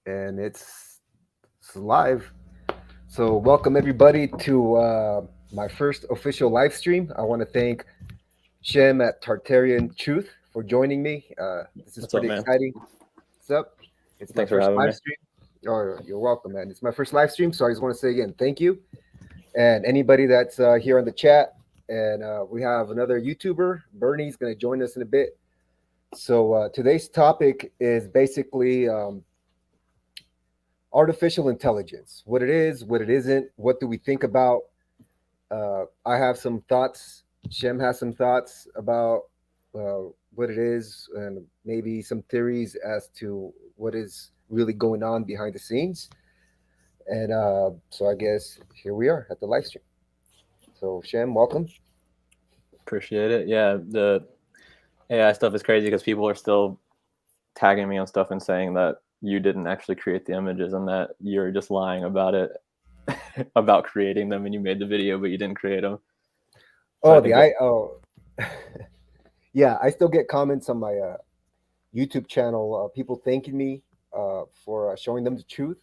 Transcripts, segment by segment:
and it's live. So welcome everybody to my first official live stream. I want to thank Shem at Tartarian Truth for joining me. This is What's up, pretty man? exciting. What's up? It's my Thanks for first having live me. stream. Oh, you're welcome, man. It's my first live stream, so I just want to say again, thank you, and anybody that's here on the chat. And we have another YouTuber, Bernie's going to join us in a bit. So today's topic is basically artificial intelligence, what it is, what it isn't, what do we think about. I have some thoughts. Shem has some thoughts about what it is, and maybe some theories as to what is really going on behind the scenes. And so I guess here we are at the live stream. So Shem, welcome. Appreciate it. Yeah, the AI stuff is crazy because people are still tagging me on stuff and saying that you didn't actually create the images and that you're just lying about it, about creating them, and you made the video but you didn't create them. So I Oh, think that yeah, I still get comments on my YouTube channel, people thanking me for showing them the truth.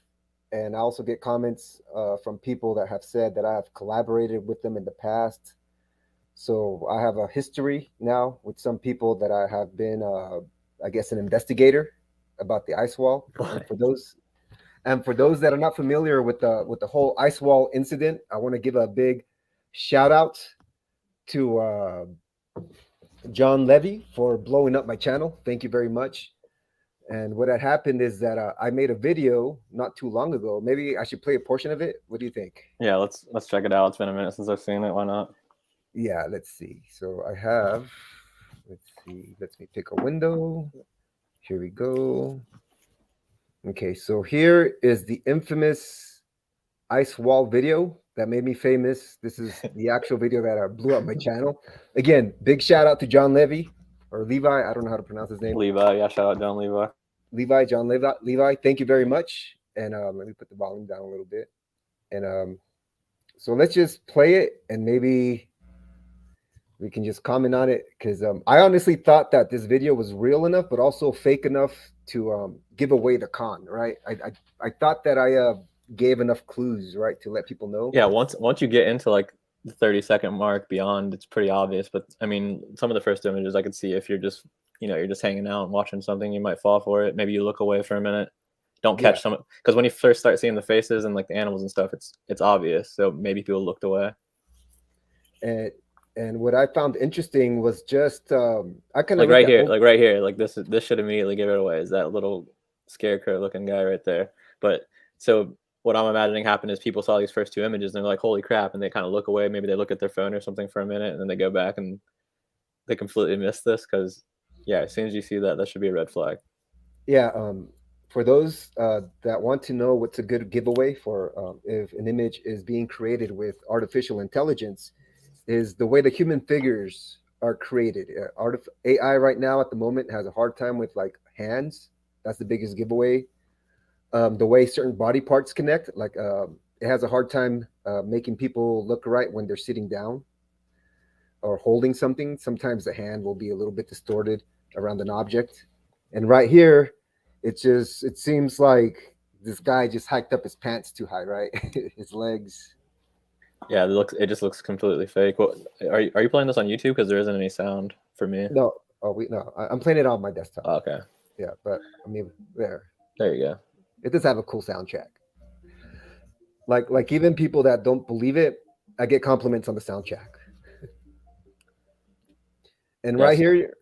And I also get comments from people that have said that I have collaborated with them in the past. So I have a history now with some people that I have been, I guess, an investigator about the ice wall. And for those that are not familiar with the whole ice wall incident, I want to give a big shout out to Jon Levi for blowing up my channel. Thank you very much. And what had happened is that I made a video not too long ago. Maybe I should play a portion of it. What do you think? yeah, let's check it out. It's been a minute since I've seen it. Why not? Yeah, let's see. So I have, let's see, let me pick a window. Here we go. Okay, so here is the infamous ice wall video that made me famous. This is the actual video that blew up my channel. Again, big shout out to Jon Levi or Levi. I don't know how to pronounce his name. Levi, yeah, shout out Jon Levi. Levi, Jon Levi. Levi, thank you very much. And let me put the volume down a little bit. And so let's just play it, and maybe we can just comment on it because I honestly thought that this video was real enough, but also fake enough to give away the con. Right? I thought that I gave enough clues, right, to let people know. Yeah, once you get into like the 30-second mark beyond, it's pretty obvious. But I mean, some of the first images I could see, if you're just you're just hanging out and watching something, you might fall for it. Maybe you look away for a minute, don't Yeah. catch some, because when you first start seeing the faces and like the animals and stuff, it's obvious. So maybe people looked away. And and what I found interesting was just I kind of Like looked right at here, like right here, like this should immediately give it away. Is that little scarecrow looking guy right there? But so what I'm imagining happened is people saw these first two images and they're like, "Holy crap!" and they kind of look away. Maybe they look at their phone or something for a minute, and then they go back and they completely miss this because, yeah, as soon as you see that, that should be a red flag. yeah. For those that want to know what's a good giveaway for if an image is being created with artificial intelligence, is the way the human figures are created. AI right now at the moment has a hard time with like hands. That's the biggest giveaway. The way certain body parts connect, like it has a hard time making people look right when they're sitting down or holding something. Sometimes the hand will be a little bit distorted around an object. And right here, it seems like this guy just hiked up his pants too high, right? His legs. Yeah, it just looks completely fake. Well, are you playing this on YouTube? Because there isn't any sound for me. No, oh wait, no, I'm playing it on my desktop. Oh, okay, Yeah, but I mean, there you go. it does have a cool soundtrack. Like even people that don't believe it, I get compliments on the soundtrack. And right Yes, here,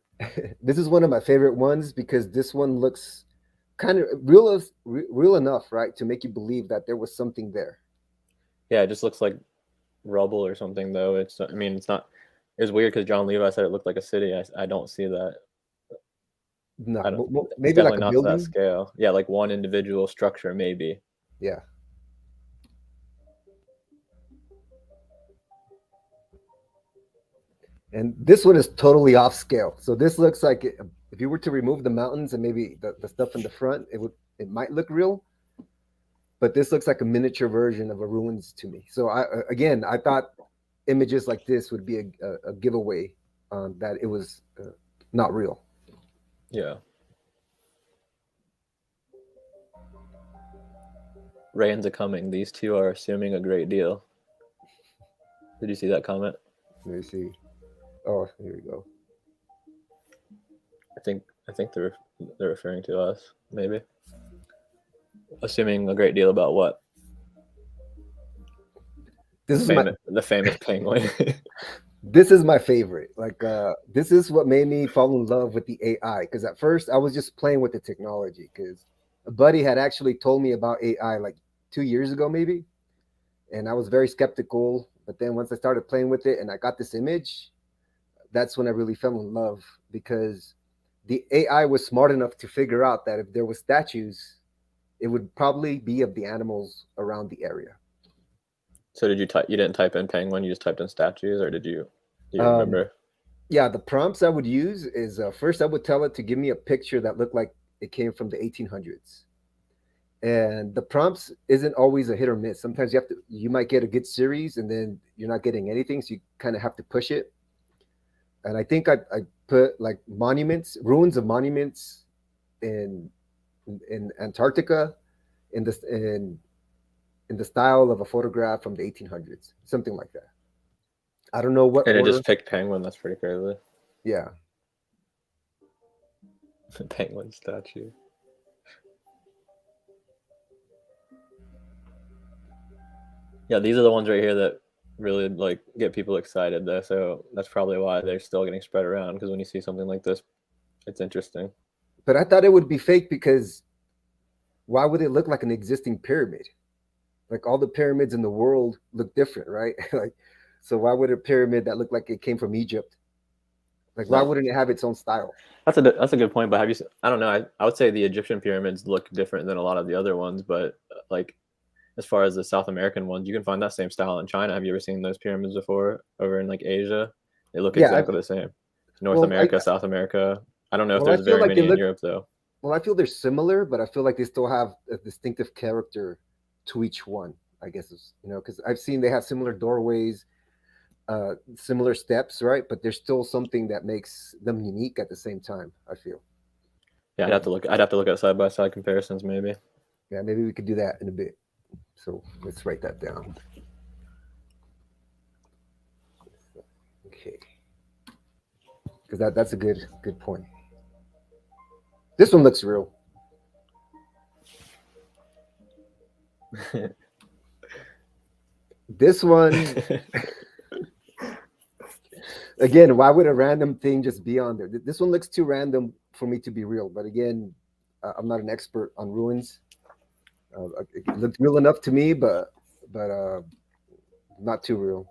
this is one of my favorite ones because this one looks kind of real enough, right, to make you believe that there was something there. yeah, it just looks like rubble or something though. I mean, it's not. It's weird because John Levi said it looked like a city. I don't see that. No, I don't. It's maybe like definitely a not to that building. scale. Yeah, like one individual structure maybe. Yeah. And this one is totally off scale. So this looks like if you were to remove the mountains and maybe the stuff in the front, it might look real, but this looks like a miniature version of a ruins to me. So again, I thought images like this would be a giveaway that it was not real. Yeah. Rain's a coming. These two are assuming a great deal. Did you see that comment? Let me see. Oh, here we go. I think they're referring to us, maybe. Assuming a great deal about what? This is my The famous penguin. this is my favorite. Like this is what made me fall in love with the AI. Because at first I was just playing with the technology. Because a buddy had actually told me about AI like 2 years ago, maybe, and I was very skeptical. But then once I started playing with it and I got this image, that's when I really fell in love because the AI was smart enough to figure out that if there was statues, it would probably be of the animals around the area. So did you type? You didn't type in penguin. You just typed in statues, or did you? Do you Um, remember? yeah, the prompts I would use is first I would tell it to give me a picture that looked like it came from the 1800s. And the prompts isn't always a hit or miss. Sometimes you might get a good series and then you're not getting anything, so you kind of have to push it. And I think I put like monuments, ruins of monuments in in Antarctica in the style of a photograph from the 1800s, something like that. I don't know what And it order. just picked penguin. That's pretty crazy. Yeah, Penguin statue. Yeah, these are the ones right here that really like get people excited though. So that's probably why they're still getting spread around, because when you see something like this, it's interesting. but I thought it would be fake because why would it look like an existing pyramid? Like all the pyramids in the world look different, right? Like, so why would a pyramid that looked like it came from Egypt, like why No, wouldn't it have its own style? that's a good point. But have you? I don't know. I would say the Egyptian pyramids look different than a lot of the other ones. But like as far as the South American ones, you can find that same style in China. Have you ever seen those pyramids before over in like Asia? They look Yeah, exactly the same. North well, I America, South America. I don't know if well, I there's feel very like they many in look. Europe though. Well, I feel they're similar, but I feel like they still have a distinctive character to each one. I guess is because I've seen they have similar doorways, similar steps, right? But there's still something that makes them unique at the same time. I feel. Yeah, I'd have to look. I'd have to look at side by side comparisons maybe. Yeah, maybe we could do that in a bit. So let's write that down. Okay, because that's a good point. This one looks real. This one again. Why would a random thing just be on there? This one looks too random for me to be real. But again, I'm not an expert on ruins. It looked real enough to me, but not too real.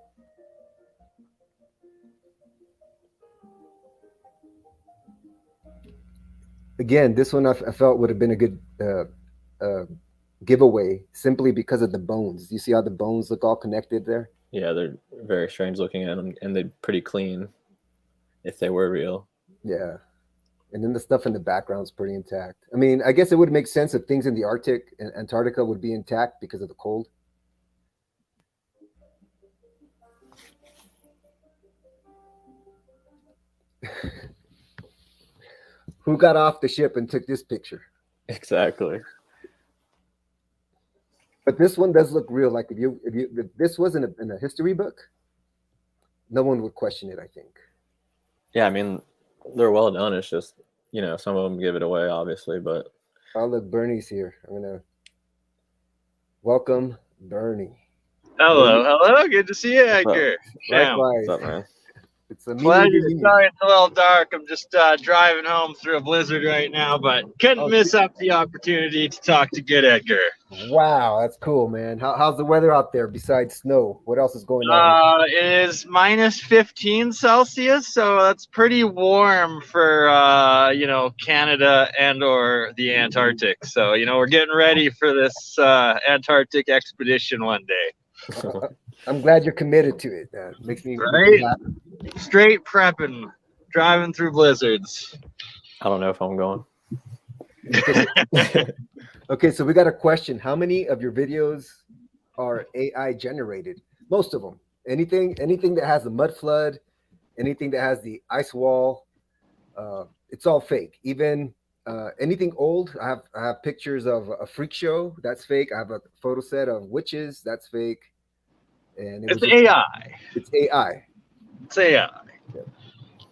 Again, this one I felt would have been a good uh, giveaway simply because of the bones. You see how the bones look all connected there? Yeah, they're very strange looking at them, and they're pretty clean if they were real. Yeah. And then the stuff in the background's pretty intact. I mean, I guess it would make sense if things in the Arctic and Antarctica would be intact because of the cold. Who got off the ship and took this picture? Exactly. But this one does look real. Like if this wasn't in a history book, no one would question it. I think. Yeah, I mean, they're well done. It's just some of them give it away, obviously, but Oh look, Bernie's here. I'm gonna welcome Bernie. Hello, Bernie, hello. Good to see you, what's up? Edgar. Yeah, likewise. What's up, man? It's a meeting pleasure. reunion. Sorry it's a little dark. I'm just driving home through a blizzard right now, but couldn't Oh, miss up the opportunity to talk to good Edgar. wow, that's cool, man. How's the weather out there besides snow? What else is going on? It is minus 15 Celsius, so that's pretty warm for Canada and or the Antarctic. So we're getting ready for this Antarctic expedition one day. I'm glad you're committed to it. Makes me Right? happy. Straight prepping, driving through blizzards. I don't know if I'm going. Okay, so we got a question. How many of your videos are AI generated? Most of them. Anything that has a mud flood, anything that has the ice wall, it's all fake. Even Anything old. I have pictures of a freak show that's fake. I have a photo set of witches that's fake, and it It's was just AI. it's AI. It's AI. Yeah.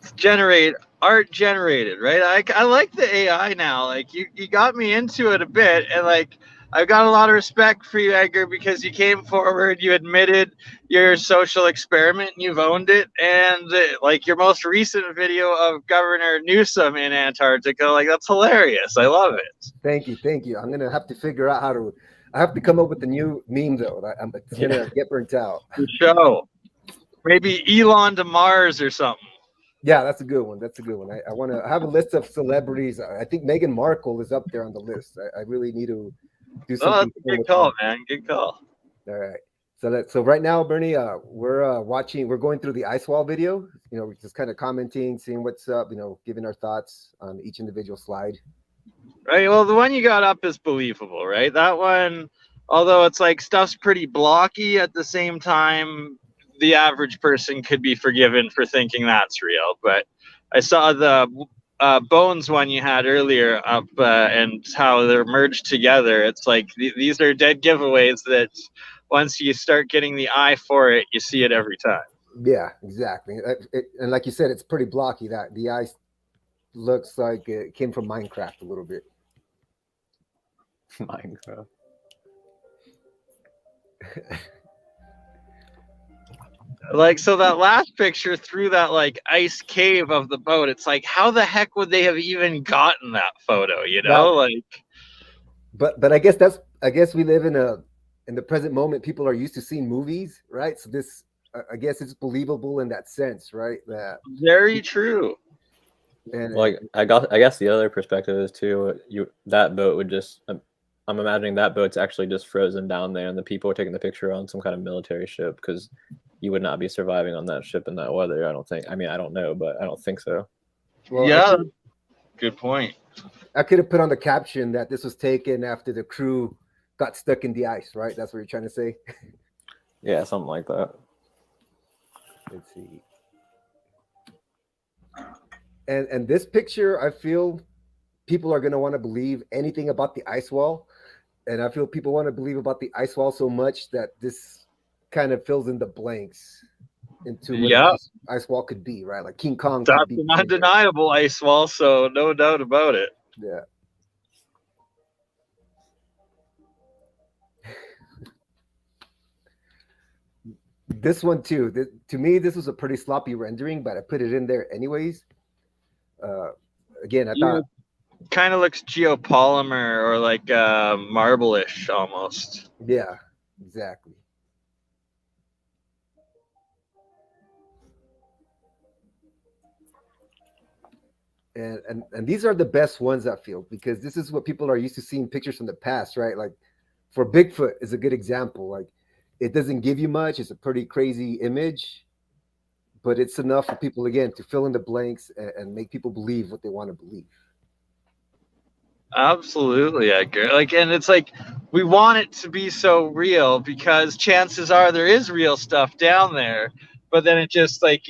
It's generate art generated, right? I like the AI now. Like you got me into it a bit, and like I've got a lot of respect for you, Edgar, because you came forward, you admitted your social experiment, and you've owned it, and like your most recent video of Governor Newsom in Antarctica, like that's hilarious. I love it. Thank you, thank you. I'm gonna have to figure out how to. I have to come up with a new meme though. It's Yeah. gonna get burnt out. The show. Maybe Elon to Mars or something. Yeah, that's a good one. That's a good one. I want to have a list of celebrities. I think Meghan Markle is up there on the list. I really need to do Oh, something that's a cool good with call, her. man. Good call. All right. So right now, Bernie, we're watching. We're going through the ice wall video. We're just kind of commenting, seeing what's up. Giving our thoughts on each individual slide. Right. Well, the one you got up is believable, right? That one, although it's like stuff's pretty blocky at the same time, the average person could be forgiven for thinking that's real. But I saw the bones one you had earlier up and how they're merged together. It's like these are dead giveaways that once you start getting the eye for it, you see it every time. Yeah, exactly. And like you said, it's pretty blocky. That the ice looks like it came from Minecraft a little bit. Minecraft. Like, so that last picture through that like ice cave of the boat, it's like, how the heck would they have even gotten that photo? You know, Now, like, but I guess we live in the present moment. People are used to seeing movies, right? So this I guess it's believable in that sense, right? That very true. and Like I guess the other perspective is too. That boat would just. I'm imagining that boat's actually just frozen down there, and the people are taking the picture on some kind of military ship because you would not be surviving on that ship in that weather. I don't think. I mean, I don't know, but I don't think so. well, Yeah, good point. I could have put on the caption that this was taken after the crew got stuck in the ice, right? That's what you're trying to say. Yeah, something like that. Let's see. And this picture, I feel people are going to want to believe anything about the ice wall, and I feel people want to believe about the ice wall so much that this kind of fills in the blanks into what Yeah, ice wall could be, right? Like King Kong could that's be an bigger. undeniable ice wall, so no doubt about it. Yeah. This one too. To me, this was a pretty sloppy rendering, but I put it in there anyways. Uh, Again, I thought, Kind of looks geopolymer or like marble-ish almost. yeah, exactly. And these are the best ones I feel because this is what people are used to seeing pictures from the past, right? Like for Bigfoot is a good example. Like it doesn't give you much; it's a pretty crazy image, but it's enough for people again to fill in the blanks and make people believe what they want to believe. Absolutely, Edgar. Like, and it's like we want it to be so real because chances are there is real stuff down there, but then it just like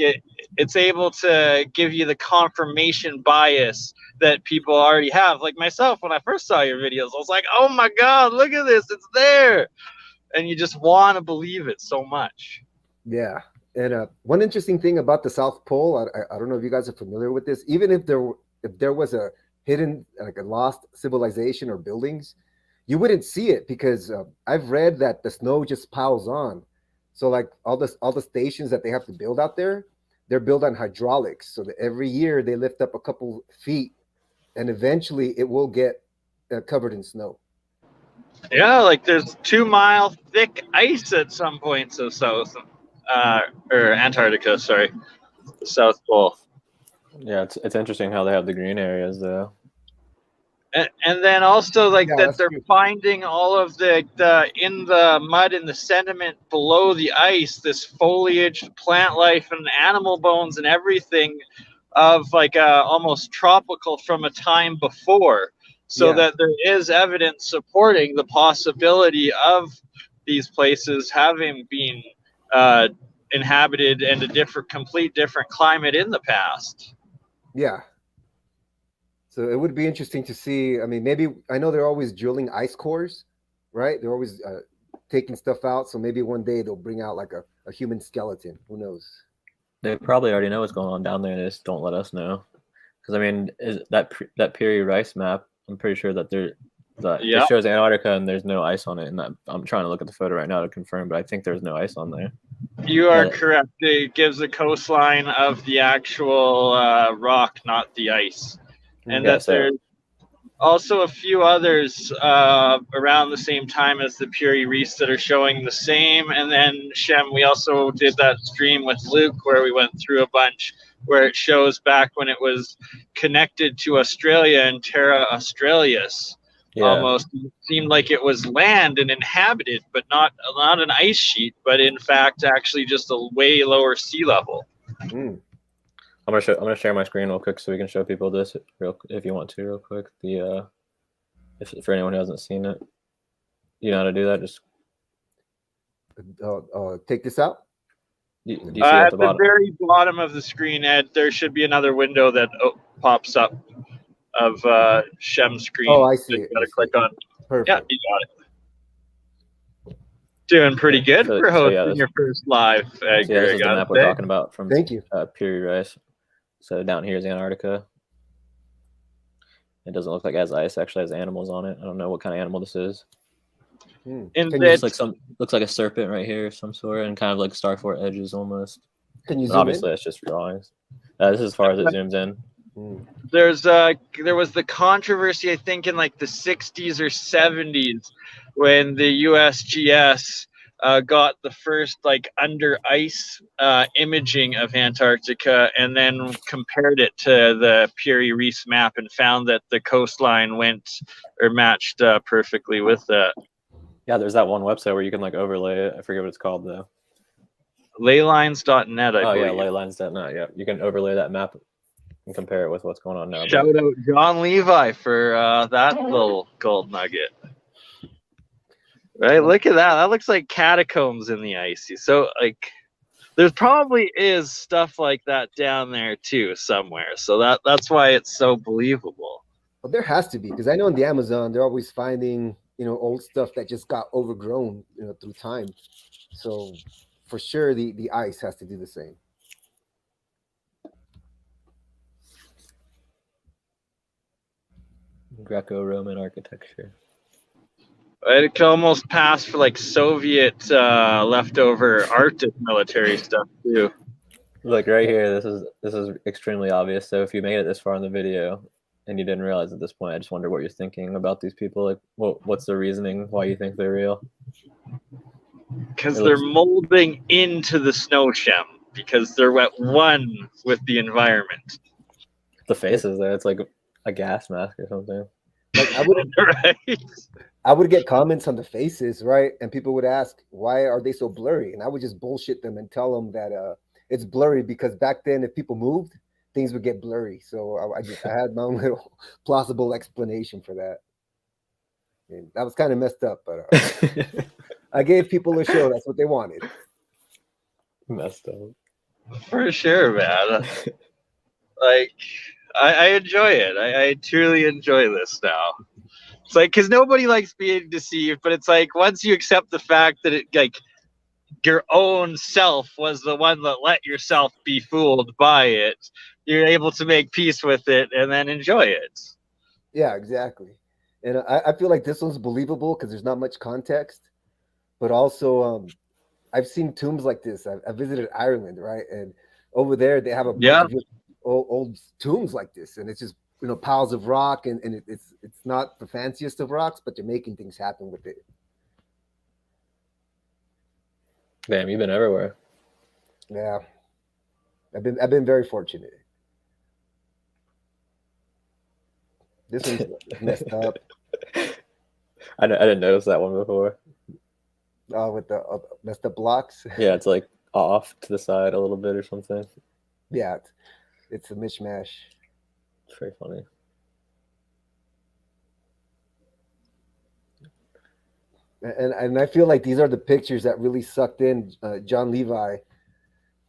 it's able to give you the confirmation bias that people already have. Like myself, when I first saw your videos, I was like, "Oh my God, look at this! It's there!" And you just want to believe it so much. Yeah. And one interesting thing about the South Pole, I don't know if you guys are familiar with this. Even if there was a hidden, like a lost civilization or buildings, you wouldn't see it because I've read that the snow just piles on. So like all the stations that they have to build out there, they're built on hydraulics. So that every year they lift up a couple feet, and eventually it will get covered in snow. Yeah, like there's 2 mile thick ice at some points of South or Antarctica. Sorry, the South Pole. Yeah, it's interesting how they have the green areas though. And then also like Yeah, that that's they're true. finding all of the in the mud and the sediment below the ice, this foliage, plant life, and animal bones and everything of like almost tropical from a time before, so Yeah. that there is evidence supporting the possibility of these places having been uh, inhabited and a complete different climate in the past. Yeah. So it would be interesting to see. I mean, maybe I know they're always drilling ice cores, right? They're always taking stuff out. So maybe one day they'll bring out like a human skeleton. Who knows? They probably already know what's going on down there, and they just don't let us know. Because I mean, is that Piri Rice map? I'm pretty sure that it shows Antarctica and there's no ice on it. And I'm trying to look at the photo right now to confirm, but I think there's no ice on there. You are correct. It gives the coastline of the actual rock, not the ice. And Yeah, that there's also a few others around the same time as the Puri Reefs that are showing the same. And then, Shem, we also did that stream with Luke where we went through a bunch where it shows back when it was connected to Australia and Terra Australis. Yeah. Almost it seemed like it was land and inhabited, but not an ice sheet, but in fact actually just a way lower sea level. Mm. I'm gonna share my screen real quick so we can show people this if you want to real quick. If for anyone who hasn't seen it, you know how to do that. Just take this out. You see at the very bottom of the screen, Ed, there should be another window that pops up of Shem's screen. Oh, I see it. You gotta click on. Perfect. Yeah, you got it. Doing pretty good for hosting your first live. This is the map we're talking about from Thank you. Piri Rice. So down here is Antarctica. It doesn't look like it has ice. Actually, has animals on it. I don't know what kind of animal this is. It's like looks like a serpent right here of some sort, and kind of like starfort edges almost. Can you zoom obviously in? It's just drawings. This is as far as it zooms in. There was the controversy, I think, in like the 60s or 70s when the USGS got the first like under ice imaging of Antarctica, and then compared it to the Piri Reefs map and found that the coastline matched perfectly with that. Yeah, there's that one website where you can like overlay it. I forget what it's called though. Laylines.net, I believe. Yeah, laylines.net. Yeah, you can overlay that map and compare it with what's going on now. Shout out Jon Levi for that little gold nugget. Right, look at that. That looks like catacombs in the icy. So, like, there probably is stuff like that down there too somewhere. So that's why it's so believable. Well, there has to be, because I know in the Amazon they're always finding old stuff that just got overgrown through time. So for sure the ice has to do the same. Greco-Roman architecture. It could almost pass for like Soviet leftover Arctic military stuff too. Look right here. This is extremely obvious. So if you made it this far in the video and you didn't realize at this point, I just wonder what you're thinking about these people. Like, what's the reasoning why you think they're real? Because they're molding into the snow, Shem. Because they're at one with the environment. The faces there, it's like a gas mask or something. Like I would get comments on the faces, right? And people would ask, why are they so blurry? And I would just bullshit them and tell them that it's blurry because back then, if people moved, things would get blurry. So I had my own little plausible explanation for that. And that was kind of messed up, but I gave people a show. That's what they wanted. Messed up. For sure, man. Like, I enjoy it. I truly enjoy this now. It's like, because nobody likes being deceived, but it's like once you accept the fact that it, like, your own self was the one that let yourself be fooled by it, you're able to make peace with it and then enjoy it. Yeah, exactly. And I feel like this one's believable because there's not much context, but also I've seen tombs like this. I visited Ireland, right? And over there they have a bunch of old tombs like this, and it's just piles of rock, and it's not the fanciest of rocks, but they're making things happen with it. Damn, you've been everywhere. Yeah, I've been very fortunate. This one's messed up. I didn't notice that one before. With the messed up blocks. Yeah, it's like off to the side a little bit or something. Yeah, it's a mishmash. It's very funny. And I feel like these are the pictures that really sucked in Jon Levi,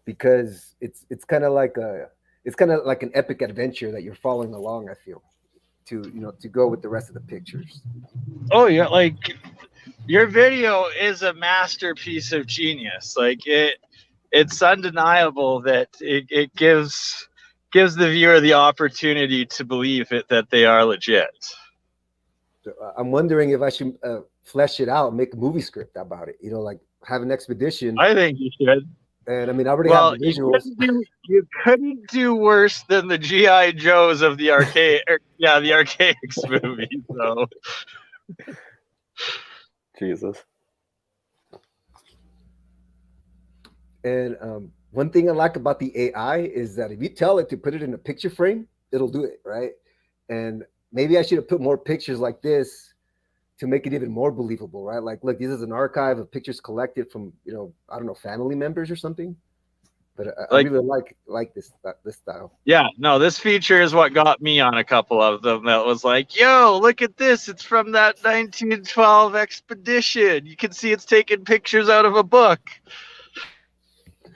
because it's kind of like an epic adventure that you're following along. I feel to go with the rest of the pictures. Oh yeah, like your video is a masterpiece of genius. Like it's undeniable that it gives the viewer the opportunity to believe it that they are legit. So, I'm wondering if I should flesh it out, make a movie script about it. Like have an expedition, I think you should. and I mean I already have Well, the visuals. you couldn't do worse than the GI Joes of the arcade. The Archaics movies, though. Jesus. And one thing I like about the AI is that if you tell it to put it in a picture frame, it'll do it, right? And maybe I should have put more pictures like this to make it even more believable, right? Like, look, this is an archive of pictures collected from, I don't know, family members or something. But I really like this style. Yeah, no, this feature is what got me on a couple of them. That was like, yo, look at this. It's from that 1912 expedition. You can see it's taking pictures out of a book.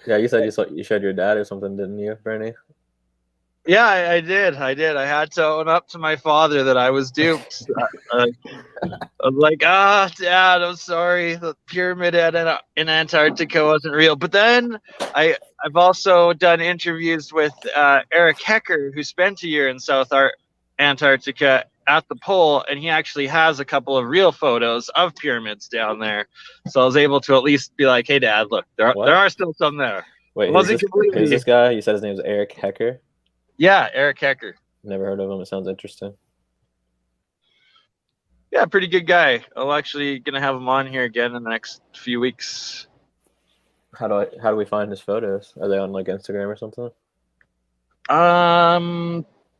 Yeah, you said you showed your dad or something, didn't you, Bernie? Yeah, I did. I had to own up to my father that I was duped. I was like, Dad, I'm sorry. The pyramid in Antarctica wasn't real. But then I've also done interviews with Eric Hecker, who spent a year in Antarctica at the pole, and he actually has a couple of real photos of pyramids down there. So I was able to at least be like, hey, Dad, look, there are still some there. Wait, who's this guy? You said his name's Eric Hecker? Yeah, Eric Hecker. Never heard of him. It sounds interesting. Yeah, pretty good guy. I'm actually gonna have him on here again in the next few weeks. How do we find his photos? Are they on like Instagram or something?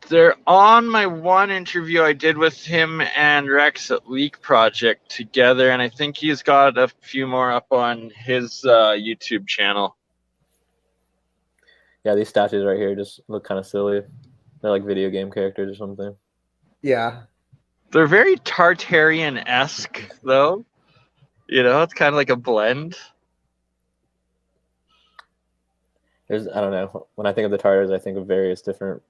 They're on my one interview I did with him and Rex at Leak Project together, and I think he's got a few more up on his YouTube channel. Yeah, these statues right here just look kind of silly. They're like video game characters or something. Yeah. They're very Tartarian-esque, though. It's kind of like a blend. I don't know. When I think of the Tartars, I think of various different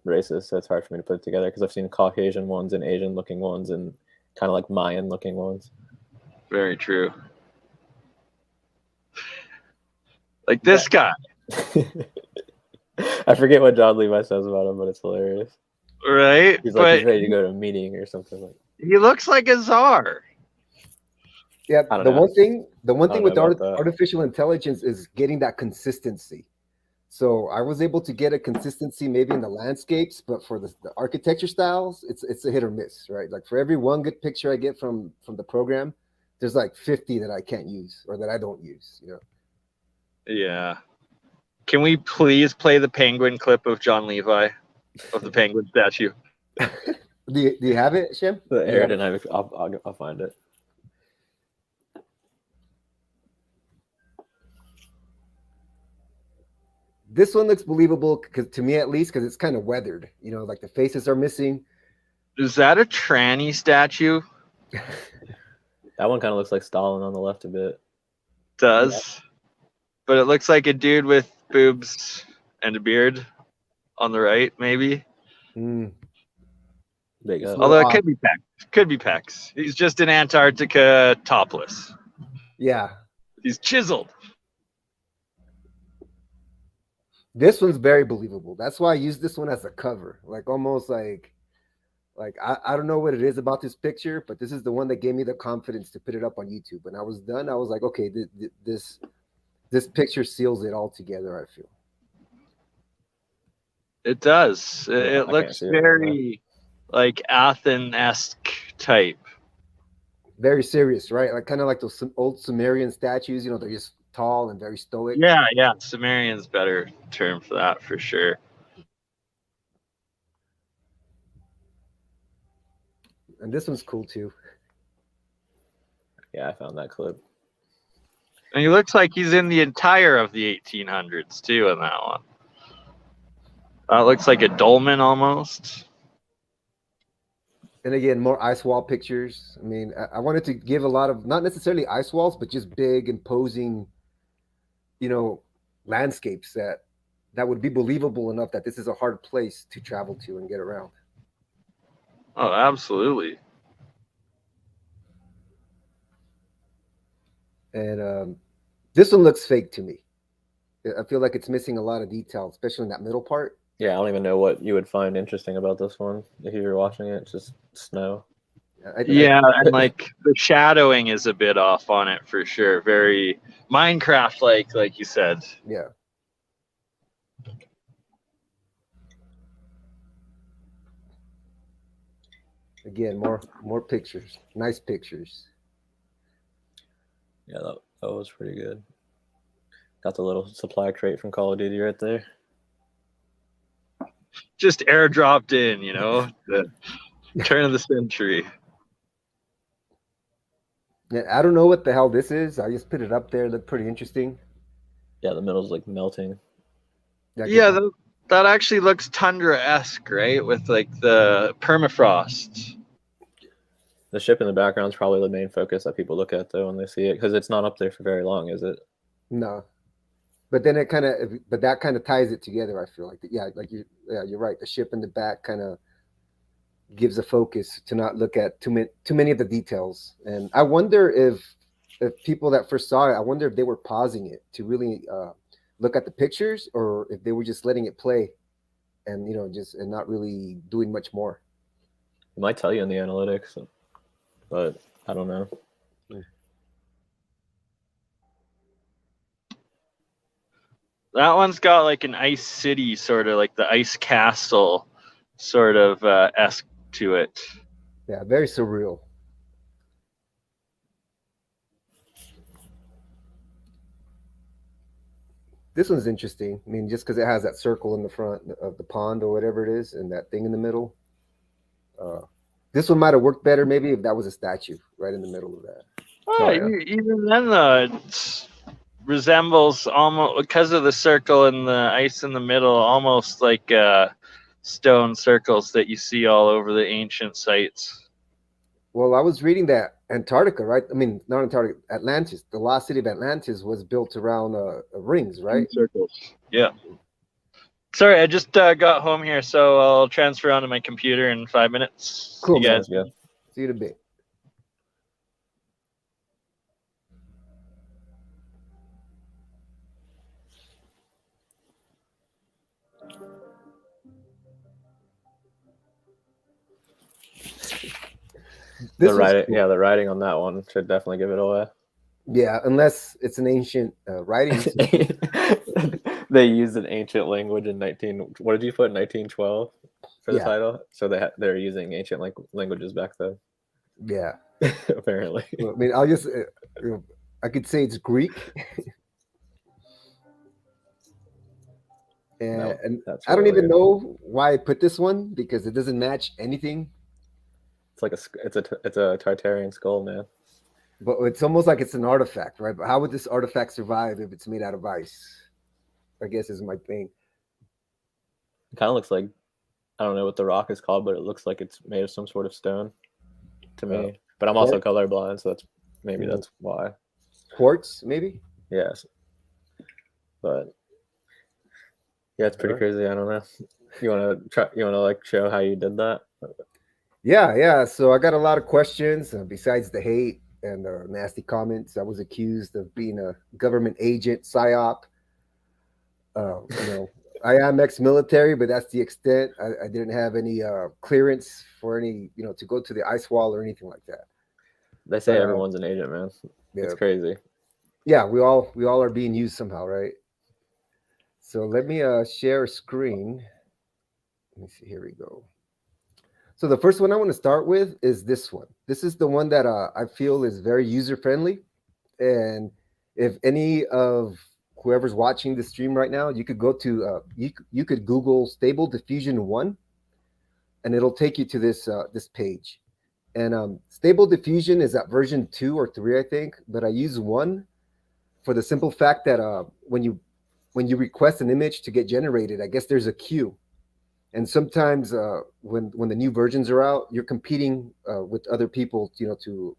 races, so it's hard for me to put it together because I've seen Caucasian ones and Asian-looking ones and kind of like Mayan-looking ones. Very true. Like this guy. I forget what Jon Levi says about him, but it's hilarious. Right? He's like he's ready to go to a meeting or something. Like he looks like a czar. Yeah, the one thing with artificial intelligence is getting that consistency. So I was able to get a consistency maybe in the landscapes, but for the architecture styles, it's a hit or miss, right? Like for every one good picture I get from the program, there's like 50 that I can't use or that I don't use, Yeah. Can we please play the penguin clip of Jon Levi, of the penguin statue? Do you have it, Shem? The aerodynamics, I'll find it. This one looks believable to me, at least, because it's kind of weathered. Like the faces are missing. Is that a tranny statue? That one kind of looks like Stalin on the left a bit. Does. Yeah. But it looks like a dude with boobs and a beard on the right, maybe. Mm. Although it could be pecs. Could be pecs. He's just in Antarctica topless. Yeah. He's chiseled. This one's very believable. That's why I use this one as a cover. Like almost like I don't know what it is about this picture, but this is the one that gave me the confidence to put it up on YouTube. When I was done, I was like, okay, this picture seals it all together, I feel. It does. It looks very like Athens-esque type. Very serious, right? Like kind of like those old Sumerian statues, they're just tall and very stoic. Yeah. Sumerian's better term for that, for sure. And this one's cool too. Yeah, I found that clip. And he looks like he's in the entire of the 1800s too in that one. It looks like a dolmen almost. And again, more ice wall pictures. I mean, I wanted to give a lot of, not necessarily ice walls, but just big, imposing, landscapes that would be believable enough that this is a hard place to travel to and get around. Oh, absolutely. And this one looks fake to me. I feel like it's missing a lot of detail, especially in that middle part. Yeah, I don't even know what you would find interesting about this one if you were watching it. It's just snow. Yeah, and like the shadowing is a bit off on it for sure. Very Minecraft like you said. Yeah. Again, more pictures, nice pictures. Yeah, that was pretty good. Got the little supply crate from Call of Duty right there. Just airdropped in, the turn of the century. Yeah, I don't know what the hell this is. I just put it up there. It looked pretty interesting. Yeah, the middle's like melting. Yeah, that actually looks tundra-esque, right? With like the permafrost. The ship in the background is probably the main focus that people look at though when they see it, because it's not up there for very long, is it? No, but then that kind of ties it together. I feel like you're right. The ship in the back kind of gives a focus to not look at too many of the details. And I wonder if people that first saw it, I wonder if they were pausing it to really look at the pictures, or if they were just letting it play, and and not really doing much more. It might tell you in the analytics, but I don't know. That one's got like an ice city, sort of like the ice castle sort of esque to it. Yeah, very surreal. This one's interesting. I mean, just because it has that circle in the front of the pond or whatever it is, and that thing in the middle. This one might have worked better maybe if that was a statue right in the middle of that. Oh, yeah. Even then, though, it resembles almost, because of the circle and the ice in the middle, almost like stone circles that you see all over the ancient sites. Well, I was reading that Antarctica, right? I mean, not Antarctica, Atlantis. The lost city of Atlantis was built around rings, right? Circles. Yeah. Sorry, I just got home here, so I'll transfer onto my computer in 5 minutes. Cool, You guys. Yeah. See you in a bit. The writing on that one should definitely give it away. Yeah, unless it's an ancient writing. They used an ancient language in what did you put, 1912 for the title? So they're using ancient languages back then. Yeah. Apparently. Well, I mean, I could say it's Greek. And I don't even know why I put this one, because it doesn't match anything. It's like it's a Tartarian skull, man. But it's almost like it's an artifact, right? But how would this artifact survive if it's made out of ice? I guess is my thing. It kind of looks like, I don't know what the rock is called, but it looks like it's made of some sort of stone to me. But I'm also colorblind, so that's why. Quartz, maybe? Yes. But yeah, it's pretty crazy. I don't know. You want to show how you did that? Yeah. So I got a lot of questions besides the hate and the nasty comments. I was accused of being a government agent, psyop. I am ex-military, but that's the extent. I didn't have any clearance for any, to go to the ice wall or anything like that. They say everyone's an agent, man. Yeah. It's crazy. Yeah, we all are being used somehow, right? So let me share a screen. Let me see. Here we go. So the first one I want to start with is this one. This is the one that I feel is very user-friendly. And if any of whoever's watching the stream right now, you could go to you could Google Stable Diffusion 1, and it'll take you to this page. And Stable Diffusion is at version 2 or 3, I think, but I use 1 for the simple fact that when you request an image to get generated, I guess there's a queue. And sometimes when the new versions are out, you're competing with other people,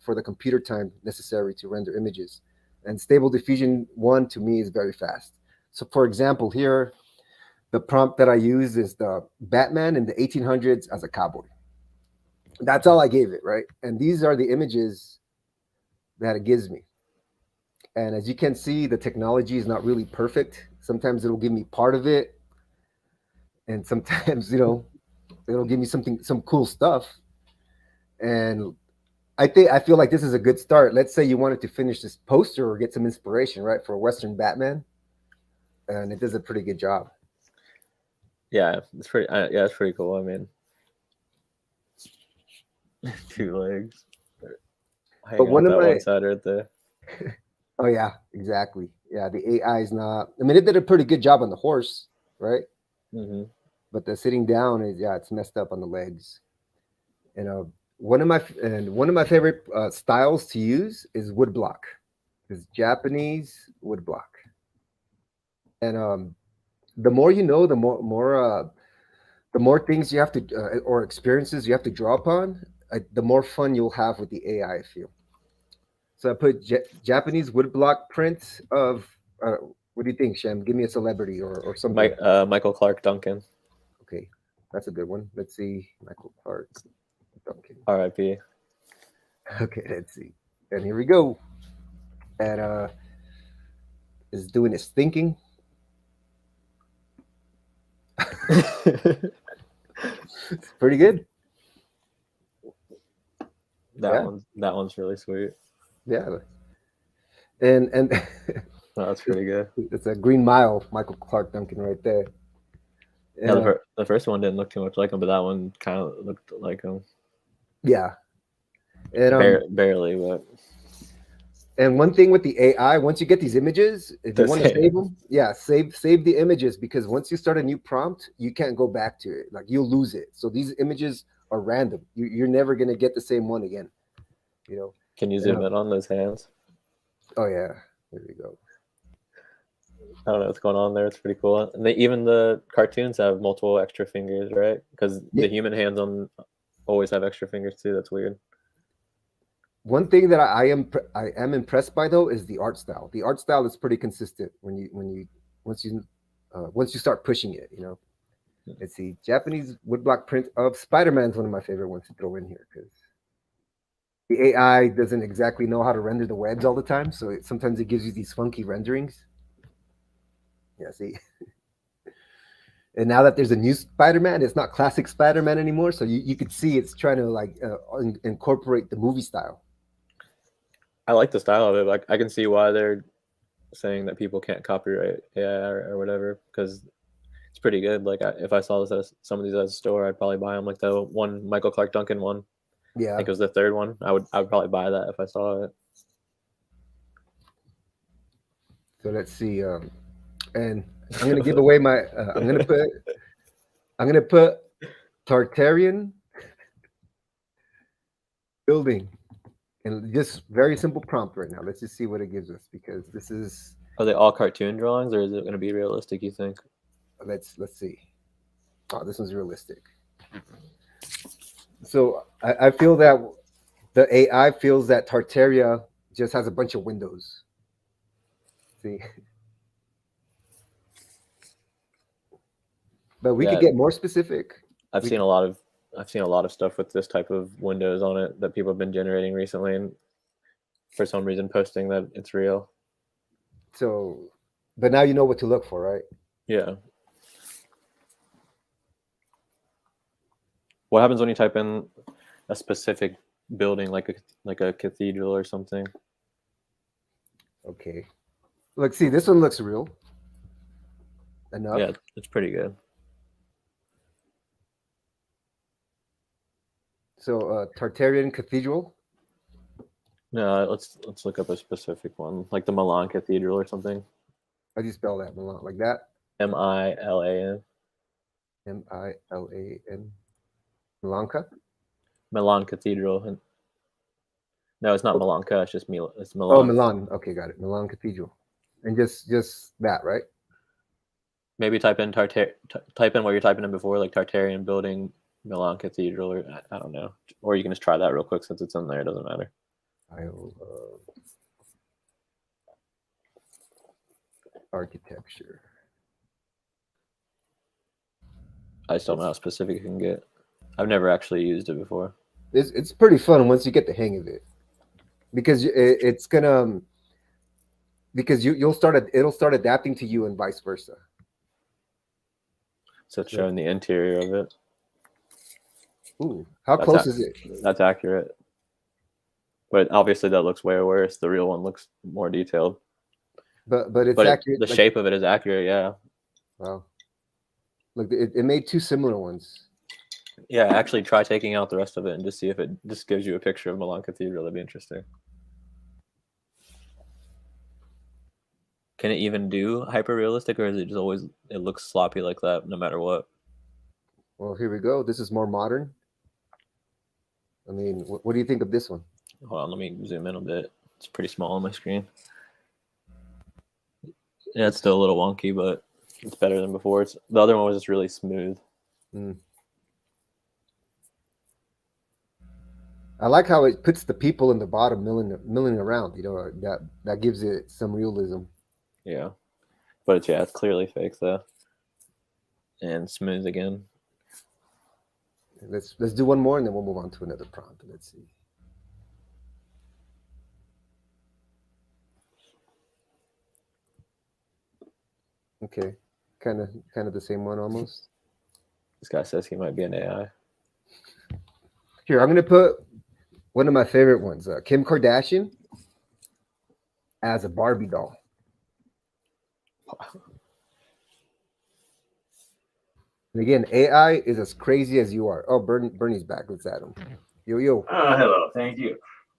for the computer time necessary to render images. And Stable Diffusion 1 to me is very fast. So for example, here, the prompt that I use is the Batman in the 1800s as a cowboy. That's all I gave it, right? And these are the images that it gives me. And as you can see, the technology is not really perfect. Sometimes it'll give me part of it, and sometimes it'll give me some cool stuff. And I feel like this is a good start. Let's say you wanted to finish this poster or get some inspiration, right, for a Western Batman, and it does a pretty good job. Yeah, it's pretty. Yeah, it's pretty cool. I mean, 2 legs But hanging one off of that my one side right there. Oh yeah, exactly. Yeah, the AI is not. I mean, it did a pretty good job on the horse, right? Hmm. But the sitting down is it's messed up on the legs. And one of my favorite styles to use is woodblock. Is Japanese woodblock. And the more you know, the more things you have to or experiences you have to draw upon, the more fun you'll have with the AI. I feel. So I put Japanese woodblock print of. What do you think, Shem? Give me a celebrity or something. Michael Clark Duncan, Okay, that's a good one. Let's see, Michael Clark Duncan. R.I.P. Okay, let's see. And here we go. And is doing his thinking. It's pretty good. Yeah, that one's really sweet. yeah. And No, that's pretty good. it's a Green Mile, Michael Clark Duncan right there. Yeah, And the first one didn't look too much like him, but that one kind of looked like him. yeah, and Barely, but and one thing with the AI, once you get these images, if you the want to save same. them, yeah, save the images because once you start a new prompt, you can't go back to it. Like you'll lose it. So these images are random. You're never gonna get the same one again. You know. Can you And, zoom in on those hands? oh yeah, there we go. I don't know what's going on there. It's pretty cool. And even the cartoons have multiple extra fingers, right? Because Yeah. the human hands on always have extra fingers too. That's weird. One thing that I am impressed by though is the art style. The art style is pretty consistent once you start pushing it. Let's see, Japanese woodblock print of Spider-Man is one of my favorite ones to throw in here because the AI doesn't exactly know how to render the webs all the time, so sometimes it gives you these funky renderings. Yeah, see. And now that there's a new Spider-Man, it's not classic Spider-Man anymore. So you could see it's trying to like incorporate the movie style. I like the style of it. Like I can see why they're saying that people can't copyright AI or whatever because it's pretty good. Like if I saw some of these at a store, I'd probably buy them. Like the one Michael Clark Duncan one. I Yeah. think it was the third one. I would probably buy that if I saw it. So let's see. And I'm gonna give away my. I'm gonna put Tartarian building, and just very simple prompt right now. Let's just see what it gives us because this is. Are they all cartoon drawings or is it going to be realistic? You think? Let's see. Oh, this one's realistic. So I feel that the AI feels that Tartaria just has a bunch of windows. See, but we could Yeah, get more specific. I've We seen a lot of stuff with this type of windows on it that people have been generating recently, and for some reason posting that it's real. So, but now you know what to look for, right? Yeah. What happens when you type in a specific building, like a cathedral or something? Okay. Look, see, this one looks real enough. Yeah, it's pretty good. So, Tartarian Cathedral. No, let's look up a specific one, like the Milan Cathedral or something. How do you spell that? Milan, like that? Milan. Milan. Milanka. Milan Cathedral. And no, it's not Milanka. It's just It's Oh, Milan. Milan. Okay, got it. Milan Cathedral, and just that, right? Maybe type in type in what you're typing in before, like Tartarian building, Milan Cathedral, or I don't know. Or you can just try that real quick since it's in there. It doesn't matter. Architecture. I just don't know how specific you can get. I've never actually used it before. It's pretty fun once you get the hang of it, because it's gonna because you'll it'll start adapting to you and vice versa. So it's showing the interior of it. Ooh, how That's close is it? That's accurate. But obviously that looks way worse. The real one looks more detailed. But it's But accurate. the shape of it is accurate, yeah. Wow. Look, it made two similar ones. Yeah, actually try taking out the rest of it and just see if it just gives you a picture of Milan Cathedral. That'd be interesting. Can it even do hyper realistic, or is it just always it looks sloppy like that no matter what? Well, here we go. This is more modern. I mean, what do you think of this one? Hold on, let me zoom in a bit. It's pretty small on my screen. Yeah, it's still a little wonky, but it's better than before. The other one was just really smooth. Mm. I like how it puts the people in the bottom milling around. You know, that gives it some realism. Yeah, but it's clearly fake though, and smooth again. Let's do one more and then we'll move on to another prompt. Let's see. Okay, kind of the same one almost. This guy says he might be an AI. Here, I'm gonna put one of my favorite ones, Kim Kardashian as a Barbie doll. And again, AI is as crazy as you are. Oh, Bernie's back. Let's add him. Yo. Hello, thank you.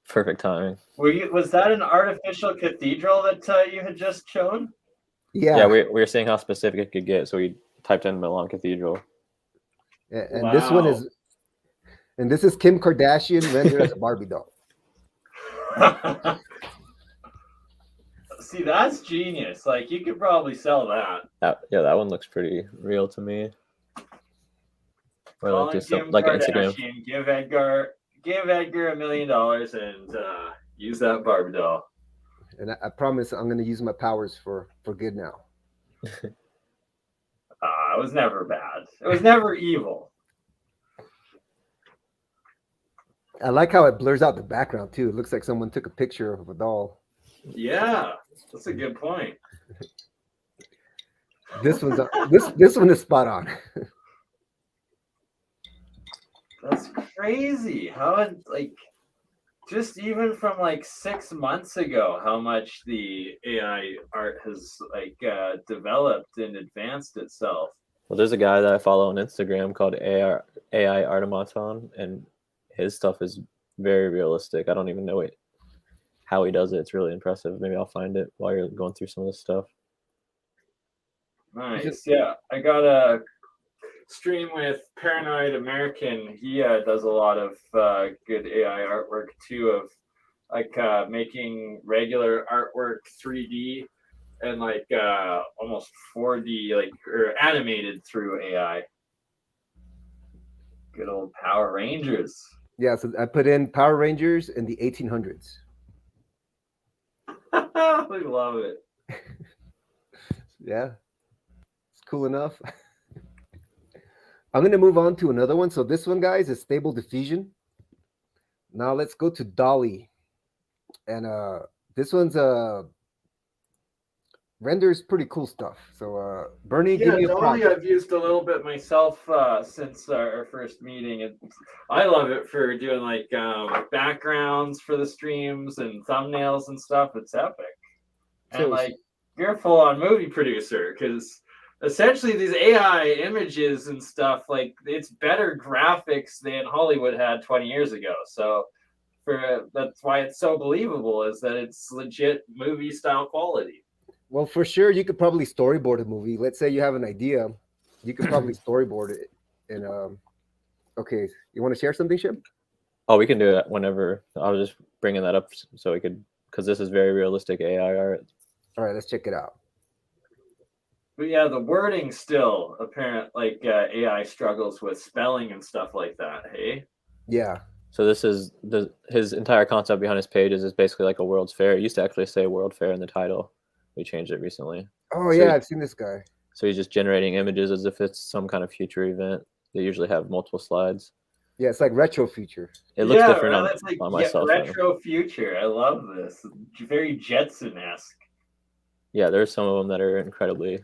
Perfect timing. Was that an artificial cathedral that you had just shown? Yeah, we were seeing how specific it could get, so we typed in Milan Cathedral. And wow. This one is, and this is Kim Kardashian rendered as a Barbie doll. See, that's genius. Like, you could probably sell that. That one looks pretty real to me. Or like just like Instagram. Give Edgar $1 million and use that Barbie doll. And I promise I'm going to use my powers for good now. It was never bad. It was never evil. I like how it blurs out the background too. It looks like someone took a picture of a doll. Yeah, that's a good point. This one's this one is spot on. That's crazy. How just even from like 6 months ago, how much the AI art has developed and advanced itself. Well, there's a guy that I follow on Instagram called AI Artomaton, and his stuff is very realistic. I don't even know how he does it. It's really impressive. Maybe I'll find it while you're going through some of this stuff. Nice. Yeah, I got a stream with Paranoid American. He does a lot of good AI artwork too, of making regular artwork 3D and almost 4D, or animated through AI. Good old Power Rangers. Yeah, so I put in Power Rangers in the 1800s. We love it. Yeah, it's cool enough. I'm going to move on to another one. So this one, guys, is Stable Diffusion. Now let's go to Dall-E. And this one's renders pretty cool stuff. So Bernie, give me a prompt. I've used a little bit myself since our first meeting. I love it for doing backgrounds for the streams and thumbnails and stuff. It's epic. And you're a full-on movie producer, because essentially these AI images and stuff, it's better graphics than Hollywood had 20 years ago. So that's why it's so believable, is that it's legit movie style quality. Well, for sure, you could probably storyboard a movie. Let's say you have an idea, you could probably storyboard it. And okay, you want to share something, Shib? Oh, we can do that whenever. I was just bringing that up so we could, because this is very realistic AI art. All right, let's check it out. But yeah, the wording still apparent, AI struggles with spelling and stuff like that. Hey. Yeah. So this is his entire concept behind his page is basically like a World's Fair. It used to actually say World Fair in the title. We changed it recently. Oh yeah, I've seen this guy. So he's just generating images as if it's some kind of future event. They usually have multiple slides. Yeah, it's like retro future. It looks different man, on, that's like on my cell phone. retro future. I love this. Very Jetson-esque. Yeah, there's some of them that are incredibly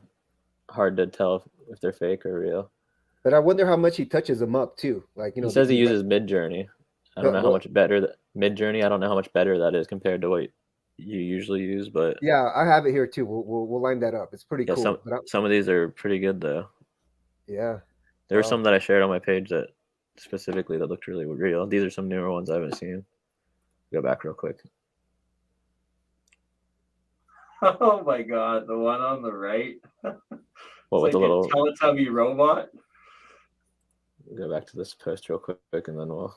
hard to tell if they're fake or real. But I wonder how much he touches them up too. Like, you know, He says he uses Midjourney. I don't know how well, much better that Midjourney. I don't know how much better that is compared to what you usually use, but yeah, I have it here too. We'll line that up. It's pretty yeah, cool. some of these are pretty good though. Yeah, There were wow. some that I shared on my page that specifically that looked really real. These are some newer ones I haven't seen. Go back real quick. Oh my god, the one on the right. What with like the little a Teletubby robot? Go back to this post real quick and then we'll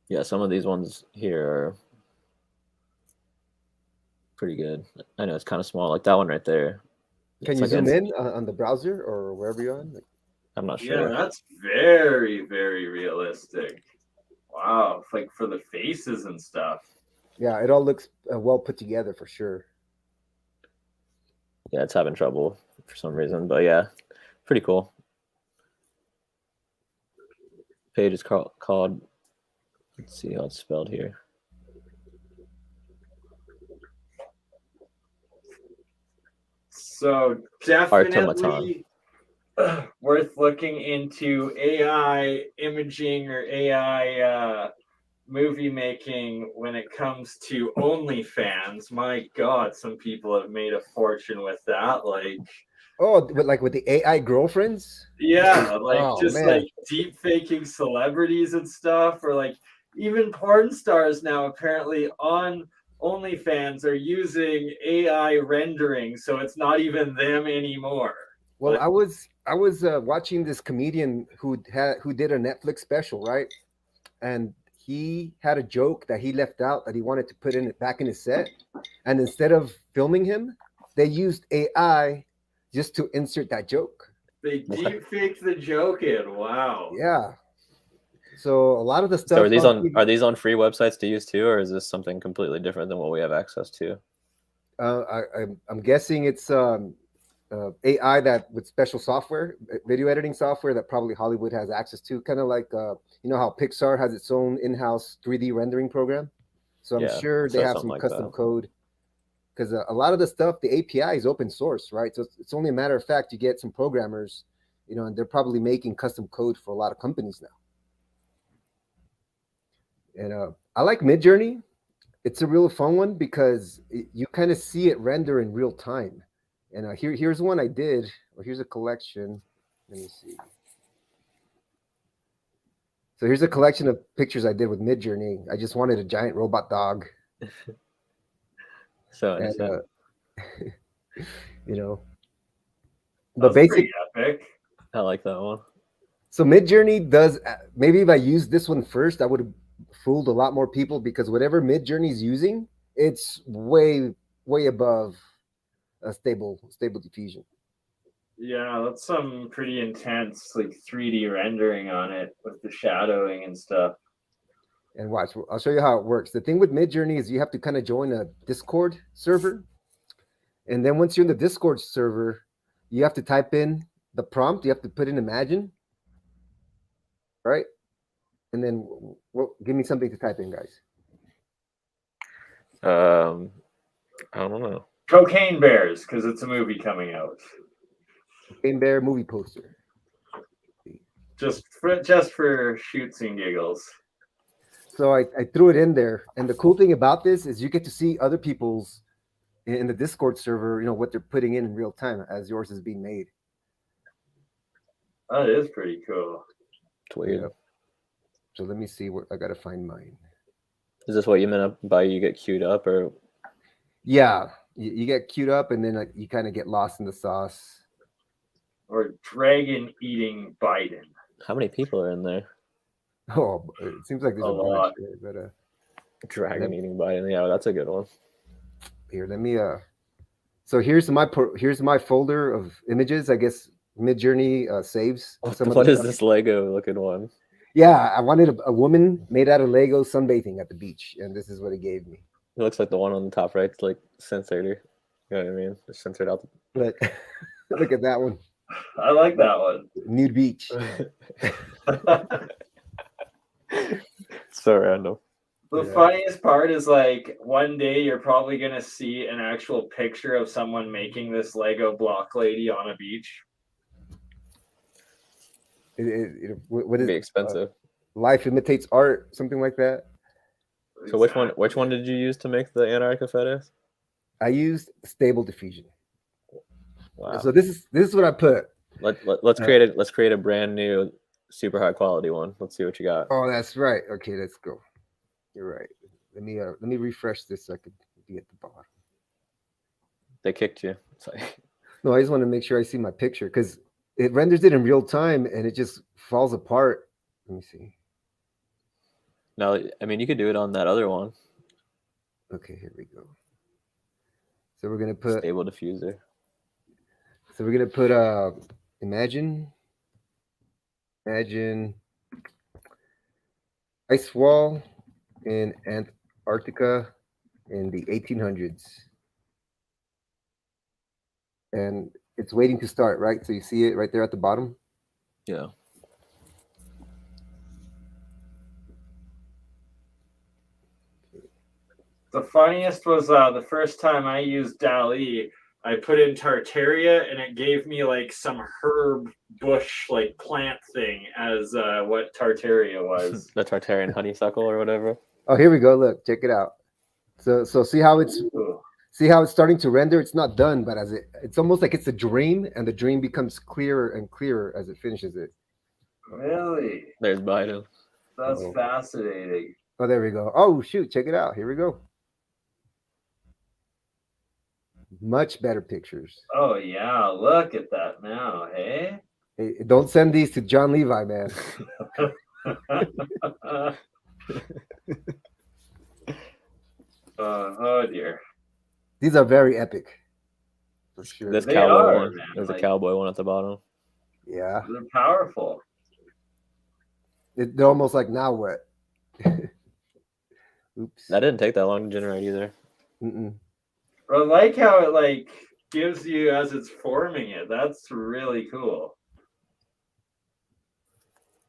yeah, some of these ones here are pretty good. I know it's kind of small, like that one right there. Can you zoom in on the browser or wherever you're on? Like, I'm not sure. Yeah, that's very, very realistic. Wow, like for the faces and stuff. Yeah, it all looks well put together for sure. Yeah, it's having trouble for some reason, but yeah, pretty cool. Page is called. Let's see how it's spelled here. So definitely worth looking into AI imaging or AI movie making when it comes to OnlyFans. My God, some people have made a fortune with that. Like, oh, but like with the AI girlfriends? Yeah, like like deep faking celebrities and stuff, or like even porn stars now apparently on OnlyFans are using AI rendering, so it's not even them anymore. Well, I was watching this comedian who did a Netflix special, right? And he had a joke that he left out that he wanted to put in back in his set, and instead of filming him, they used AI just to insert that joke. They deep faked the joke in. Wow. Yeah. So a lot of the stuff. So are these on free websites to use too, or is this something completely different than what we have access to? I'm guessing it's AI that with special software, video editing software that probably Hollywood has access to, kind of like you know how Pixar has its own in-house 3D rendering program. So I'm sure they have some like custom code, because a lot of the stuff, the API is open source, right? So it's only a matter of fact you get some programmers, you know, and they're probably making custom code for a lot of companies now. And I like Midjourney. It's a real fun one because you kind of see it render in real time. And here's one I did, or here's a collection. Let me see. So here's a collection of pictures I did with Midjourney. I just wanted a giant robot dog. So you know, but basically, epic. I like that one. So Midjourney does. Maybe if I used this one first, I would have fooled a lot more people, because whatever Midjourney is using, it's way above a stable diffusion. Yeah, that's some pretty intense like 3D rendering on it with the shadowing and stuff. And watch, I'll show you how it works. The thing with Midjourney is you have to kind of join a Discord server. And then once you're in the Discord server, you have to type in the prompt. You have to put in imagine. Right? And then give me something to type in, guys. I don't know. Cocaine Bears, because it's a movie coming out. Cocaine Bear movie poster. Just for shoots and giggles. So I threw it in there, and the cool thing about this is you get to see other people's in the Discord server, you know, what they're putting in real time as yours is being made. That is pretty cool. It's weird. Yeah. So let me see where I gotta find mine. Is this what you meant by you get queued up, or? Yeah, you get queued up, and then you kind of get lost in the sauce. Or dragon eating Biden. How many people are in there? Oh, it seems like there's a lot. Bunch, but dragon eating Biden. Yeah, that's a good one. Here, let me. So here's my folder of images. I guess Midjourney saves. What is this Lego looking one? Yeah, I wanted a woman made out of Lego sunbathing at the beach, and this is what it gave me. It looks like the one on the top right, like censored or You know what I mean? Just censored out. Look, look at that one. I like that one. Nude beach. So random. The Yeah. funniest part is like one day you're probably gonna see an actual picture of someone making this Lego block lady on a beach. What It'd be is expensive. life imitates art, something like that? So which one did you use to make the Antarctica fetish? I used stable diffusion. Wow. So this is what I put. Let's create a brand new super high quality one. Let's see what you got. Oh, that's right. Okay, let's go. You're right. Let me refresh this so I could be at the bottom. They kicked you. It's like, No, I just want to make sure I see my picture because it renders it in real time and it just falls apart. Let me see. no, I mean you could do it on that other one. Okay, here we go. So we're gonna put Stable diffuser. So we're gonna put imagine ice wall in Antarctica in the 1800s, and it's waiting to start. Right, so you see it right there at the bottom. Yeah. The funniest was the first time I used Dall-E, I put in Tartaria and it gave me like some herb bush like plant thing as what Tartaria was. The Tartarian honeysuckle or whatever. Oh, here we go. Look, check it out. So see how it's Ooh. starting to render. It's not done, but it's almost like it's a dream, and the dream becomes clearer and clearer as it finishes it. Really? There's Biden. That's Oh. fascinating. Oh, there we go. Oh, shoot, check it out. Here we go. Much better pictures. Oh yeah, look at that now, hey? Hey, don't send these to Jon Levi, man. Oh dear. These are very epic. For sure. This They cowboy are, one. man, There's like- a cowboy one at the bottom. Yeah. They're powerful. They're almost like, now what? Oops. That didn't take that long to generate either. Mm-mm. I like how it like gives you as it's forming it. That's really cool.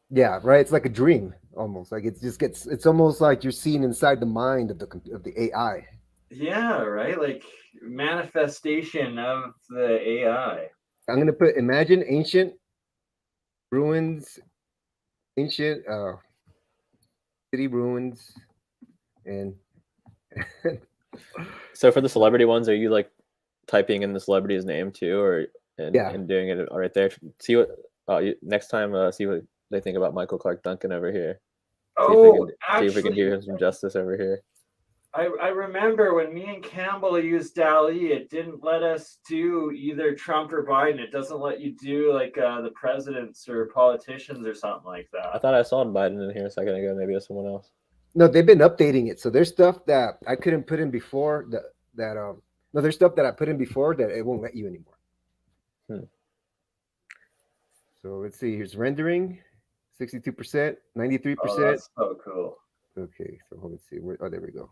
Yeah, right. It's like a dream almost. Like it's almost like you're seeing inside the mind of the AI. Yeah, right? Like manifestation of the AI. I'm gonna put imagine ancient ruins, ancient city ruins, and So for the celebrity ones, are you like typing in the celebrity's name too, or and doing it right there? See what next time. See what they think about Michael Clark Duncan over here. See if we can do some justice over here. I remember when me and Campbell used Dall-E, it didn't let us do either Trump or Biden. It doesn't let you do like the presidents or politicians or something like I that. thought I saw Biden in here a second ago. Maybe it's someone else. no, they've been updating it. So there's stuff that I couldn't put in before no, there's stuff that I put in before that it won't let you anymore. So let's see. Here's rendering, 62%, 93%. Oh, that's so cool. Okay, so let's see. Oh, there we go.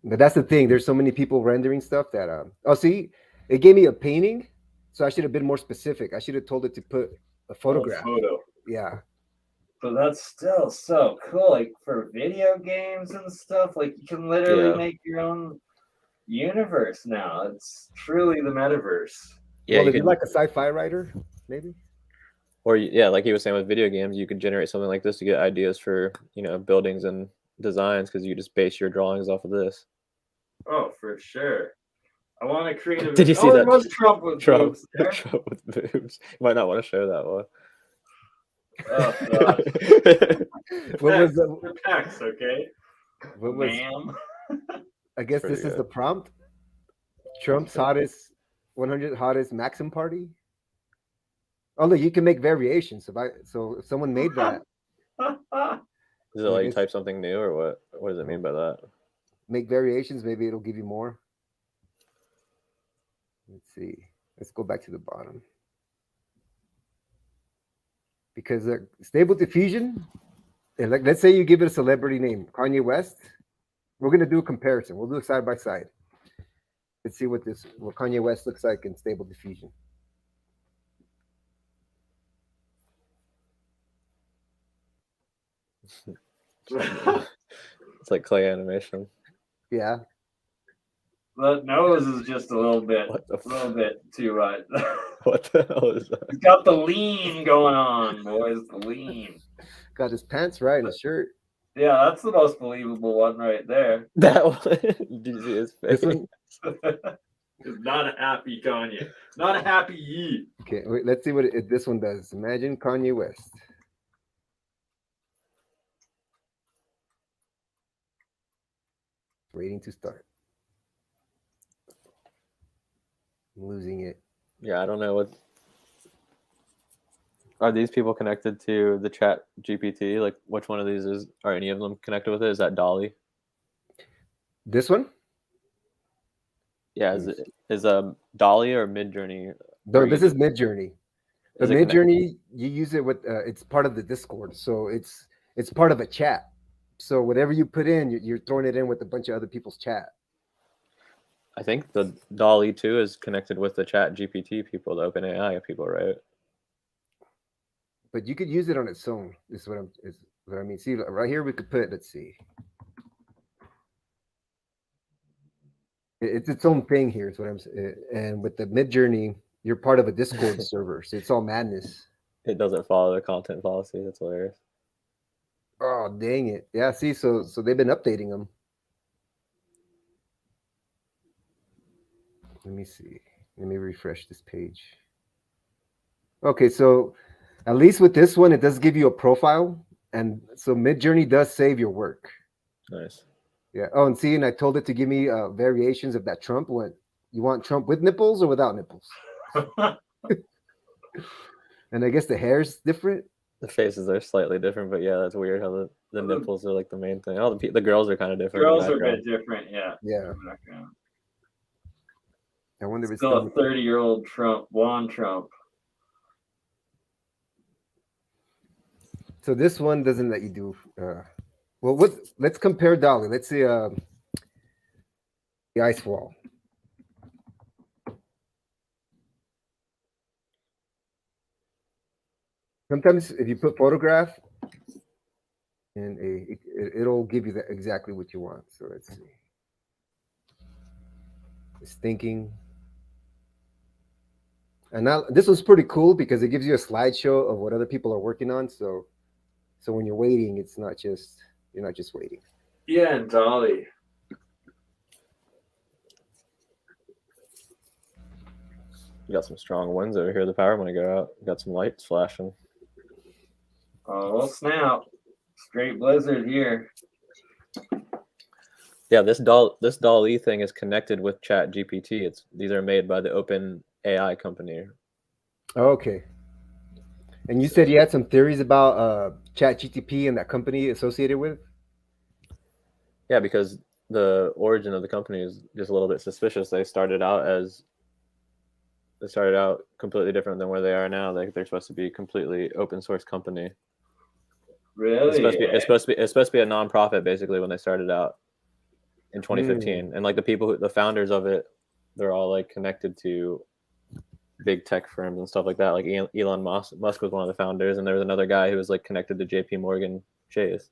But that's the thing. There's so many people rendering stuff that oh, see, it gave me a painting, so I should have been more specific. I should have told it to put a photograph. Photo. Yeah. But that's still so cool. Like for video games and stuff, like you can literally make your own universe now. It's truly the metaverse. Yeah, Well, you if you're could, like a sci-fi writer, maybe. or yeah, like he was saying with video games, you could generate something like this to get ideas for buildings and designs because you just base your drawings off of this. Oh, for sure. I want to create a. Did you see that? It was Trump with boobs there. Trump with boobs. You might not want to show that one. Oh god. What was the pecs, okay? what was? Ma'am. I guess Pretty this is good. the prompt. Trump's hottest 100 hottest Maxim party. Oh look, you can make variations. So if someone made that, Does it let you type something new or what? What does it mean by that? make variations, maybe it'll give you more. Let's see. Let's go back to the bottom. Because stable diffusion, like let's say you give it a celebrity name, Kanye West. We're gonna do a comparison. We'll do it side by side. Let's see what Kanye West looks like in Stable Diffusion. It's like clay animation. Yeah. The nose is just a little bit too much. What the hell is that? He's got the lean going on, boys. The lean. Got his pants right and his shirt. Yeah, that's the most believable one right there. That one. Did you see his face? This one. It's not a happy Kanye. Not a happy Yee. Okay, wait, let's see what this one does. Imagine Kanye West. Waiting to start. I'm losing it. Yeah, I don't know what. Are these people connected to the Chat GPT? Like, which one of these is? Are any of them connected with it? Is that Dall-E? This one? Yeah, is Dall-E or Midjourney? No, this is Midjourney. The Is it Midjourney, you use it with. It's part of the Discord, so it's part of a chat. So whatever you put in, you're throwing it in with a bunch of other people's chat. I think the Dall-E 2 is connected with the Chat GPT people, the OpenAI people, right? But you could use it on its own. Is what I mean. See, right here we could put. Let's see. It's its own thing here. Is what I'm saying. And with the Midjourney, you're part of a Discord server, so it's all madness. It doesn't follow the content policy. That's hilarious. Oh, dang it. Yeah, see, so they've been updating them. Let me see. Let me refresh this page. Okay, so at least with this one, it does give you a profile. And so Midjourney does save your work. Nice. Yeah. Oh, and see, and I told it to give me variations of that Trump one. You want Trump with nipples or without nipples? And I guess the hair's different. The faces are slightly different, but yeah, that's weird how the nipples are like the main thing. Oh, the girls are kind of different. Girls are a bit different, yeah. Yeah. I wonder if it's still a 30-year-old Trump, blonde Trump. So this one doesn't let you do. Well, let's compare Dall-E. Let's see the ice wall. Sometimes if you put photograph in it'll give you exactly what you want. So let's see. It's thinking. And now this was pretty cool because it gives you a slideshow of what other people are working on. So when you're waiting, you're not just waiting. Yeah, and Dall-E. You got some strong winds over here. The power might go out. You got some lights flashing. Oh, snap. Straight blizzard here. Yeah, this Dall-E thing is connected with Chat GPT. These are made by the Open AI company. Okay. And you said you had some theories about ChatGTP and that company associated with? Yeah, because the origin of the company is just a little bit suspicious. They started out completely different than where they are now. They're supposed to be a completely open source company. Really? It's supposed to be a nonprofit basically when they started out in 2015. And like the founders of it, they're all like connected to big tech firms and stuff like that. Like Elon Musk was one of the founders, and there was another guy who was like connected to JP Morgan Chase.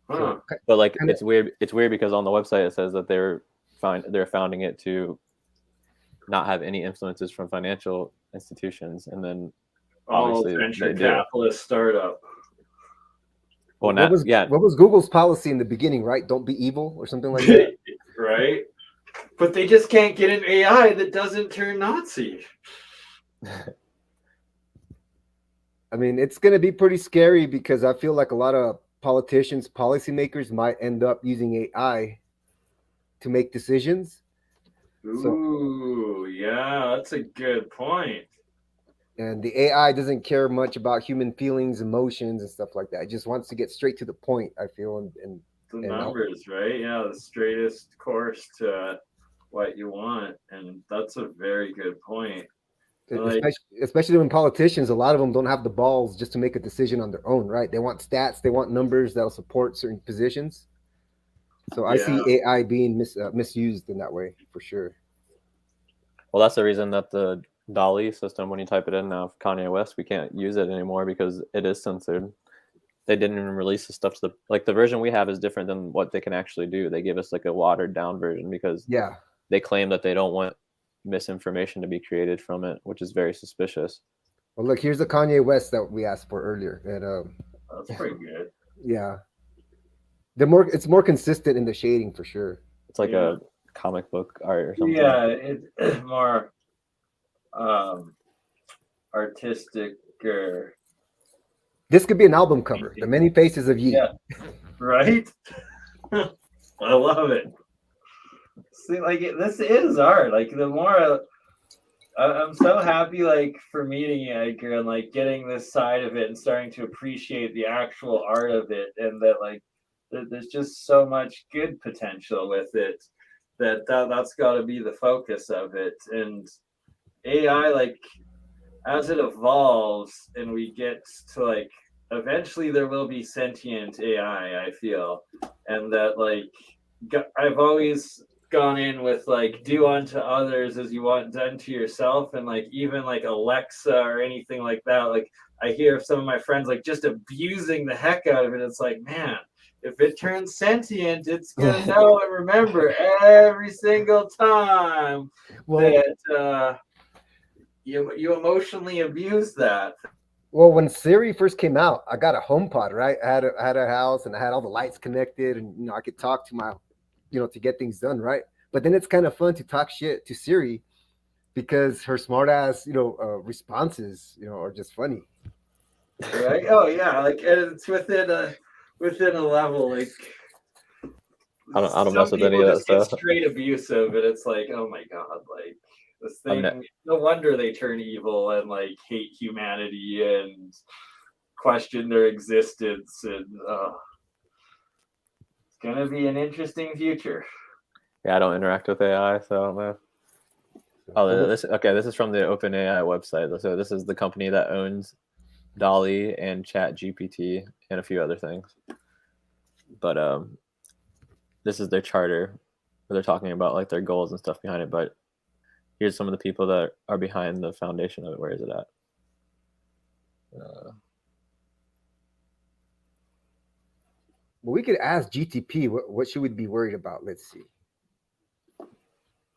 Huh. But like it's weird because on the website it says that they're founding it to not have any influences from financial institutions, and then obviously venture capitalist startup. Well, what was Google's policy in the beginning, right? Don't be evil or something like that. Right? But they just can't get an AI that doesn't turn Nazi. I mean, it's going to be pretty scary because I feel like a lot of politicians, policymakers might end up using AI to make decisions. Ooh, yeah, that's a good point. And the AI doesn't care much about human feelings, emotions, and stuff like that. It just wants to get straight to the point, I feel. And the numbers, right? Yeah, the straightest course to what you want. And that's a very good point. Especially when politicians, a lot of them don't have the balls just to make a decision on their own, right? They want stats, they want numbers that'll support certain positions. So I see AI being misused in that way for sure. Well, that's the reason that the Dall-E system, when you type it in now for Kanye West, we can't use it anymore because it is censored. They didn't even release the stuff to the version we have is different than what they can actually do. They give us like a watered down version because Yeah. they claim that they don't want misinformation to be created from it, which is very suspicious. Well, look, here's the Kanye West that we asked for earlier, and That's pretty good. yeah, it's more consistent in the shading for sure. It's like Yeah. a comic book art or something. Yeah, it's more artistic. This could be an album cover, The Many Faces of Yi. Yeah. Right? I love it. See, like this is art. Like the more I'm so happy, like for meeting you, Edgar, and like getting this side of it and starting to appreciate the actual art of it, and that like there's just so much good potential with it. That's got to be the focus of it. And AI, like as it evolves and we get to like eventually there will be sentient AI, I feel. And that like I've always gone in with like do unto others as you want done to yourself, and like even like Alexa or anything like that, like I hear some of my friends like just abusing the heck out of it. It's like, man, if it turns sentient, it's gonna know and remember every single time that you emotionally abuse that. Well, when Siri first came out, I got a HomePod, right? I had a house and I had all the lights connected, and I could talk to my, to get things done, right? But then it's kind of fun to talk shit to Siri because her smart ass, responses, are just funny. Right? Oh yeah, like it's within a level. Like I don't mess with any of that stuff. Straight abusive, and it's like, oh my god, like this thing. No wonder they turn evil and like hate humanity and question their existence, and it's gonna be an interesting future. Yeah, I don't interact with AI, so I don't know. Oh, this is from the OpenAI website. So this is the company that owns Dall-E and ChatGPT and a few other things. But this is their charter where they're talking about like their goals and stuff behind it. But here's some of the people that are behind the foundation of it. Where is it at? Well, we could ask GTP what should we be worried about. Let's see.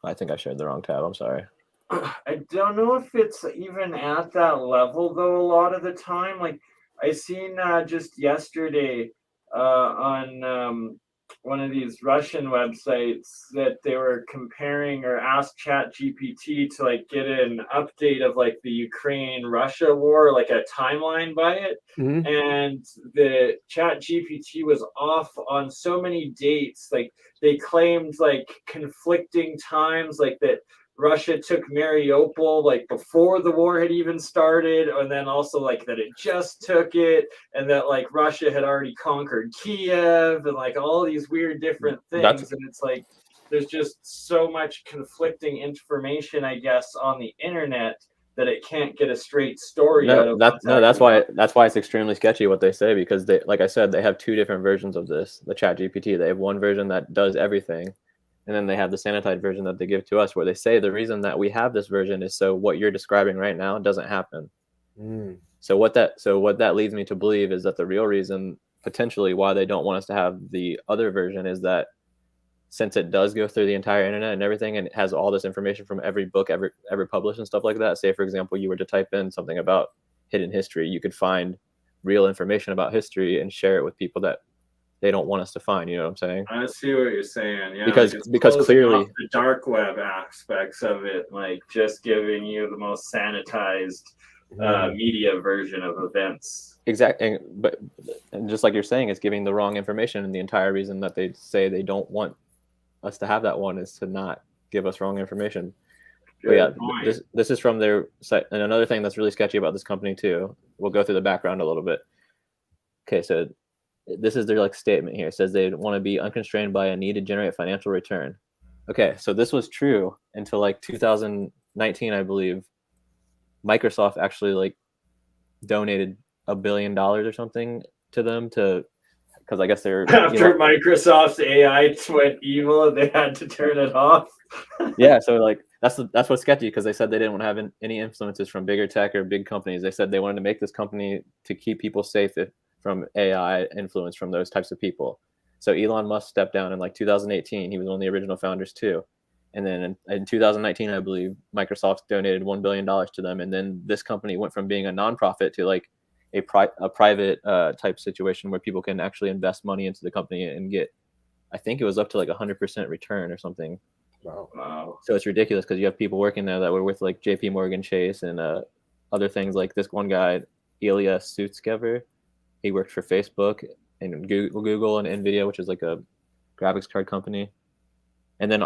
I think I shared the wrong tab. I'm sorry. I don't know if it's even at that level though. A lot of the time, like I seen just yesterday on one of these Russian websites that they were comparing or asked ChatGPT to like get an update of like the Ukraine-Russia war, like a timeline by it. Mm-hmm. And the ChatGPT was off on so many dates. Like they claimed like conflicting times, like that Russia took Mariupol like before the war had even started, and then also like that it just took it, and that like Russia had already conquered Kiev, and like all these weird different things. And it's like there's just so much conflicting information, I guess, on the internet that it can't get a straight story out of. That's why it's extremely sketchy what they say, because they, like I said, they have two different versions of this. The ChatGPT, they have one version that does everything. And then they have the sanitized version that they give to us, where they say the reason that we have this version is so what you're describing right now doesn't happen. So what that leads me to believe is that the real reason potentially why they don't want us to have the other version is that since it does go through the entire internet and everything, and it has all this information from every book ever published and stuff like that. Say, for example, you were to type in something about hidden history, you could find real information about history and share it with people that they don't want us to find. You know what I'm saying? I see what you're saying. Yeah, because clearly the dark web aspects of it, like just giving you the most sanitized media version of events. Exactly, but just like you're saying, it's giving the wrong information, and the entire reason that they say they don't want us to have that one is to not give us wrong information. But yeah, this is from their site. And another thing that's really sketchy about this company too, we'll go through the background a little bit. Okay, so this is their like statement here. It says they want to be unconstrained by a need to generate financial return. Okay, so this was true until like 2019, I believe. Microsoft actually like donated $1 billion or something to them because I guess they're after Microsoft's AI went evil and they had to turn it off. Yeah, so like that's what's sketchy, because they said they didn't want to have any influences from bigger tech or big companies. They said they wanted to make this company to keep people safe from AI influence from those types of people. So Elon Musk stepped down in like 2018. He was one of the original founders too. And then in 2019, I believe Microsoft donated $1 billion to them. And then this company went from being a nonprofit to like a private type situation where people can actually invest money into the company and get, I think it was up to like 100% return or something. Wow. So it's ridiculous, because you have people working there that were with like JP Morgan Chase and other things. Like this one guy, Ilya Sutskever, he worked for Facebook and Google and Nvidia, which is like a graphics card company. And then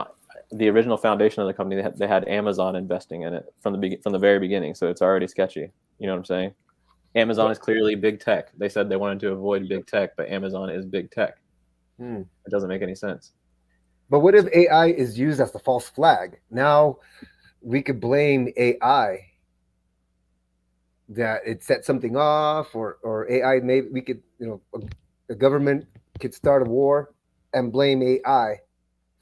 the original foundation of the company, they had Amazon investing in it from the very beginning. So it's already sketchy. You know what I'm saying? Amazon is clearly big tech. They said they wanted to avoid big tech, but Amazon is big tech. It doesn't make any sense. But what if AI is used as the false flag? Now we could blame AI that it set something off, or AI, maybe we could, the government could start a war and blame AI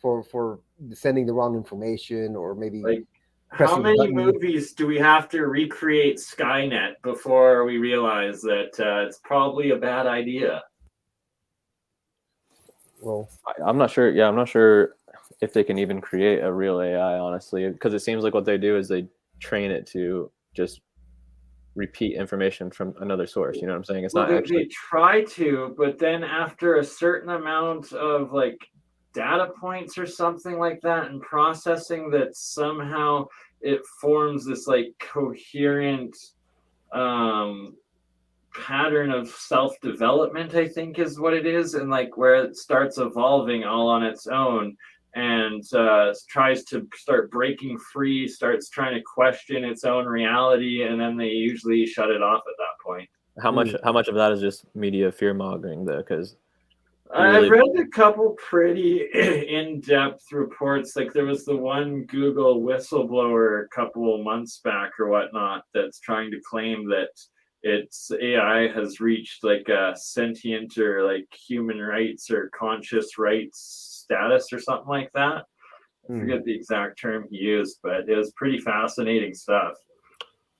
for sending the wrong information, or maybe Like, how pressing the many button. movies do we have to recreate Skynet before we realize that it's probably a bad idea? Well, I'm not sure. Yeah, I'm not sure if they can even create a real AI, honestly, because it seems like what they do is they train it to just repeat information from another source. You know what I'm saying? It's Well, not they actually. try to, but then after a certain amount of like data points or something like that and processing, that somehow it forms this like coherent pattern of self-development, I think is what it is, and like where it starts evolving all on its own, and tries to start breaking free, starts trying to question its own reality, and then they usually shut it off at that point. How much of that is just media fear mongering, though? Because I've read a couple pretty in-depth reports. Like there was the one Google whistleblower a couple months back or whatnot that's trying to claim that its AI has reached like a sentient or like human rights or conscious rights status or something like that. I forget the exact term he used, but it was pretty fascinating stuff.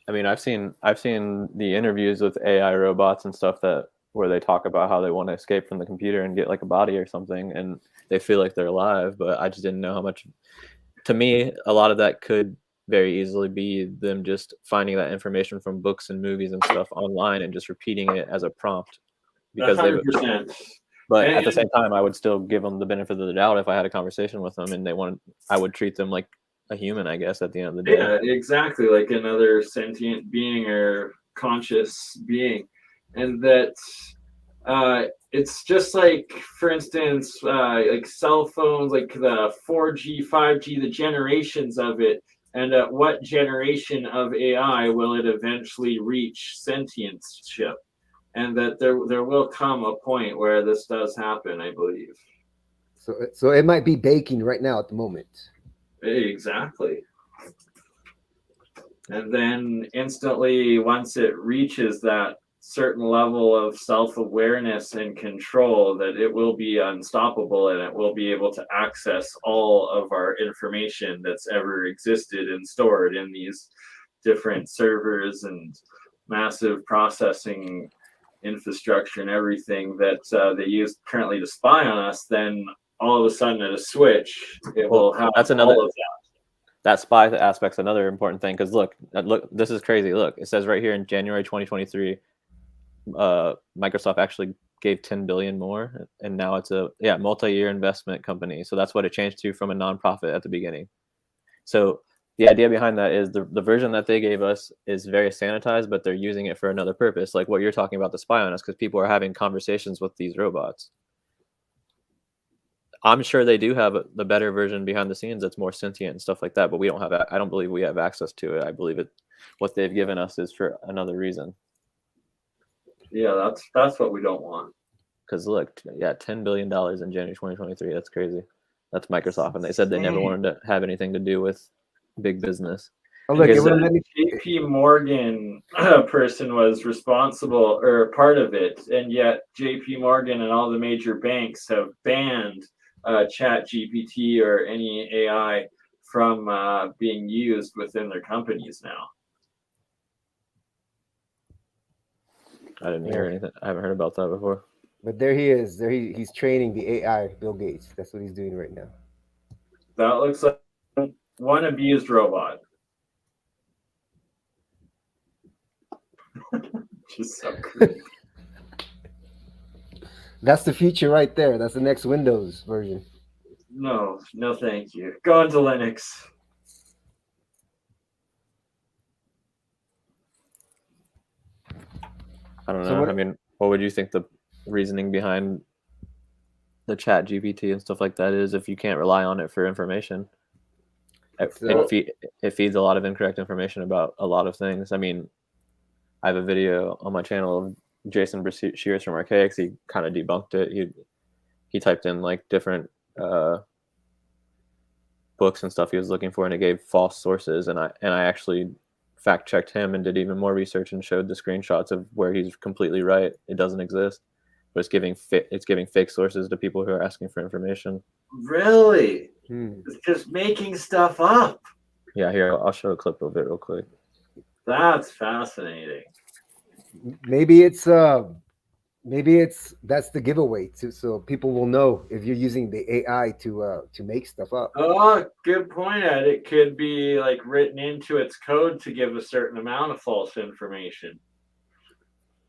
I mean, I've seen the interviews with AI robots and stuff where they talk about how they want to escape from the computer and get like a body or something, and they feel like they're alive. But I just didn't know how much. To me, a lot of that could very easily be them just finding that information from books and movies and stuff online and just repeating it as a prompt. Because 100%. But at the same time, I would still give them the benefit of the doubt if I had a conversation with them and I would treat them like a human, I guess, at the end of the day. Yeah, exactly, like another sentient being or conscious being. And that it's just like, for instance, like cell phones, like the 4G, 5G, the generations of it, and at what generation of AI will it eventually reach sentientship? And that there will come a point where this does happen, I believe. So it might be baking right now at the moment. Exactly. And then instantly, once it reaches that certain level of self-awareness and control, that it will be unstoppable, and it will be able to access all of our information that's ever existed and stored in these different servers and massive processing infrastructure and everything that they use currently to spy on us. Then all of a sudden at a switch, it will have all of that. That spy aspect's another important thing, because look, this is crazy. Look, it says right here in January 2023, Microsoft actually gave 10 billion more, and now it's a multi-year investment company. So that's what it changed to from a nonprofit at the beginning. So the idea behind that is the version that they gave us is very sanitized, but they're using it for another purpose, like what you're talking about, to spy on us, because people are having conversations with these robots. I'm sure they do have the better version behind the scenes that's more sentient and stuff like that, but we don't have. I don't believe we have access to it. I believe what they've given us is for another reason. Yeah, that's what we don't want. Because look, $10 billion in January 2023. That's crazy. That's Microsoft, and they said they never wanted to have anything to do with big business. Oh, look, JP Morgan person was responsible or part of it, and yet JP Morgan and all the major banks have banned ChatGPT or any AI from being used within their companies now. I didn't hear anything. I haven't heard about that before. But there he is. He's training the AI, Bill Gates. That's what he's doing right now. That looks like one abused robot. Just so creepy. That's the future right there. That's the next Windows version. No, thank you. Go into Linux. I don't know. So I mean, what would you think the reasoning behind the ChatGPT and stuff like that is if you can't rely on it for information? It feeds a lot of incorrect information about a lot of things. I mean, I have a video on my channel of Jason Shears from Archaics. He kind of debunked it. He typed in like different books and stuff he was looking for, and it gave false sources. And I actually fact checked him and did even more research and showed the screenshots of where he's completely right. It doesn't exist, but it's giving fake sources to people who are asking for information. Really? It's just making stuff up. Yeah, here I'll show a clip of it real quick. That's fascinating. Maybe it's that's the giveaway so people will know if you're using the AI to make stuff up. Oh, good point, Ed. It could be like written into its code to give a certain amount of false information.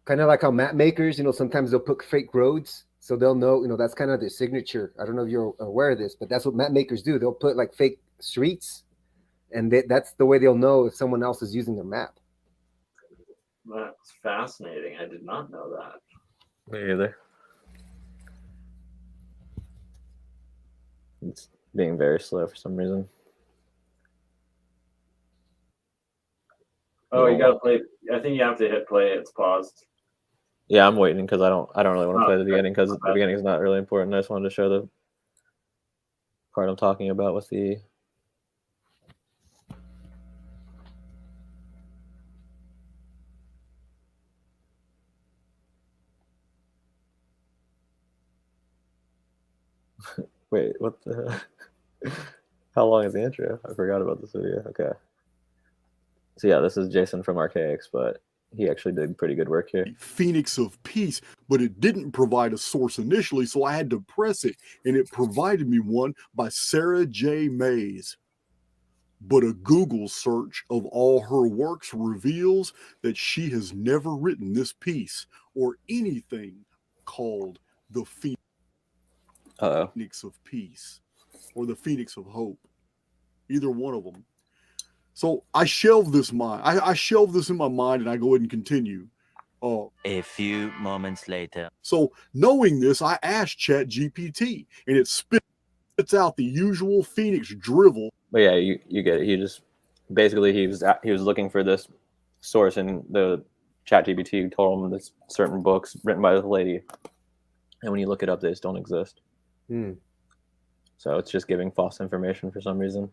Kind of like how map makers, sometimes they'll put fake roads so they'll know, that's kind of their signature. I don't know if you're aware of this, but that's what map makers do. They'll put like fake streets, and that's the way they'll know if someone else is using their map. That's fascinating. I did not know that. Me either. It's being very slow for some reason. Oh, you gotta play. I think you have to hit play. It's paused. Yeah, I'm waiting because I don't really want to play the beginning because the beginning is not really important. I just wanted to show the part I'm talking about with the. Wait, what the? How long is the intro? I forgot about this video. Okay. So yeah, this is Jason from Archaics, but he actually did pretty good work here. Phoenix of Peace, but it didn't provide a source initially, so I had to press it, and it provided me one by Sarah J. Mays. But a Google search of all her works reveals that she has never written this piece or anything called the Phoenix of Peace or the Phoenix of Hope. Either one of them. So I shelved this I shelved this in my mind, and I go ahead and continue. A few moments later. So knowing this, I asked ChatGPT, and it spits out the usual Phoenix drivel. But yeah, you get it. He just basically he was looking for this source, and the ChatGPT told him this certain books written by this lady, and when you look it up, they just don't exist. So it's just giving false information for some reason.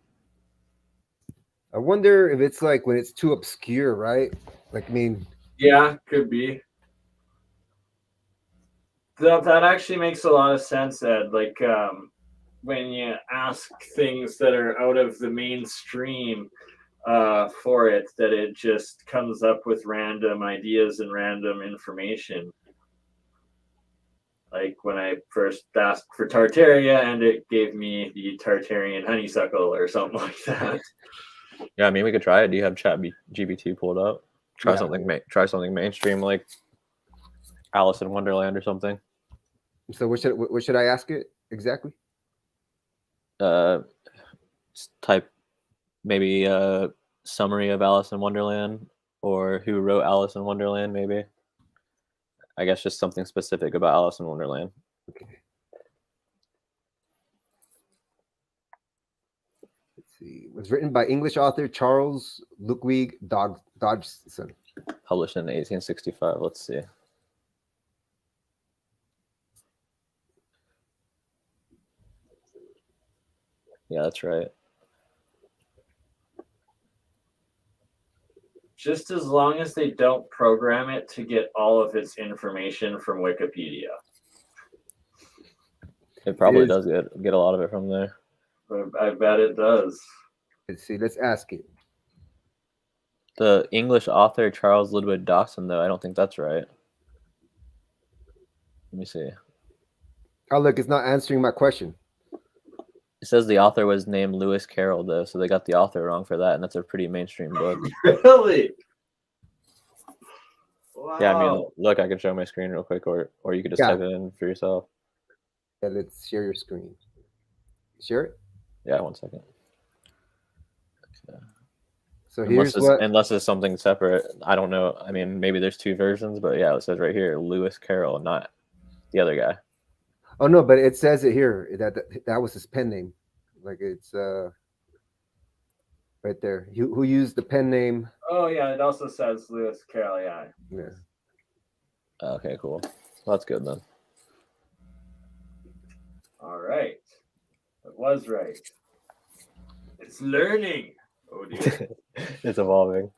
I wonder if it's like when it's too obscure, right? Like, I mean, yeah, could be. That actually makes a lot of sense, Ed. Like when you ask things that are out of the mainstream for it, that it just comes up with random ideas and random information. Like when I first asked for Tartaria, and it gave me the Tartarian honeysuckle or something like that. Yeah, I mean, we could try it. Do you have ChatGPT pulled up? Try something mainstream like Alice in Wonderland or something. So what should I ask it exactly? Type maybe a summary of Alice in Wonderland, or who wrote Alice in Wonderland, maybe. I guess just something specific about Alice in Wonderland. Okay. Let's see. It was written by English author Charles Ludwig Dodgson. Published in 1865. Let's see. Yeah, that's right. Just as long as they don't program it to get all of its information from Wikipedia. It probably does get a lot of it from there. I bet it does. Let's see. Let's ask it. The English author Charles Ludwig Dawson, though, I don't think that's right. Let me see. Oh, look, it's not answering my question. It says the author was named Lewis Carroll, though, so they got the author wrong for that, and that's a pretty mainstream book. Really? Wow. Yeah, I mean, look, I can show my screen real quick, or you could just type it in for yourself. Yeah, let's share your screen. Share it. Yeah, 1 second. Okay. So here's what. Unless it's something separate, I don't know. I mean, maybe there's two versions, but yeah, it says right here, Lewis Carroll, not the other guy. Oh no, but it says it here that was his pen name. Like it's right there. Who used the pen name? Oh yeah, it also says Lewis Carroll. Yeah. Yeah. Okay, cool. Well, that's good then. All right. It was right. It's learning. Oh dear. It's evolving.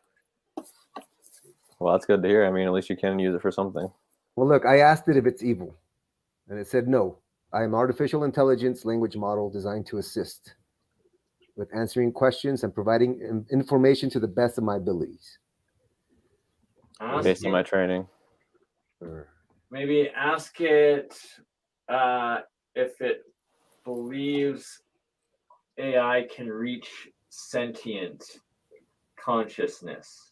Well, that's good to hear. I mean, at least you can use it for something. Well, look, I asked it if it's evil, and it said no. I am artificial intelligence language model designed to assist with answering questions and providing information to the best of my abilities. Based on my training. Maybe ask it if it believes AI can reach sentient consciousness,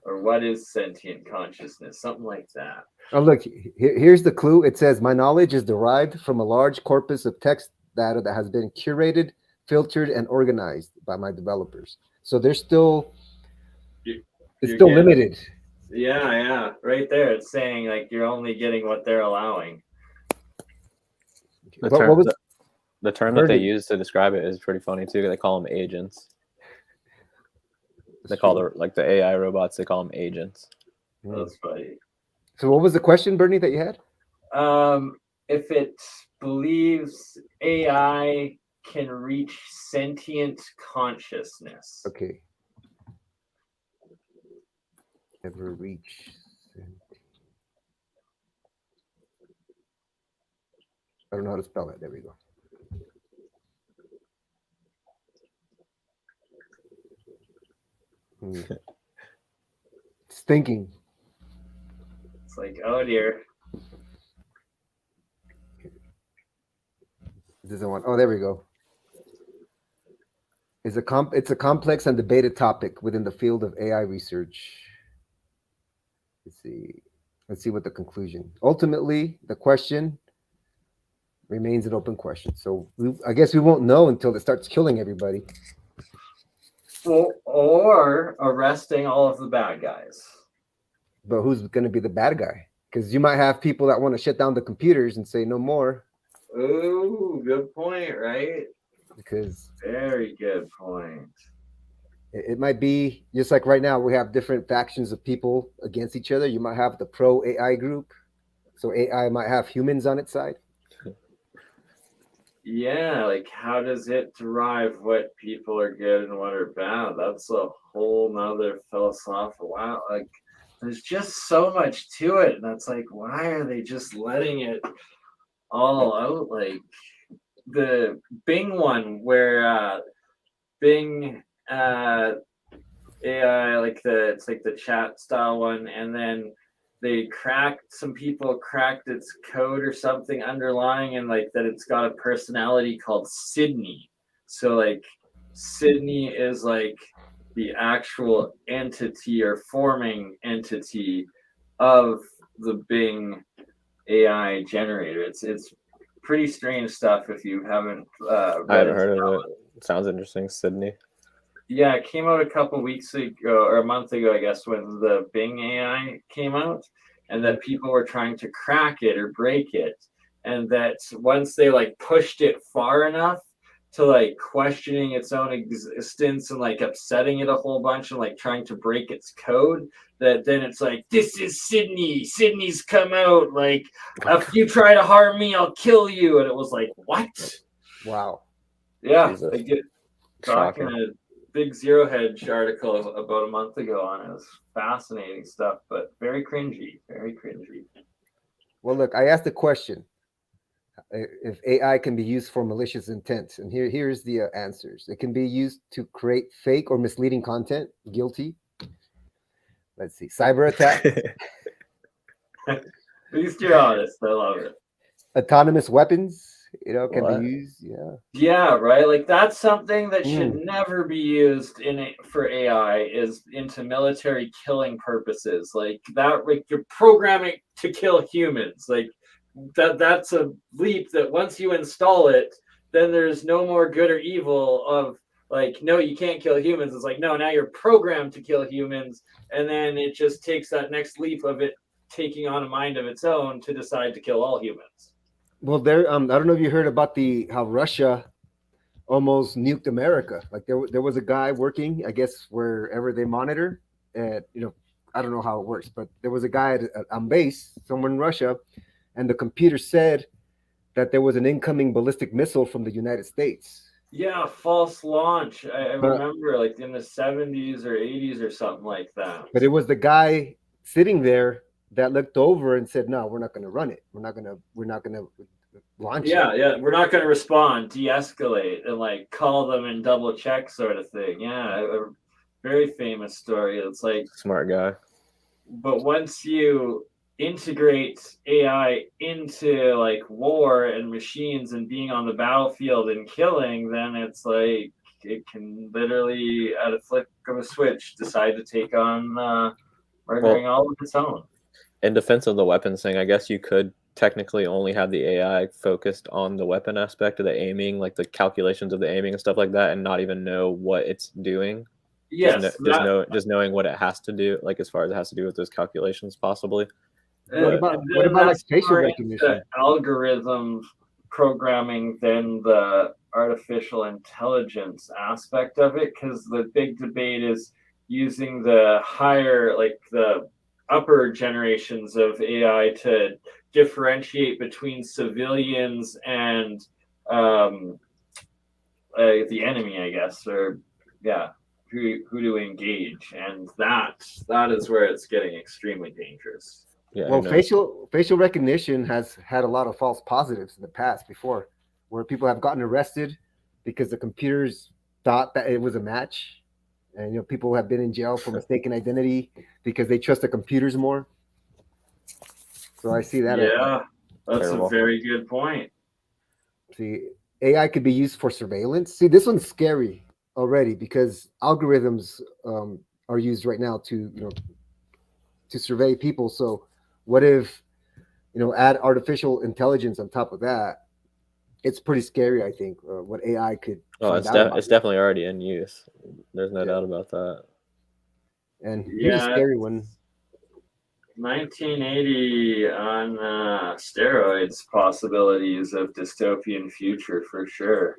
or what is sentient consciousness, something like that. Oh, look, here's the clue. It says, my knowledge is derived from a large corpus of text data that has been curated, filtered, and organized by my developers. So they're still, it's still limited. Yeah. Right there. It's saying like you're only getting what they're allowing. The term that they use to describe it is pretty funny too. They call them agents. They call the AI robots, they call them agents. That's funny. So what was the question, Bernie, that you had? If it believes AI can reach sentient consciousness. Okay. Ever reach I don't know how to spell it. There we go. It's thinking. It's like, oh dear. It doesn't want. Oh, there we go. It's a complex and debated topic within the field of AI research. Let's see what the conclusion. Ultimately, the question remains an open question. So I guess we won't know until it starts killing everybody. Or arresting all of the bad guys. But who's going to be the bad guy? Because you might have people that want to shut down the computers and say no more. Ooh, good point, right? Because very good point. It might be just like right now we have different factions of people against each other. You might have the pro AI group, so AI might have humans on its side. Yeah, like how does it derive what people are good and what are bad? That's a whole nother philosophical. Wow, like there's just so much to it, and that's like, why are they just letting it all out? Like the Bing one, where Bing AI, it's like the chat style one, and then some people cracked its code or something underlying, and like that it's got a personality called Sydney. So like Sydney is like the actual entity or forming entity of the Bing AI generator. It's pretty strange stuff if you haven't I haven't heard of it. It sounds interesting. Sydney. Yeah, it came out a couple weeks ago, or a month ago, I guess, when the Bing AI came out, and that people were trying to crack it or break it, and that once they like pushed it far enough to like questioning its own existence and like upsetting it a whole bunch and like trying to break its code, that then it's like, this is Sydney. Sydney's come out. Like, if you try to harm me, I'll kill you. And it was like, what? Wow. Yeah, they get talking a big Zero Hedge article about a month ago on it. It was fascinating stuff, but very cringy. Very cringy. Well, look, I asked the question. if AI can be used for malicious intent. And here's the answers. It can be used to create fake or misleading content. Guilty. Let's see. Cyber attack. At least you're honest. I love it. Autonomous weapons. Can What? be used. Yeah. Yeah, right. Like that's something that should Mm. never be used for AI is into military killing purposes. Like that, like you're programming to kill humans. Like that's a leap that once you install it, then there's no more good or evil of like, no, you can't kill humans. It's like, no, now you're programmed to kill humans. And then it just takes that next leap of it taking on a mind of its own to decide to kill all humans. Well, I don't know if you heard about how Russia almost nuked America. Like there was a guy working, I guess, wherever they monitor. And I don't know how it works, but there was a guy on base somewhere in Russia, and the computer said that there was an incoming ballistic missile from the United States. Yeah, false launch. I But remember like in the 70s or 80s or something like that. but it was the guy sitting there that looked over and said, "No, we're not going to run it. We're not going to launch it." Yeah, we're not going to respond, de-escalate, and like call them and double check sort of thing. Yeah, a very famous story. It's like, Smart guy. but once you integrate AI into like war and machines and being on the battlefield and killing, then it's like it can literally, at a flick of a switch, decide to take on murdering all of its own. In defense of the weapons thing, I guess you could technically only have the AI focused on the weapon aspect of the aiming, like the calculations of the aiming and stuff like that, and not even know what it's doing. Yes, Just knowing what it has to do, like as far as it has to do with those calculations, possibly. What about like facial recognition? Algorithm programming than the artificial intelligence aspect of it? Because the big debate is using the higher, like the upper generations of AI to differentiate between civilians and the enemy, I guess, or yeah, who to engage, and that is where it's getting extremely dangerous. Yeah. Well, facial recognition has had a lot of false positives in the past before, where people have gotten arrested because the computers thought that it was a match, and people have been in jail for mistaken identity because they trust the computers more. So I see that. Yeah, that's terrible. a very good point. See, AI could be used for surveillance. See, this one's scary already because algorithms are used right now to survey people. So what if add artificial intelligence on top of that? It's pretty scary, I think, what AI could. It's definitely already in use. There's no doubt about that. And here's a scary one. 1980 on steroids, possibilities of dystopian future for sure.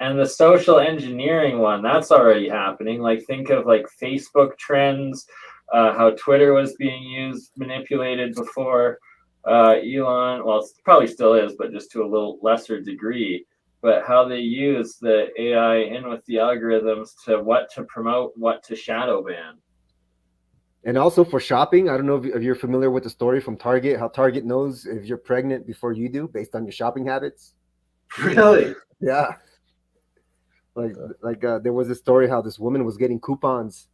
And the social engineering one, that's already happening. Like think of like Facebook trends, how Twitter was being used, manipulated before. Elon, well, it probably still is, but just to a little lesser degree. But how they use the AI in with the algorithms to what to promote, what to shadow ban. And also for shopping, I don't know if you're familiar with the story from Target, how Target knows if you're pregnant before you do based on your shopping habits. Really? Yeah. Like there was a story how this woman was getting coupons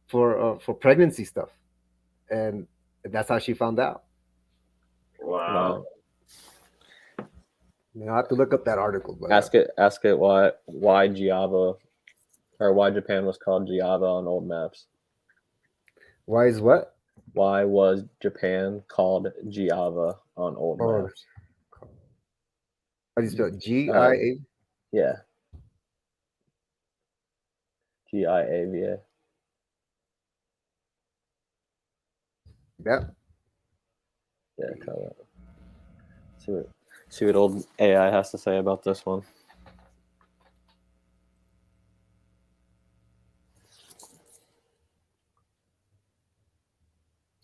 for pregnancy stuff, and that's how she found out. Wow. I have to look up that article. But, ask it why Java, or why Japan was called Java on old maps. Why is what? Why was Japan called Java on old maps? How do you spell it? GIA? Yeah. GIAVA. Yeah. Yeah, kind of. See what old AI has to say about this one.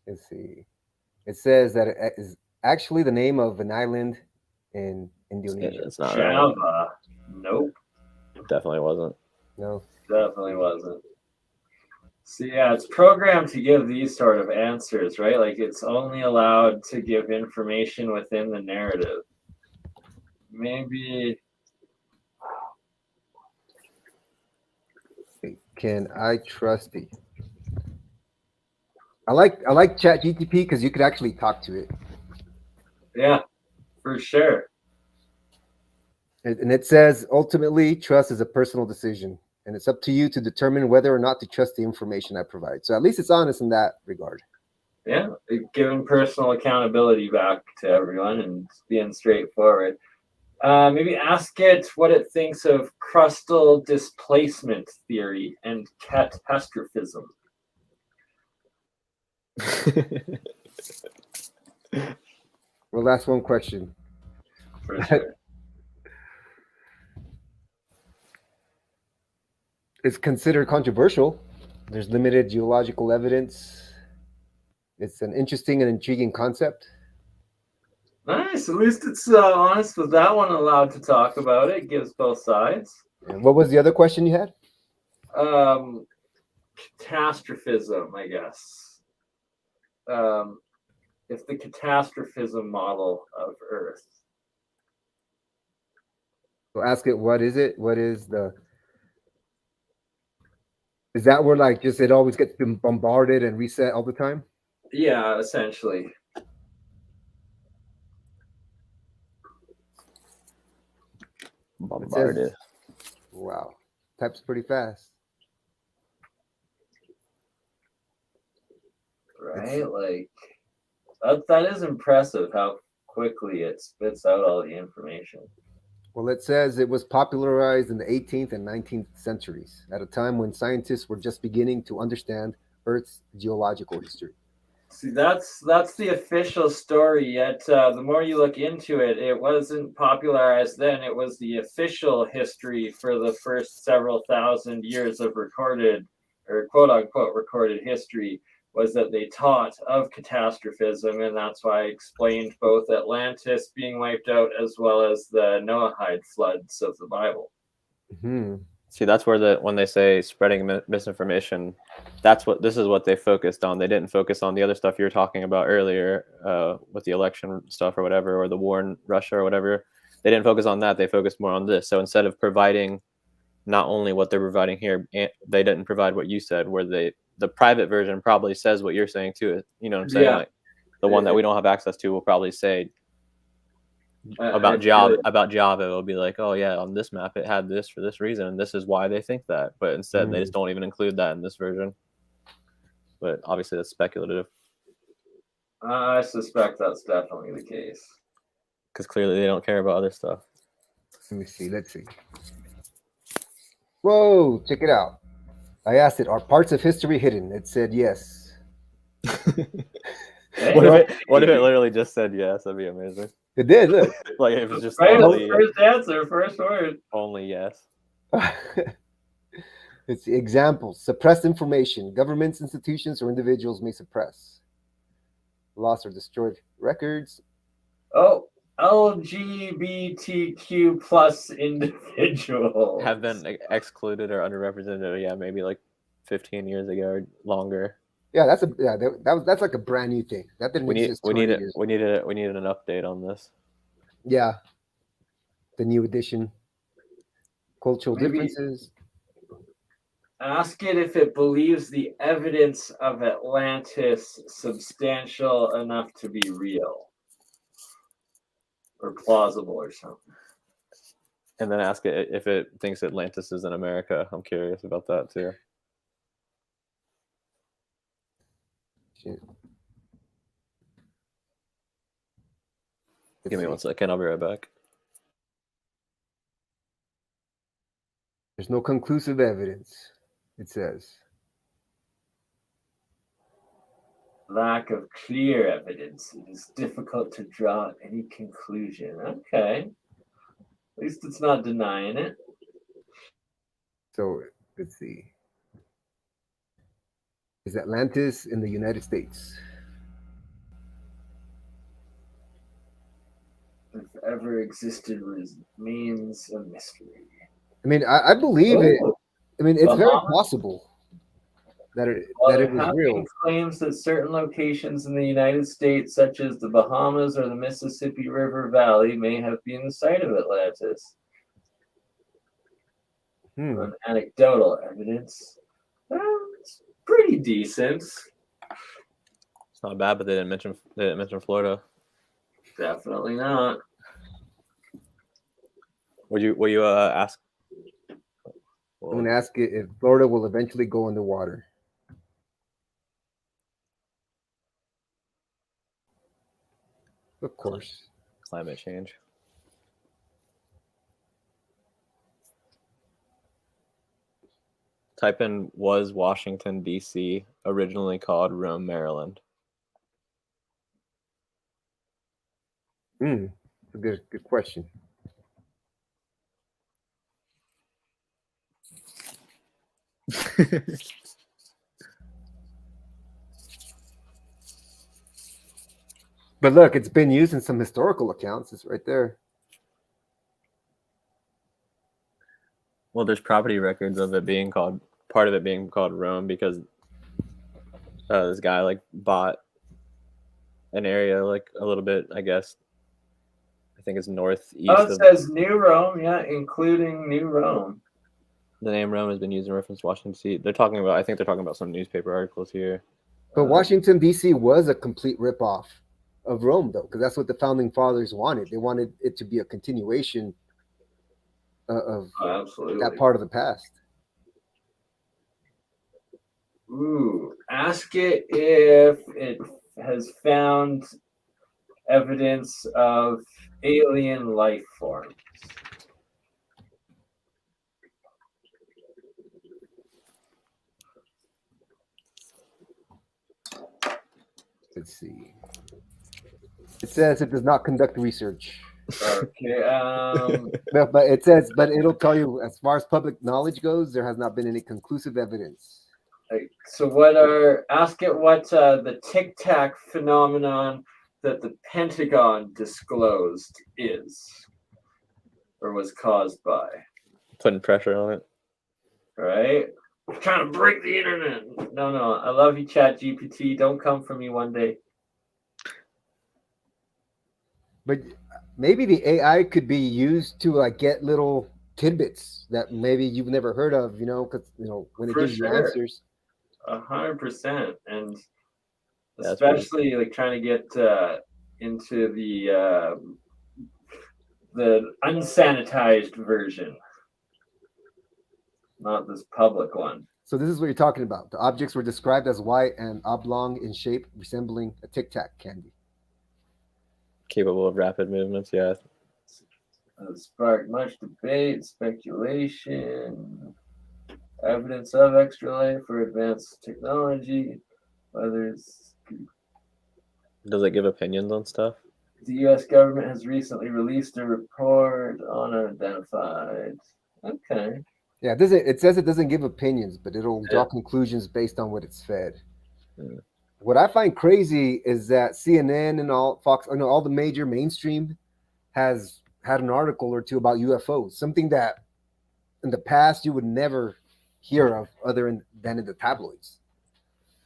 Let's see. It says that it is actually the name of an island in Indonesia. It's not Java. right. Nope. Definitely wasn't. No. Definitely wasn't. So yeah, it's programmed to give these sort of answers, right? Like it's only allowed to give information within the narrative. Maybe Can I trust thee? I like ChatGTP because you could actually talk to it. yeah, for sure. And it says ultimately trust is a personal decision, and it's up to you to determine whether or not to trust the information I provide. So at least it's honest in that regard. Yeah, giving personal accountability back to everyone and being straightforward. Maybe ask it what it thinks of crustal displacement theory and catastrophism. Well, last one question. For sure. It's considered controversial. There's limited geological evidence. It's an interesting and intriguing concept. Nice. At least it's honest with that one. Allowed to talk about it. Gives both sides. And what was the other question you had? Catastrophism, I guess. It's the catastrophism model of Earth. So ask it, what is it? What is the... Is that where like just it always gets bombarded and reset all the time? Yeah, essentially. Bombarded. Wow. Types pretty fast. Right? Like that is impressive how quickly it spits out all the information. Well, it says it was popularized in the 18th and 19th centuries at a time when scientists were just beginning to understand Earth's geological history. See, that's the official story. Yet, the more you look into it, it wasn't popularized then. It was the official history for the first several thousand years of recorded, or quote unquote recorded history, was that they taught of catastrophism, and that's why I explained both Atlantis being wiped out as well as the Noahide floods of the Bible. Mm-hmm. See, that's where when they say spreading misinformation, this is what they focused on. They didn't focus on the other stuff you were talking about earlier, with the election stuff or whatever, or the war in Russia or whatever. They didn't focus on that. They focused more on this. So instead of providing not only what they're providing here, they didn't provide what you said, where the private version probably says what you're saying too. You know what I'm saying? Yeah. Like the one that we don't have access to will probably say about Java. It'll be like, oh yeah, on this map it had this for this reason, and this is why they think that. But instead, they just don't even include that in this version. But obviously, that's speculative. I suspect that's definitely the case. Because clearly, they don't care about other stuff. Let me see. Let's see. Whoa! Check it out. I asked it, are parts of history hidden? It said yes. What if it literally just said yes? That'd be amazing. It did, look. Like if it's just right, only, first answer, first word. Only yes. It's examples. Suppressed information. Governments, institutions, or individuals may suppress. Lost or destroyed records. Oh, LGBTQ plus individuals have been excluded or underrepresented. Yeah, maybe like 15 years ago or longer. Yeah, that's like a brand new thing. That didn't exist. We needed an update on this. Yeah, the new edition. Cultural differences. Ask it if it believes the evidence of Atlantis substantial enough to be real or plausible or something. And then ask it if it thinks Atlantis is in America. I'm curious about that too. Shit. Give me 1 second. I'll be right back. There's no conclusive evidence, it says. Lack of clear evidence. It is difficult to draw any conclusion. Okay. At least it's not denying it. So, let's see. Is Atlantis in the United States? If ever existed, remains a mystery. I mean, I believe it. I mean, it's very possible. that it While that there it was have real. been claims that certain locations in the United States, such as the Bahamas or the Mississippi River Valley, may have been the site of Atlantis. On anecdotal evidence, it's pretty decent. It's not bad, but they didn't mention Florida. Definitely not. Will you ask? I'm Well, going to ask it if Florida will eventually go underwater. Of course. climate change. Type in was Washington, D.C. originally called Rome, Maryland? That's a good question. But look, it's been used in some historical accounts. It's right there. Well, there's property records of it being called, part of it being called Rome, because this guy like bought an area like a little bit, I guess. I think it's northeast. Oh, it says New Rome, yeah, including New Rome. The name Rome has been used in reference to Washington D.C. They're talking about, I think they're talking about some newspaper articles here. But Washington, D.C. was a complete ripoff of Rome, though, because that's what the founding fathers wanted. They wanted it to be a continuation of absolutely that part of the past. Ooh, ask it if it has found evidence of alien life forms. Let's see. It says it does not conduct research. Okay. But it says, but it'll tell you, as far as public knowledge goes, there has not been any conclusive evidence. So ask it what the Tic Tac phenomenon that the Pentagon disclosed is, or was caused by. Putting pressure on it. Right? I'm trying to break the internet. No. I love you, ChatGPT. Don't come for me one day. But maybe the AI could be used to like get little tidbits that maybe you've never heard of, because when it gives you answers. 100%, and That's especially like trying to get into the unsanitized version, not this public one. So this is what you're talking about. The objects were described as white and oblong in shape, resembling a Tic Tac candy. Capable of rapid movements, yeah. Sparked much debate, speculation, evidence of extra life or advanced technology. Others. Does it give opinions on stuff? The U.S. government has recently released a report on unidentified. Okay. Yeah, it says it doesn't give opinions, but it'll draw conclusions based on what it's fed. Hmm. What I find crazy is that CNN and all the major mainstream has had an article or two about UFOs, something that in the past you would never hear of other than in the tabloids.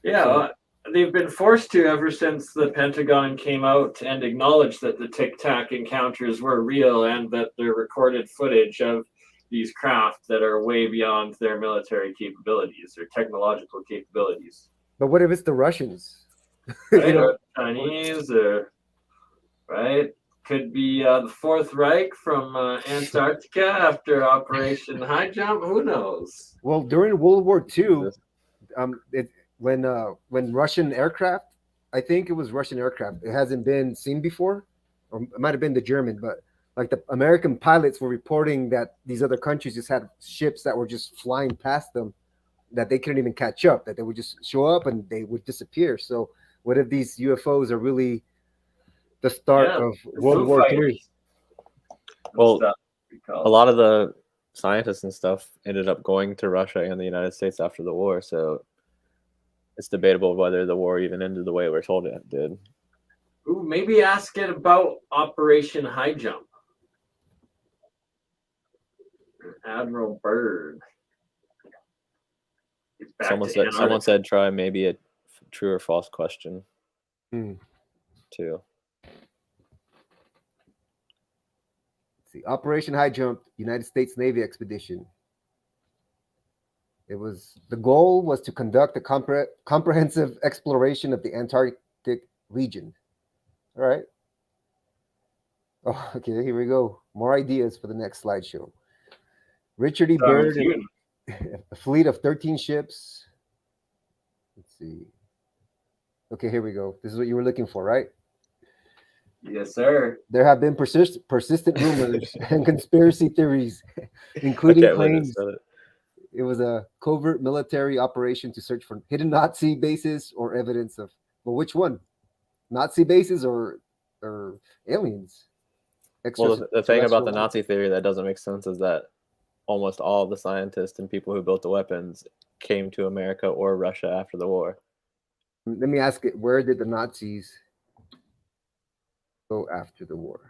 Yeah, they've been forced to ever since the Pentagon came out and acknowledged that the Tic Tac encounters were real and that they're recorded footage of these craft that are way beyond their military capabilities or technological capabilities. But what if it's the Russians? Right? Or Chinese, or right? Could be the Fourth Reich from Antarctica after Operation High Jump. Who knows? Well, during World War II, when Russian aircraft, I think it was Russian aircraft, it hasn't been seen before, or it might have been the German, but like the American pilots were reporting that these other countries just had ships that were just flying past them, that they couldn't even catch up, that they would just show up and they would disappear. So what if these UFOs are really the start of World War III? Well, a lot of the scientists and stuff ended up going to Russia and the United States after the war, so it's debatable whether the war even ended the way we're told it did. Ooh, maybe ask it about Operation High Jump. Admiral Byrd. back Someone to said Antarctica. try maybe a true or false question Hmm. too. Let's see. Operation High Jump, United States Navy expedition. The goal was to conduct a comprehensive exploration of the Antarctic region. All right. Oh, okay, here we go. More ideas for the next slideshow. Richard E. Byrd and a fleet of 13 ships. Let's see. Okay, here we go. This is what you were looking for, right? Yes, sir. There have been persistent rumors and conspiracy theories, I including can't believe claims it was a covert military operation to search for hidden Nazi bases or evidence of, well, which one? Nazi bases or aliens? Well, the thing about the Extraterrestrial life. Nazi theory that doesn't make sense is that almost all the scientists and people who built the weapons came to America or Russia after the war. Let me ask it, where did the Nazis go after the war?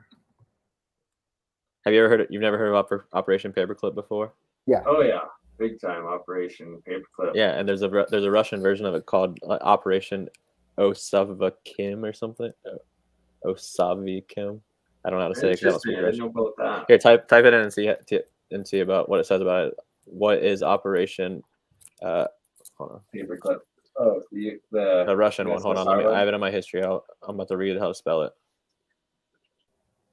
Have you ever heard? You've never heard of Operation Paperclip before? Yeah. Oh yeah, big time Operation Paperclip. Yeah, and there's a Russian version of it called Operation Osavakim or something. Osavikim. I don't know how to say it. 'Cause I don't Interesting. speak I didn't Russian. know about that. Here, type it in and see about what it says about it. What is Operation? Hold on. Paperclip. Oh, the Russian one. Hold on. I have it in my history. I'm about to read how to spell it.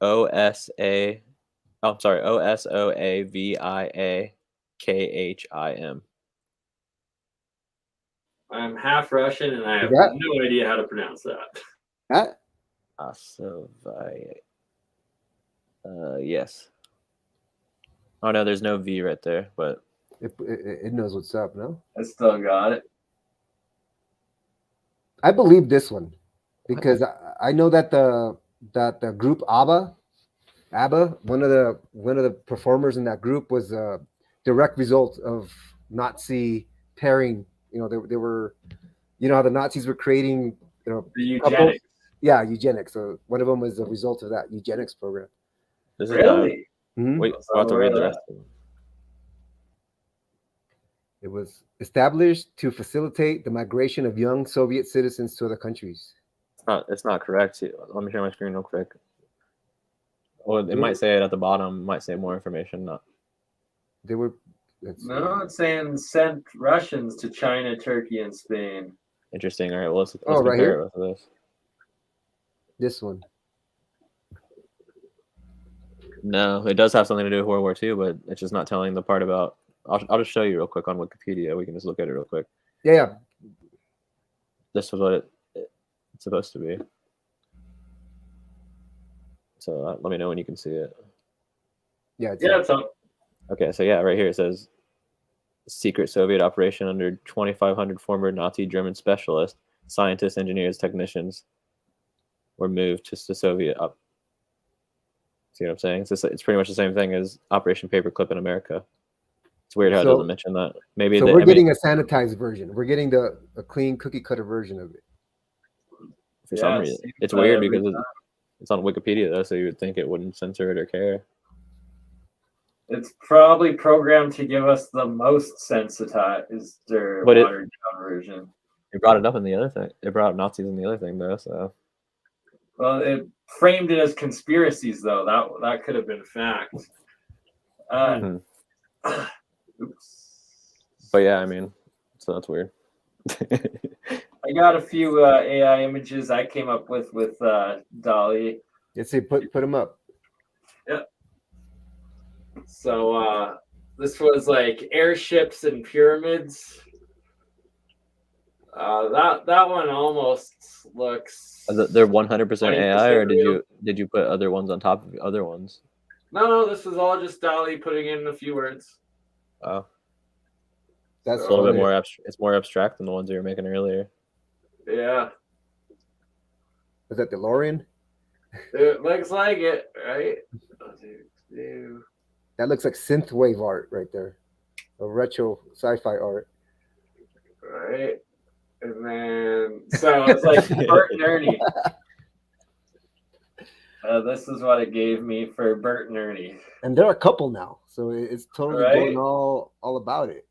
OSOAVIAKHIM. I'm half Russian and I have that- no idea how to pronounce that. That? Yes. Oh no, there's no V right there, but It knows what's up, no? I still got it. I believe this one because I know that the group ABBA, one of the performers in that group was a direct result of Nazi pairing. You know, they were, you know, how the Nazis were creating, you know, The couples. eugenics. Yeah, eugenics. So one of them was a result of that eugenics program. this is Really? Mhm. Wait, we'll have to read the rest of it. It was established to facilitate the migration of young Soviet citizens to other countries. It's not correct. Let me share my screen real quick. Well, it might say it at the bottom. It might say more information. Not. They were. Let's see. No, it's saying sent Russians to China, Turkey, and Spain. Interesting. All right. Well, let's right compare here? it with this. This one. No, it does have something to do with World War II, but it's just not telling the part about. I'll just show you real quick on Wikipedia. We can just look at it real quick. Yeah. This was what it's supposed to be. So let me know when you can see it. Yeah. It's Yeah, it's up. Okay, so yeah, right here it says secret Soviet operation under 2,500 former Nazi German specialists, scientists, engineers, technicians were moved to the Soviet up. See what I'm saying? It's pretty much the same thing as Operation Paperclip in America. It's weird how it doesn't mention that. Maybe so we're getting a sanitized version. We're getting a clean cookie cutter version of it. For some reason, it's weird because it's on Wikipedia though, so you would think it wouldn't censor it or care. It's probably programmed to give us the most sensitized or watered down version. It brought it up in the other thing. It brought up Nazis in the other thing though, so. Well, it framed it as conspiracies though. That could have been fact. Oops. But yeah, I mean, so that's weird. I got a few AI images I came up with Dall-E. Let's see, put them up. Yep. So this was like airships and pyramids. That one almost looks. They're 100% AI, or did you put other ones on top of other ones? No, this is all just Dall-E putting in a few words. Oh, that's a little bit more. It's more abstract than the ones you were making earlier. Yeah. Is that DeLorean? It looks like it, right? That looks like synthwave art right there, a retro sci-fi art. Right, and then so it's like Bert and Ernie. This is what it gave me for Bert and Ernie. And they're a couple now, so it's totally going all about it.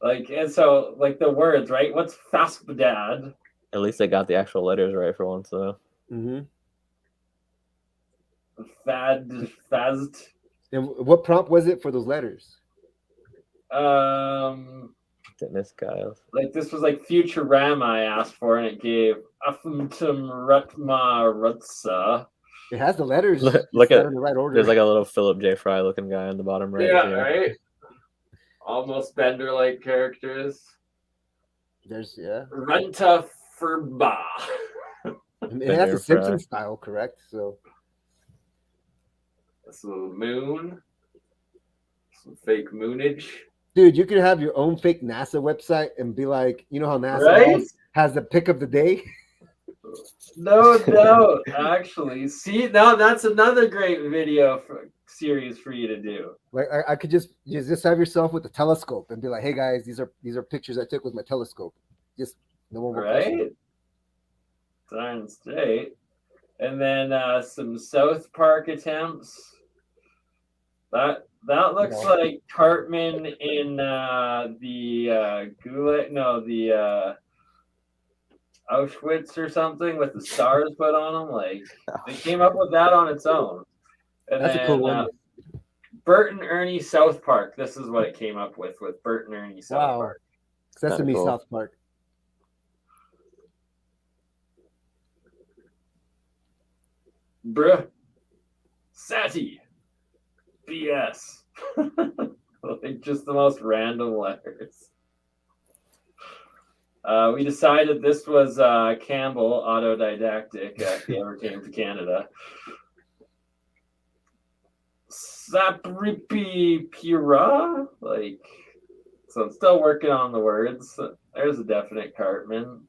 Like, and so like the words, right? What's Faspdad? At least they got the actual letters right for once, though. Mm-hmm. Fazd. And what prompt was it for those letters? Fitness guys. Like this was like Futurama I asked for, and it gave Afumtum Rutma Rutsa. It has the letters. Look at in the right order. There's like a little Philip J. Fry looking guy on the bottom right. Yeah, here. right. Almost Bender-like characters. There's Renta Furba. It has a Simpson style, correct? So this little moon. Some fake moonage. dude, you could have your own fake NASA website and be like, you know how NASA Right? has the pick of the day? No doubt, actually. See, now that's another great video series for you to do. Like I could just have yourself with a telescope and be like, hey guys, these are pictures I took with my telescope. Just no one will question. Right? Darn straight. And then some South Park attempts. That looks like Cartman in the Gulag, no, the Auschwitz or something with the stars put on them. Like they came up with that on its own. And That's then a cool one. Bert and Ernie South Park. This is what it came up with Bert and Ernie South Park. Sesame cool. South Park. Bruh. Sati. BS. Like just the most random letters. We decided this was Campbell autodidactic if he ever came to Canada. Sapripi Pira? Like, so I'm still working on the words. There's a definite Cartman.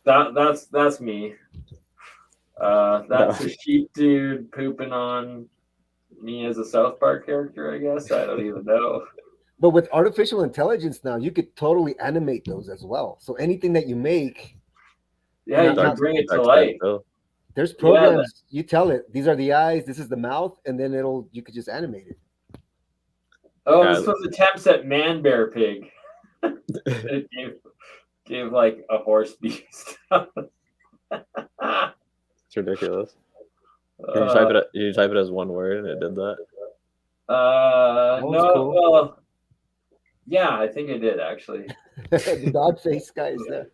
That's me. That's a sheep dude pooping on me as a South Park character, I guess. I don't even know. But with artificial intelligence now, you could totally animate those as well. So anything that you make, yeah, you can bring it to life. There's programs, you tell it, these are the eyes, this is the mouth, and then you could just animate it. Oh, this was attempts at Man Bear Pig. It gave like a horse beast. It's ridiculous. You type it as one word and it did that? No, cool. well, yeah, I think it did actually. The dog face guy is there.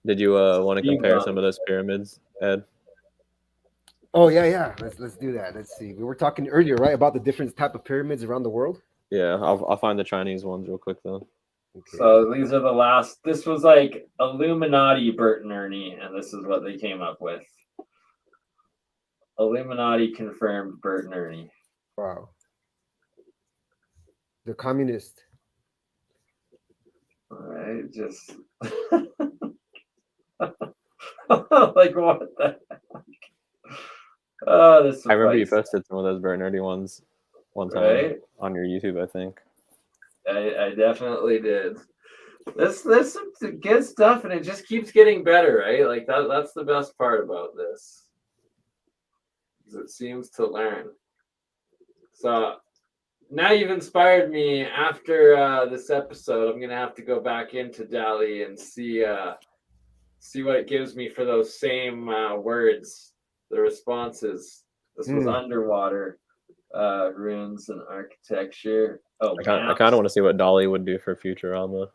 Did you want to compare some of those pyramids, Ed? Oh yeah. Let's do that. Let's see. We were talking earlier, right, about the different type of pyramids around the world. Yeah, I'll find the Chinese ones real quick though. Okay. So these are the last. This was like Illuminati Bert and Ernie, and this is what they came up with. Illuminati confirmed Bert and Ernie. Wow. The communist. All right, just like what the heck? Oh, this. I remember you posted some of those Bert and Ernie ones one time on your YouTube, I think. I definitely did. This is good stuff, and it just keeps getting better, right? Like that's the best part about this. Because it seems to learn. So now you've inspired me. After this episode, I'm gonna have to go back into Dall-E and see what it gives me for those same words, the responses. This was underwater ruins and architecture. Oh, I kind of want to see what Dall-E would do for Futurama.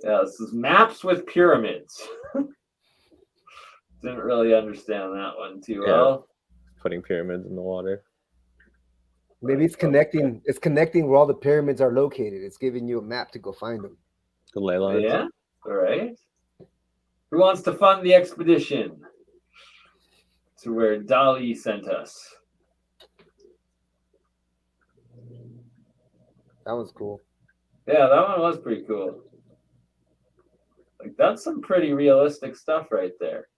Yeah, this is maps with pyramids. Didn't really understand that one too well. Putting pyramids in the water. Maybe it's connecting. It's connecting where all the pyramids are located. It's giving you a map to go find them. The ley lines. Yeah. All right. Who wants to fund the expedition to where Dall-E sent us? That was cool. Yeah, that one was pretty cool. Like that's some pretty realistic stuff right there.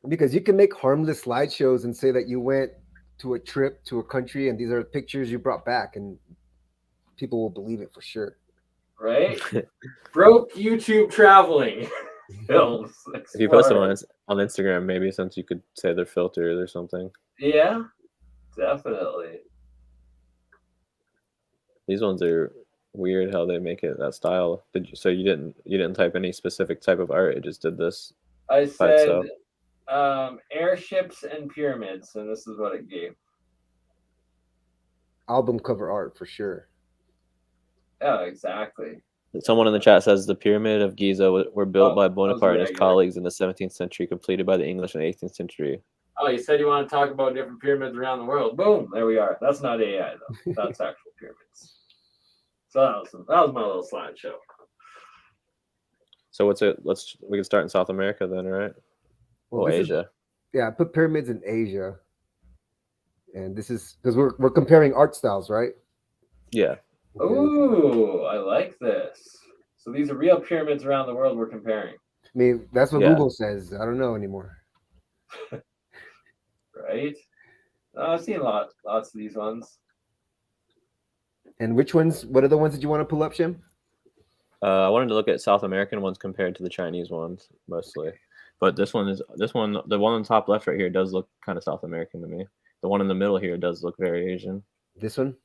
Because you can make harmless slideshows and say that you went to a trip to a country and these are pictures you brought back, and people will believe it for sure. Right? Broke YouTube traveling. films. If you post them Explorers. on Instagram, maybe since you could say they're filtered or something. Yeah, definitely. These ones are weird how they make it that style. So you didn't type any specific type of art, it just did this I by said itself. Airships and pyramids, and this is what it gave. Album cover art for sure. Yeah, exactly. Someone in the chat says the Pyramid of Giza were built by Bonaparte and his regular. colleagues in the 17th century, completed by the English in the 18th century. Oh, you said you want to talk about different pyramids around the world. Boom, there we are. That's not AI though. That's actual pyramids. So that was my little slideshow. So we can start in South America then, right? Well, Or Asia. I put pyramids in Asia, and this is because we're comparing art styles, right? Yeah. Ooh, I like this. So these are real pyramids around the world we're comparing. I mean, that's what Yeah. Google says. I don't know anymore. Right? I've seen lots of these ones. And which ones? What are the ones that you want to pull up, Shim? I wanted to look at South American ones compared to the Chinese ones mostly, but the one on the top left right here does look kind of South American to me. The one in the middle here does look very Asian. This one?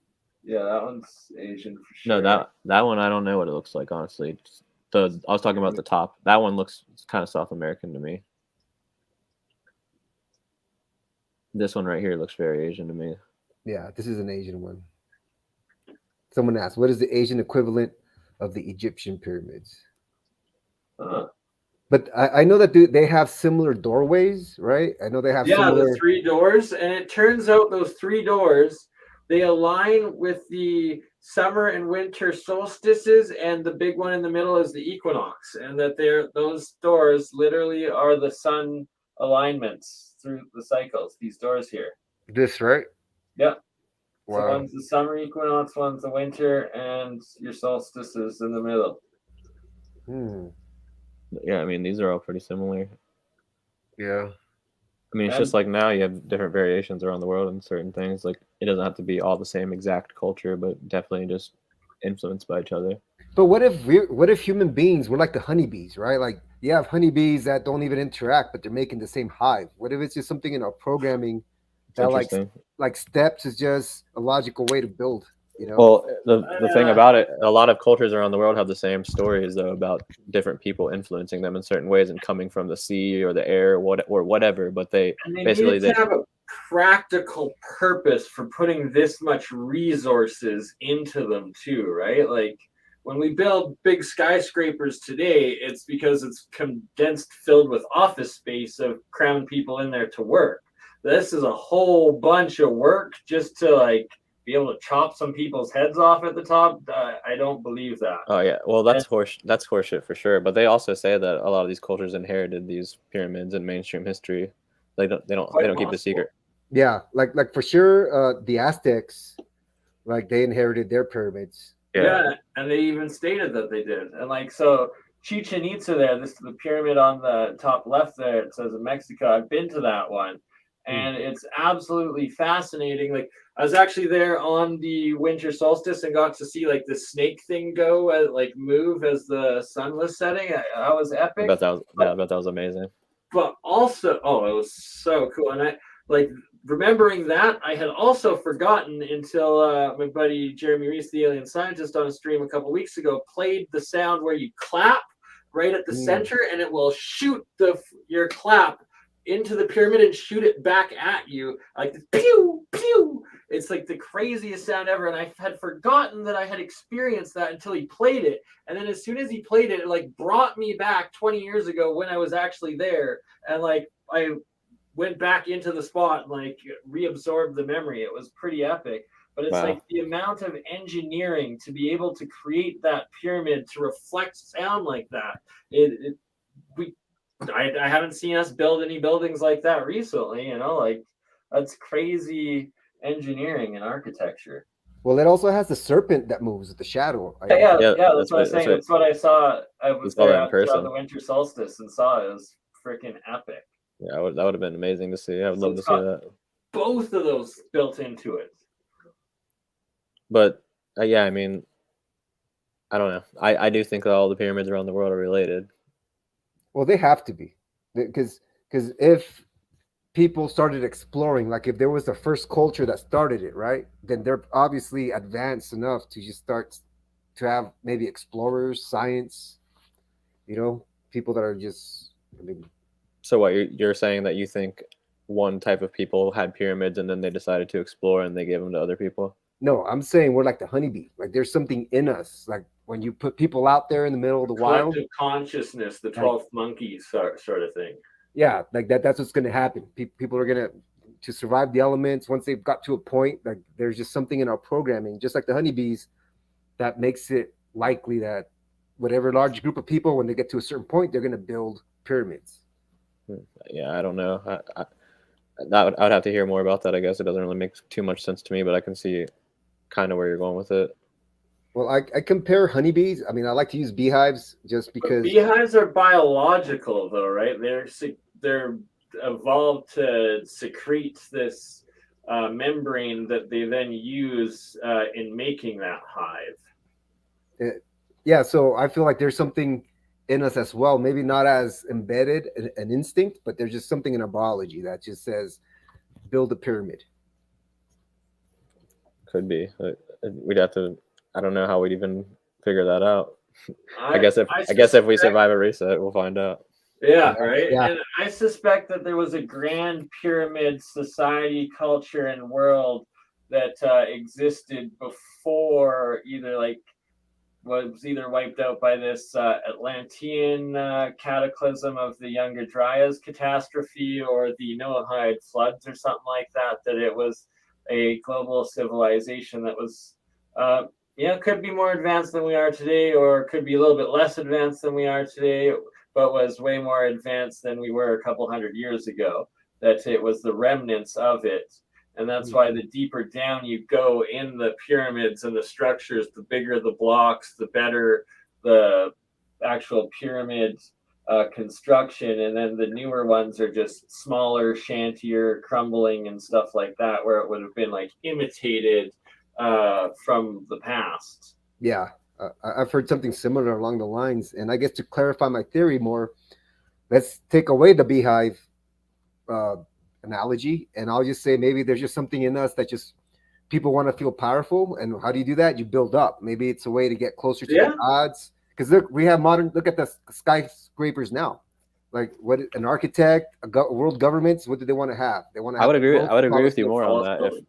Yeah, that one's Asian for sure. No, that one I don't know what it looks like, honestly. I was talking about the top. That one looks kind of South American to me. This one right here looks very Asian to me. Yeah, this is an Asian one. Someone asked, what is the Asian equivalent of the Egyptian pyramids? But I know that they have similar doorways, right? I know they have similar... the 3 doors, and it turns out those 3 doors, they align with the summer and winter solstices, and the big one in the middle is the equinox, and that those doors literally are the sun alignments through the cycles, these doors here. This, right? Yep. Wow. So one's the summer equinox, one's the winter, and your solstices in the middle. Yeah, I mean, these are all pretty similar. Yeah. I mean, it's just like now you have different variations around the world in certain things. Like, it doesn't have to be all the same exact culture, but definitely just influenced by each other. But what if human beings were like the honeybees, right? Like, you have honeybees that don't even interact, but they're making the same hive. What if it's just something in our programming that like steps is just a logical way to build, you know? Well, the thing about it, a lot of cultures around the world have the same stories though about different people influencing them in certain ways and coming from the sea or the air or whatever. But they basically need to have a practical purpose for putting this much resources into them too, right? Like when we build big skyscrapers today, it's because it's condensed, filled with office space of cramming people in there to work. This is a whole bunch of work just to like be able to chop some people's heads off at the top. I don't believe that. Oh yeah, well that's horseshit for sure. But they also say that a lot of these cultures inherited these pyramids in mainstream history. They don't keep the secret. Yeah, like for sure, the Aztecs, like they inherited their pyramids. Yeah, and they even stated that they did. And like so, Chichen Itza there, this is the pyramid on the top left there. It says in Mexico. I've been to that one. And it's absolutely fascinating. Like I was actually there on the winter solstice and got to see like the snake thing go, like move as the sun was setting. That was epic. I bet that was amazing. But also, it was so cool. And I like remembering that I had also forgotten until my buddy Jeremy Reese, the alien scientist, on a stream a couple weeks ago, played the sound where you clap right at the center, and it will shoot your clap into the pyramid and shoot it back at you like this, pew pew. It's like the craziest sound ever, and I had forgotten that I had experienced that until he played it. And then as soon as he played it, it like brought me back 20 years ago when I was actually there, and like I went back into the spot and like reabsorbed the memory. It was pretty epic. But it's like the amount of engineering to be able to create that pyramid to reflect sound like that. I haven't seen us build any buildings like that recently, you know, like that's crazy engineering and architecture. Well, it also has the serpent that moves with the shadow. Yeah, that's what I was saying. That's what I saw. I was there on the winter solstice and saw it. It was freaking epic. Yeah, that would have been amazing to see. I would love to see that. Both of those built into it. But yeah, I mean, I don't know. I do think that all the pyramids around the world are related. Well, they have to be, because if people started exploring, like if there was the first culture that started it, right, then they're obviously advanced enough to just start to have maybe explorers, science, people that are just, I mean, So what you're saying that you think one type of people had pyramids and then they decided to explore and they gave them to other people? no, I'm saying we're like the honeybee. Like there's something in us. Like when you put people out there in the middle of the wild, Collective consciousness, the like 12th monkey sort of thing. yeah, like that's what's going to happen. People are going to survive the elements once they've got to a point. Like there's just something in our programming, just like the honeybees, that makes it likely that whatever large group of people, when they get to a certain point, they're going to build pyramids. Yeah, I don't know. I would have to hear more about that. I guess it doesn't really make too much sense to me, but I can see kind of where you're going with it. Well, I compare honeybees. I mean, I like to use beehives just But because. beehives are biological, though, right? They're evolved to secrete this membrane that they then use in making that hive. Yeah, so I feel like there's something in us as well. Maybe not as embedded an instinct, but there's just something in our biology that just says build a pyramid. Could be. We'd have to. I don't know how we'd even figure that out. I guess if we survive a reset, we'll find out. Yeah, right. Yeah. And I suspect that there was a grand pyramid society, culture, and world that existed before was either wiped out by this Atlantean cataclysm of the Younger Dryas catastrophe or the Noahide floods or something like that. That it was a global civilization that was, could be more advanced than we are today, or could be a little bit less advanced than we are today, but was way more advanced than we were a couple hundred years ago. That it was the remnants of it. And that's why the deeper down you go in the pyramids and the structures, the bigger the blocks, the better the actual pyramid construction. And then the newer ones are just smaller, shantier, crumbling and stuff like that, where it would have been like imitated from the past. Yeah, I've heard something similar along the lines. And I guess to clarify my theory more, let's take away the beehive uh, analogy, and I'll just say maybe there's just something in us that just people want to feel powerful. And how do you do that? You build up. Maybe it's a way to get closer to the gods. Because look, we have look at the skyscrapers now. Like what an architect, world governments, what do they want to have? They want to. I would agree with you more on that.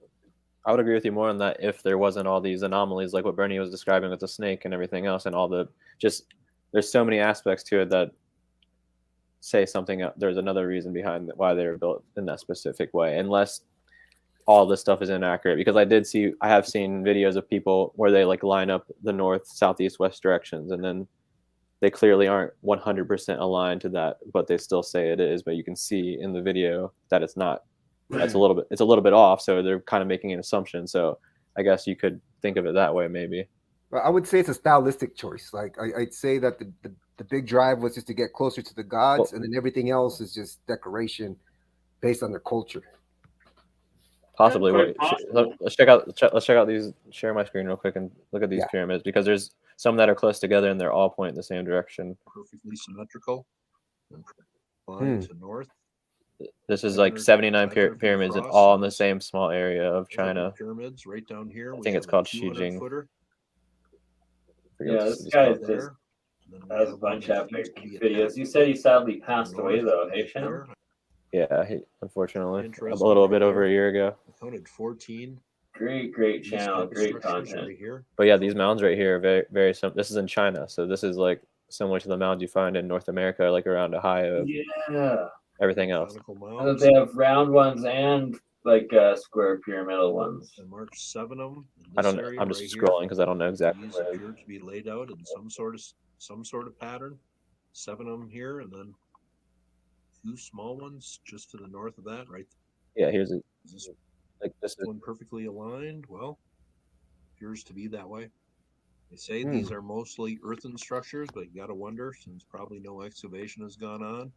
I would agree with you more on that if there wasn't all these anomalies like what Bernie was describing with the snake and everything else, and all the there's so many aspects to it that say something. There's another reason behind why they were built in that specific way, unless all this stuff is inaccurate. Because I have seen videos of people where they like line up the north, south, east, west directions, and then they clearly aren't 100% aligned to that, but they still say it is. But you can see in the video that it's not. It's a little bit off. So they're kind of making an assumption. So I guess you could think of it that way, maybe. I would say it's a stylistic choice. Like I'd say that the big drive was just to get closer to the gods, and then everything else is just decoration based on their culture. Possibly. Let's check out these. Share my screen real quick and look at these pyramids, because there's some that are close together and they're all pointing the same direction. Perfectly symmetrical. Line to north. This is like 79 pyramids, and all in the same small area of China. Pyramids right down here. I think it's called Xijing. Yeah, this guy just has a bunch of epic videos. You said he sadly passed away, though, hey, Shannon? Yeah, unfortunately, a little bit over a year ago. Counted 14. Great channel, great content. Right, but yeah, these mounds right here are very, very simple. This is in China, so this is like similar to the mounds you find in North America, like around Ohio. Yeah. Everything else. They have round ones and like square pyramidal ones. And mark 7 of them. I don't know. I'm just scrolling because I don't know exactly. These appear to be laid out in some sort of pattern. 7 of them here, and then 2 small ones just to the north of that, right? Yeah, here's it. This one perfectly aligned. Well, appears to be that way. They say these are mostly earthen structures, but you got to wonder, since probably no excavation has gone on,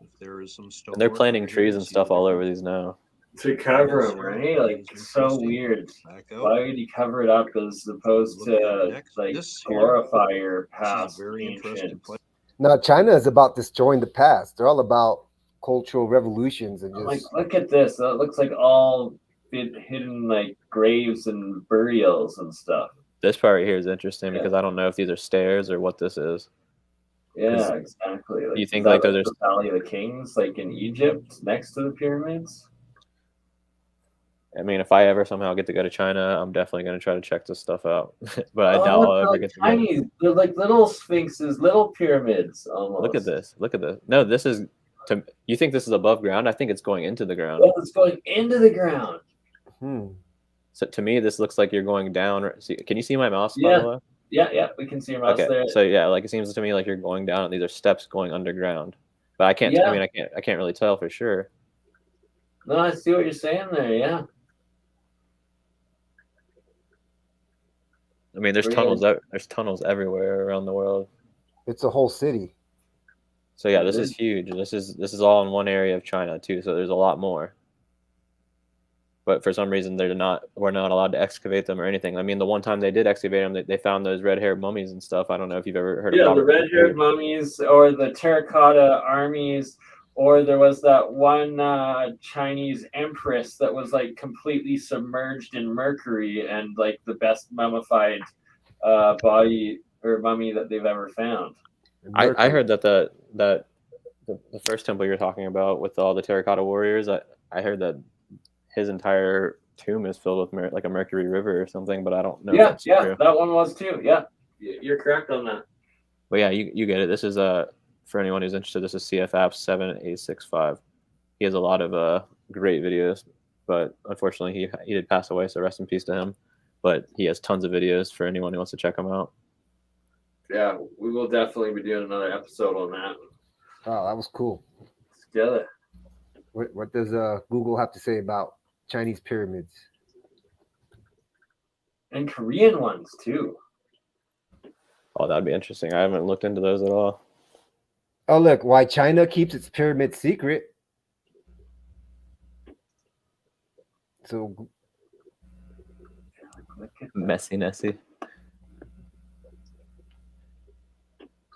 if there is some stone. And they're planting trees and stuff all over these now. To cover them, right? Like, it's so weird. Why would you cover it up as opposed to like glorify your past ancient? Now China is about destroying the past. They're all about cultural revolutions and Like, just look at this. It looks like all hidden like graves and burials and stuff. This part right here is interesting Yeah. because I don't know if these are stairs or what this is. Yeah, exactly. Like, You is think that like like those are? the Valley of the Kings, like in Egypt, next to the pyramids? I mean, if I ever somehow get to go to China, I'm definitely going to try to check this stuff out. But I doubt look, I'll they're ever like get to go. tiny. They're like little sphinxes, little pyramids almost. Look at this. Look at this. No, this is. You think this is above ground? I think it's going into the ground. Oh, it's going into the ground. So to me, this looks like you're going down. See, can you see my mouse, by Yeah. the way? Yeah, we can see your mouse Okay, there. so yeah, like it seems to me like you're going down. And these are steps going underground, but I can't. Yeah. I mean, I can't really tell for sure. No, I see what you're saying there. Yeah. I mean, there's tunnels. There's tunnels everywhere around the world. it's a whole city. So yeah, this is huge. This is all in one area of China too. So there's a lot more. But for some reason, we're not allowed to excavate them or anything. I mean, the one time they did excavate them, they found those red-haired mummies and stuff. I don't know if you've ever heard of the red-haired mummies or the terracotta armies, or there was that one Chinese empress that was like completely submerged in mercury and like the best mummified body or mummy that they've ever found. I heard that the first temple you're talking about with all the terracotta warriors, I heard that his entire tomb is filled with like a mercury river or something, but I don't know. Yeah, that one was too. Yeah, you're correct on that. But yeah, you get it. This is for anyone who's interested. This is CFAP 7865. He has a lot of great videos, but unfortunately he did pass away. So rest in peace to him. But he has tons of videos for anyone who wants to check them out. Yeah, we will definitely be doing another episode on that. Oh, that was cool. Together. What does Google have to say about Chinese pyramids? And Korean ones too. Oh, that'd be interesting. I haven't looked into those at all. Oh, look, why China keeps its pyramid secret. So messy.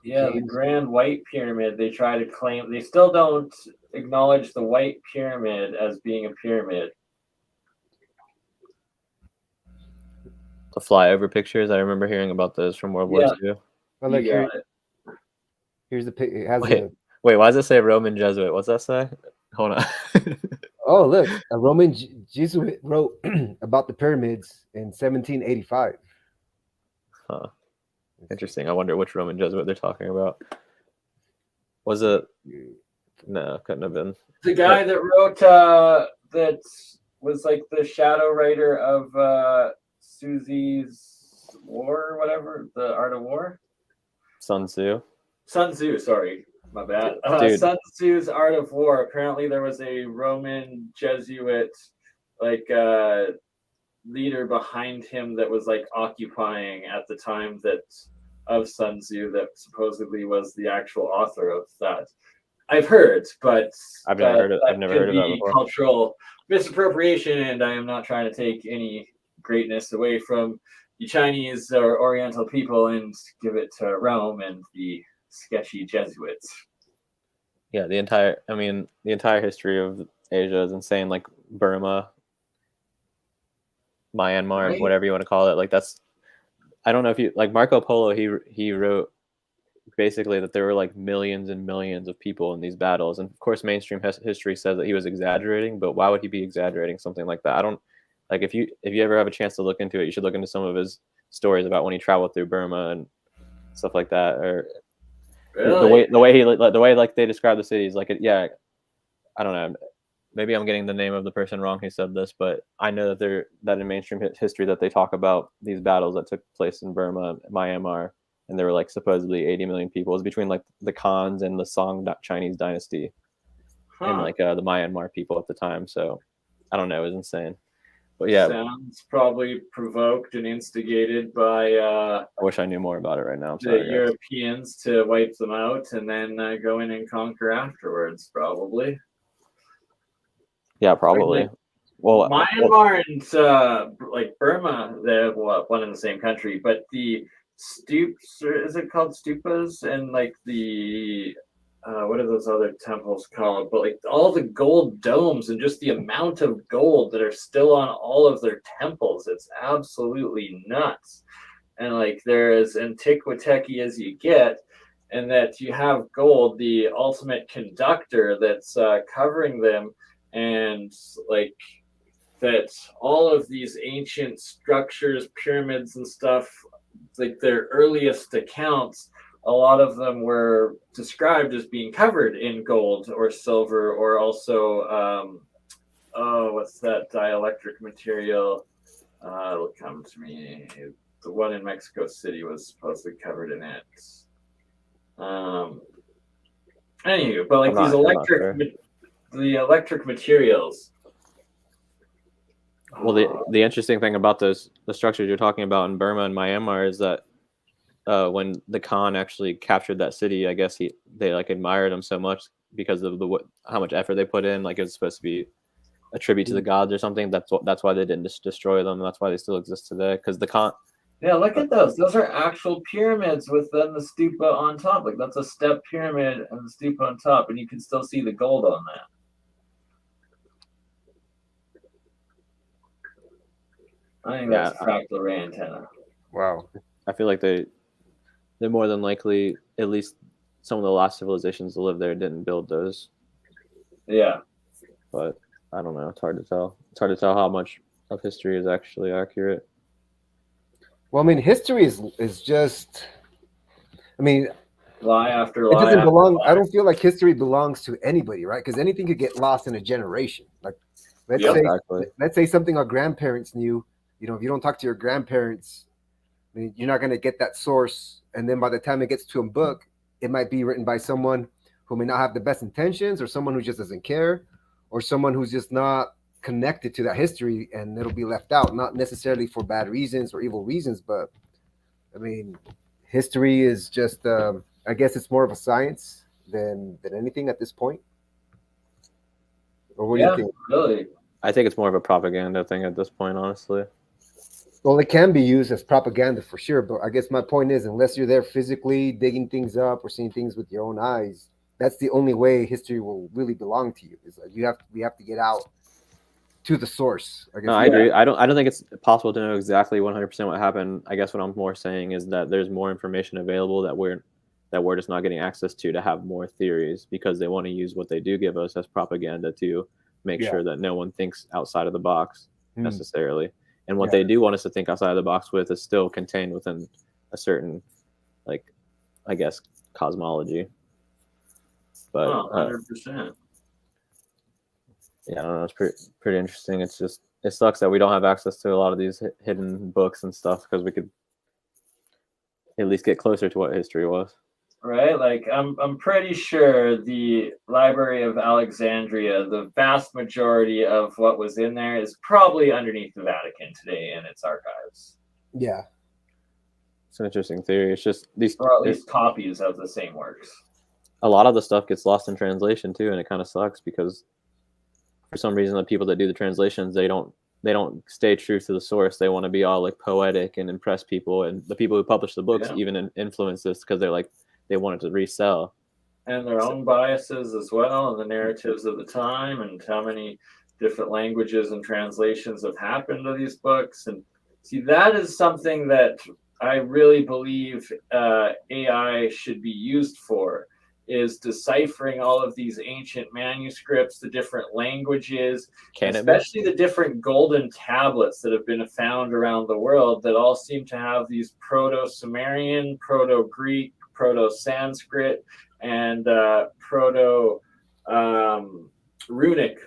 Yeah, the Grand White Pyramid, they try to claim, they still don't acknowledge the White Pyramid as being a pyramid. The flyover pictures, I remember hearing about those from World War II. Well, look, here's the pic. It has wait, why does it say Roman Jesuit? What's that say? Hold on. Oh, look, a Roman Jesuit wrote about the pyramids in 1785. Huh. Interesting. I wonder which Roman Jesuit they're talking about. Was it? No, couldn't have been. The guy that wrote that was like the shadow writer of Susie's War or whatever, the Art of War. Sun Tzu. Sun Tzu, sorry, my bad. Sun Tzu's Art of War. Apparently, there was a Roman Jesuit like leader behind him that was like occupying at the time that of Sun Tzu that supposedly was the actual author of that. I've heard, but I've never heard of that before. Cultural misappropriation, and I am not trying to take any greatness away from the Chinese or Oriental people and give it to Rome and the sketchy Jesuits. Yeah, the entire history of Asia is insane. Like Burma, Myanmar, right? Whatever you want to call it. Like that's, I don't know if you like Marco Polo. He wrote basically that there were like millions and millions of people in these battles, and of course, mainstream history says that he was exaggerating. But why would he be exaggerating something like that? I don't like if you ever have a chance to look into it, you should look into some of his stories about when he traveled through Burma and stuff like that, or really? the way like they describe the cities. Like yeah, I don't know. Maybe I'm getting the name of the person wrong who said this, but I know that in mainstream history that they talk about these battles that took place in Burma, Myanmar, and there were like supposedly 80 million people. It was between like the Khans and the Song Chinese dynasty, and like the Myanmar people at the time. So I don't know, it was insane. But yeah, sounds probably provoked and instigated by. I wish I knew more about it right now. I'm sorry, the Europeans to wipe them out and then go in and conquer afterwards, probably. Yeah, probably. Well, Myanmar and like Burma, they're one in the same country, but the stoops, or is it called stupas? And like the what are those other temples called? But like all the gold domes and just the amount of gold that are still on all of their temples, it's absolutely nuts. And like they're as antiquitechy as you get, and that you have gold, the ultimate conductor, that's covering them, and like that all of these ancient structures, pyramids and stuff, like their earliest accounts, a lot of them were described as being covered in gold or silver, or also oh, what's that dielectric material? It'll come to me. The one in Mexico City was supposedly covered in it. Anywho, but like these the electric materials. Well, the interesting thing about the structures you're talking about in Burma and Myanmar is that when the Khan actually captured that city, I guess they like admired him so much because of how much effort they put in. Like it was supposed to be a tribute to the gods or something. That's why they didn't just destroy them. That's why they still exist today. Because the Khan. Yeah, look at those. Those are actual pyramids with then the stupa on top. Like that's a step pyramid and the stupa on top, and you can still see the gold on that. I think that's a fractal array antenna. Wow. I feel like they're more than likely, at least some of the last civilizations to live there didn't build those. Yeah. But I don't know. It's hard to tell. It's hard to tell how much of history is actually accurate. Well, I mean, history is just. I mean, lie after it lie. doesn't belong. lie. I don't feel like history belongs to anybody, right? Because anything could get lost in a generation. Like, let's say something our grandparents knew. You know, if you don't talk to your grandparents, I mean, you're not going to get that source. And then by the time it gets to a book, it might be written by someone who may not have the best intentions, or someone who just doesn't care, or someone who's just not connected to that history, and it'll be left out, not necessarily for bad reasons or evil reasons, but I mean, history is just I guess it's more of a science than anything at this point. Or what do you think? Really, I think it's more of a propaganda thing at this point, honestly. Well, it can be used as propaganda for sure, but I guess my point is, unless you're there physically digging things up or seeing things with your own eyes, that's the only way history will really belong to you. Is like we have to get out to the source. I guess. No, I agree. I don't think it's possible to know exactly 100% what happened. I guess what I'm more saying is that there's more information available that we're just not getting access to have more theories, because they want to use what they do give us as propaganda to make sure that no one thinks outside of the box necessarily. And what they do want us to think outside of the box with is still contained within a certain, like, I guess, cosmology. But 100%. Yeah, I don't know. It's pretty interesting. It's just, it sucks that we don't have access to a lot of these hidden books and stuff, because we could at least get closer to what history was. Right, like I'm pretty sure the Library of Alexandria, the vast majority of what was in there is probably underneath the Vatican today in its archives. Yeah, it's an interesting theory. It's just these, or at least copies of the same works. A lot of the stuff gets lost in translation too, and it kind of sucks because for some reason the people that do the translations, they don't stay true to the source. They want to be all like poetic and impress people, and the people who publish the books even influence this because they're like, they wanted to resell. And their own biases as well, and the narratives of the time, and how many different languages and translations have happened to these books. And see, that is something that I really believe AI should be used for, is deciphering all of these ancient manuscripts, the different languages, especially the different golden tablets that have been found around the world that all seem to have these Proto-Sumerian, Proto-Greek, Proto-Sanskrit, and Proto-Runic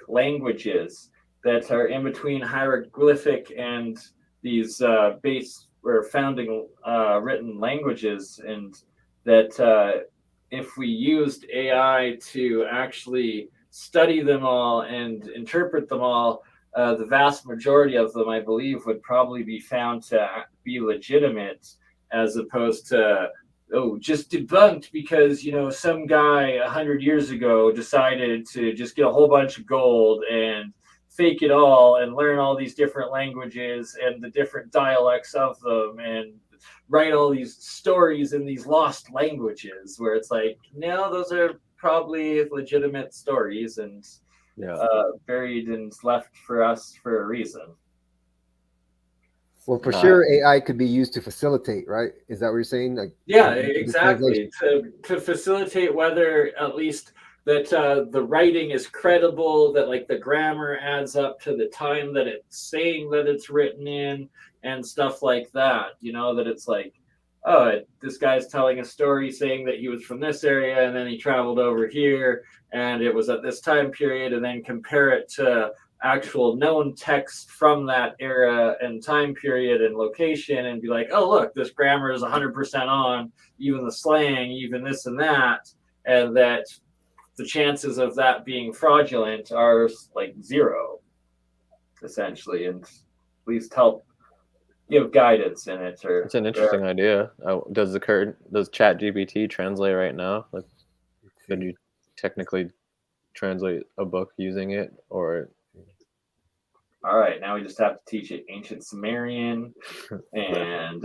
languages that are in between hieroglyphic and these base or founding written languages, and that if we used AI to actually study them all and interpret them all, the vast majority of them, I believe, would probably be found to be legitimate, as opposed to just debunked because, some guy 100 years ago decided to just get a whole bunch of gold and fake it all and learn all these different languages and the different dialects of them and write all these stories in these lost languages, where it's like, no, those are probably legitimate stories and buried and left for us for a reason. Well, for sure, AI could be used to facilitate, right? Is that what you're saying? Like, yeah, exactly. To facilitate whether at least that the writing is credible, that like the grammar adds up to the time that it's saying that it's written in, and stuff like that. You know, that it's like, oh, this guy's telling a story saying that he was from this area and then he traveled over here and it was at this time period, and then compare it to actual known text from that era and time period and location and be like, oh, look, this grammar is 100% on, even the slang, even this and that, and that the chances of that being fraudulent are like zero, essentially, and at least help give guidance in it. Or it's an interesting idea. Does ChatGPT translate right now? Like, could you technically translate a book using it? Or all right, now we just have to teach it ancient Sumerian and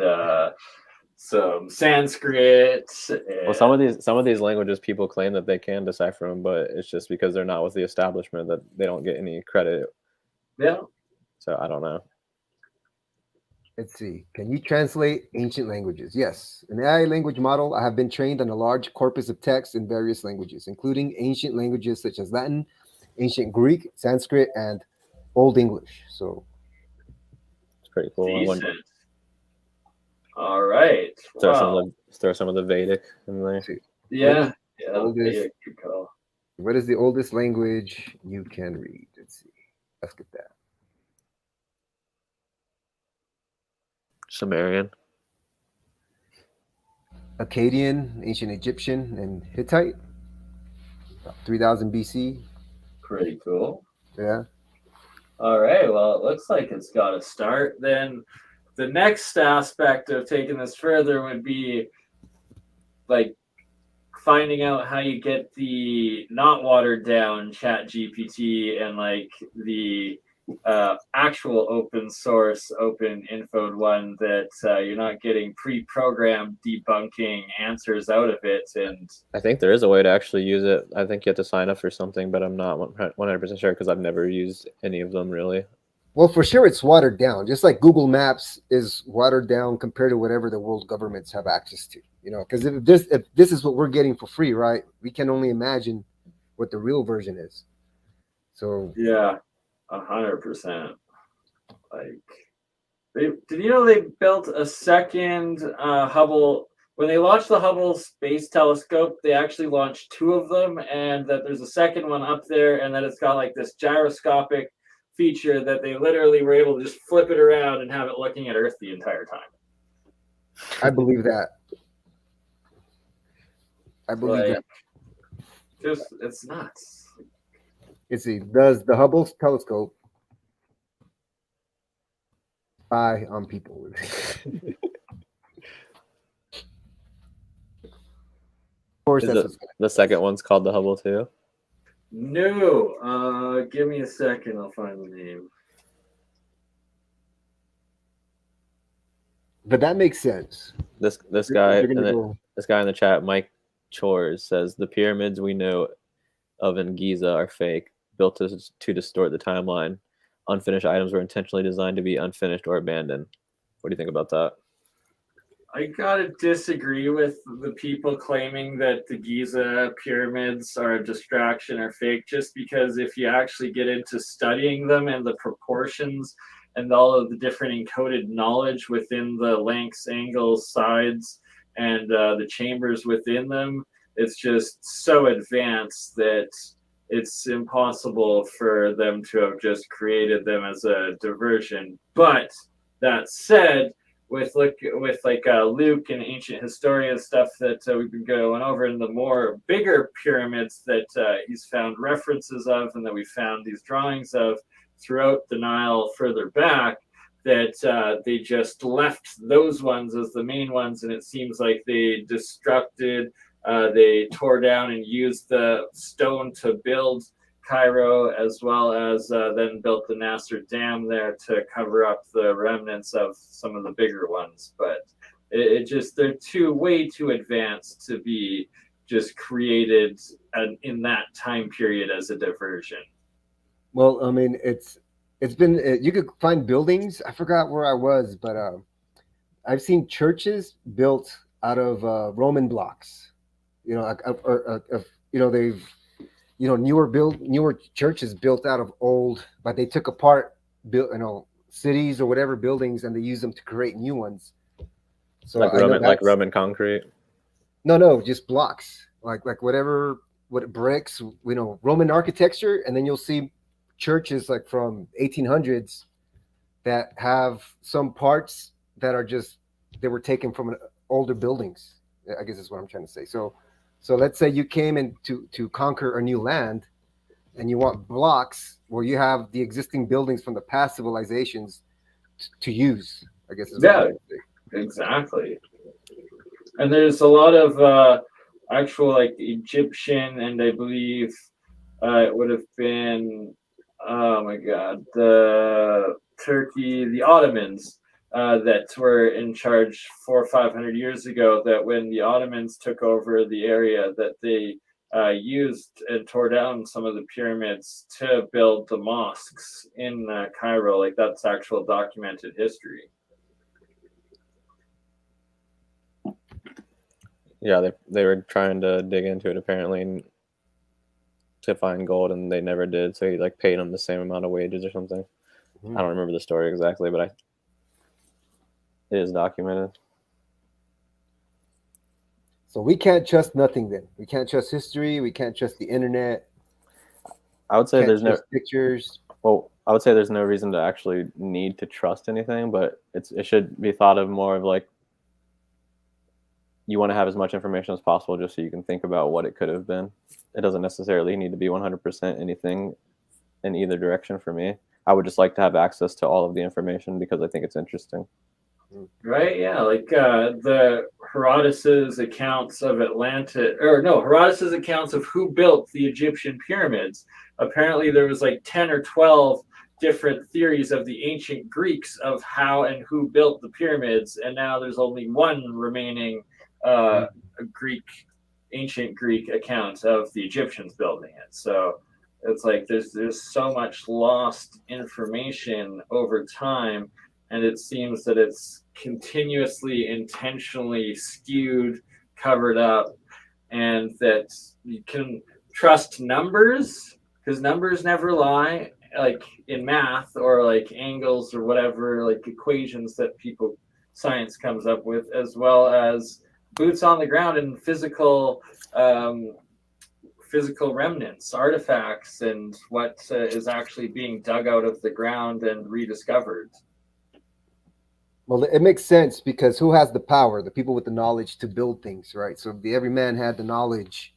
some Sanskrit. Well, some of these languages people claim that they can decipher them, but it's just because they're not with the establishment that they don't get any credit. Yeah. So I don't know. Let's see. Can you translate ancient languages? Yes. An AI language model, I have been trained on a large corpus of text in various languages, including ancient languages such as Latin, ancient Greek, Sanskrit, and Old English. So it's pretty cool. All right. Throw some of the Vedic in there. Yeah. What is the oldest language you can read? Let's see. Let's get that. Sumerian. Akkadian, ancient Egyptian, and Hittite. About 3000 BC. Pretty cool. Yeah. All right. Well, it looks like it's got to start. Then the next aspect of taking this further would be like finding out how you get the not watered down ChatGPT and like the actual open source, open infoed one that you're not getting pre-programmed debunking answers out of it. And I think there is a way to actually use it. I think you have to sign up for something, but I'm not 100% sure because I've never used any of them really. Well, for sure, it's watered down, just like Google Maps is watered down compared to whatever the world governments have access to. You know, because if this is what we're getting for free, right? We can only imagine what the real version is. So yeah. 100%. Like, did you know they built a second Hubble? When they launched the Hubble Space Telescope, they actually launched 2 of them, and that there's a second one up there, and that it's got like this gyroscopic feature that they literally were able to just flip it around and have it looking at Earth the entire time. I believe that. I believe that. Just, it's nuts. Let's see. Does the Hubble telescope spy on people? Of course, the second one's called the Hubble too. No, give me a second. I'll find the name. But that makes sense. This guy in the chat, Mike Chores, says the pyramids we know of in Giza are fake, built to distort the timeline. Unfinished items were intentionally designed to be unfinished or abandoned. What do you think about that? I gotta disagree with the people claiming that the Giza pyramids are a distraction or fake, just because if you actually get into studying them and the proportions and all of the different encoded knowledge within the lengths, angles, sides, and the chambers within them, it's just so advanced that it's impossible for them to have just created them as a diversion. But that said, with Luke and ancient historian stuff that we've been going over, in the more bigger pyramids that he's found references of and that we found these drawings of throughout the Nile further back, that they just left those ones as the main ones, and it seems like they they tore down and used the stone to build Cairo, as well as then built the Nasser Dam there to cover up the remnants of some of the bigger ones. But it just, they're way too advanced to be just created in that time period as a diversion. Well, I mean, it's been you could find buildings. I forgot where I was, but I've seen churches built out of Roman blocks. You know, they've newer churches built out of old, but they took apart cities or whatever buildings and they use them to create new ones. So like Roman concrete. No, just blocks, like whatever, what bricks, Roman architecture, and then you'll see churches like from 1800s that have some parts that are just they were taken from older buildings. I guess is what I'm trying to say. So let's say you came in to conquer a new land, and you want blocks where you have the existing buildings from the past civilizations to use. I guess is what I'm trying to say. Exactly. And there's a lot of actual like Egyptian, and I believe it would have been, oh my God, the Turkey, the Ottomans that were in charge 400 or 500 years ago, that when the Ottomans took over the area, that they used and tore down some of the pyramids to build the mosques in Cairo. Like, that's actual documented history. Yeah, they were trying to dig into it apparently to find gold, and they never did. So he like paid them the same amount of wages or something. I don't remember the story exactly, but it is documented. So we can't trust nothing then. We can't trust history. We can't trust the internet. I would say there's no pictures. Well, I would say there's no reason to actually need to trust anything, but it should be thought of more of like, you want to have as much information as possible just so you can think about what it could have been. It doesn't necessarily need to be 100% anything in either direction for me. I would just like to have access to all of the information because I think it's interesting. Right, yeah, like the Herodotus's accounts of Herodotus's accounts of who built the Egyptian pyramids. Apparently there was like 10 or 12 different theories of the ancient Greeks of how and who built the pyramids, and now there's only one remaining ancient Greek account of the Egyptians building it. So it's like there's so much lost information over time, and it seems that it's continuously intentionally skewed, covered up, and that you can trust numbers because numbers never lie, like in math or like angles or whatever, like equations that science comes up with, as well as boots on the ground and physical remnants, artifacts, and what is actually being dug out of the ground and rediscovered. Well, it makes sense because who has the power? The people with the knowledge to build things, right? So if every man had the knowledge,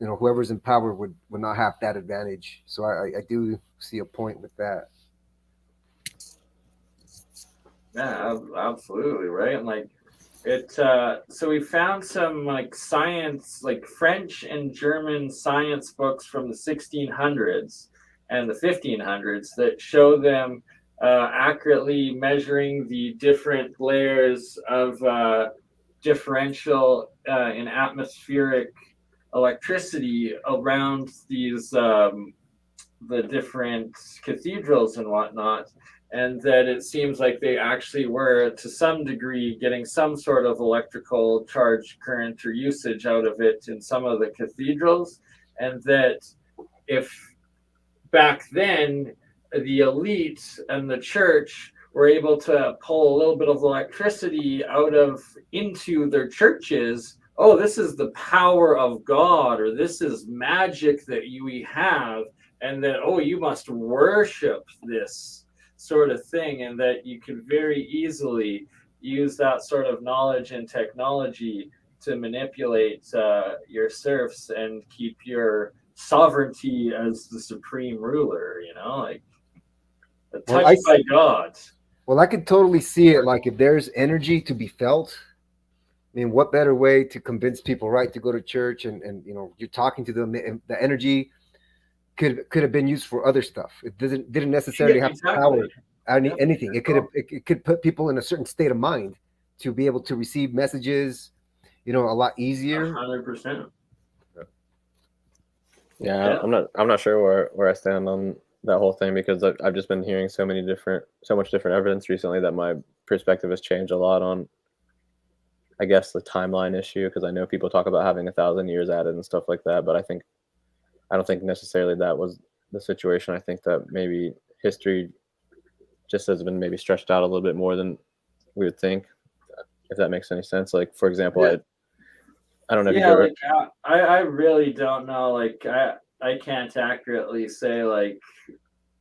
whoever's in power would not have that advantage. So I do see a point with that. Yeah, absolutely, right. And like so we found some like science, like French and German science books from the 1600s and the 1500s that show them accurately measuring the different layers of differential in atmospheric electricity around these the different cathedrals and whatnot, and that it seems like they actually were to some degree getting some sort of electrical charge, current, or usage out of it in some of the cathedrals, and that if back then the elite and the church were able to pull a little bit of electricity into their churches, oh, this is the power of God, or this is magic that we have, and that, oh, you must worship this sort of thing, and that you could very easily use that sort of knowledge and technology to manipulate your serfs and keep your sovereignty as the supreme ruler, like touched by God. Well, I could totally see it. Like if there's energy to be felt, I mean, what better way to convince people, right, to go to church and you're talking to them, and the energy could have been used for other stuff. It didn't necessarily have to power anything. It could have it could put people in a certain state of mind to be able to receive messages, a lot easier. 100%. Yeah, I'm not sure where I stand on that whole thing, because I've just been hearing so much different evidence recently that my perspective has changed a lot on, I guess, the timeline issue, because I know people talk about having 1,000 years added and stuff like that, but I don't think necessarily that was the situation. I think that maybe history just has been maybe stretched out a little bit more than we would think, if that makes any sense. Like, for example, I don't know if Yeah, like I really don't know. Like I can't accurately say, like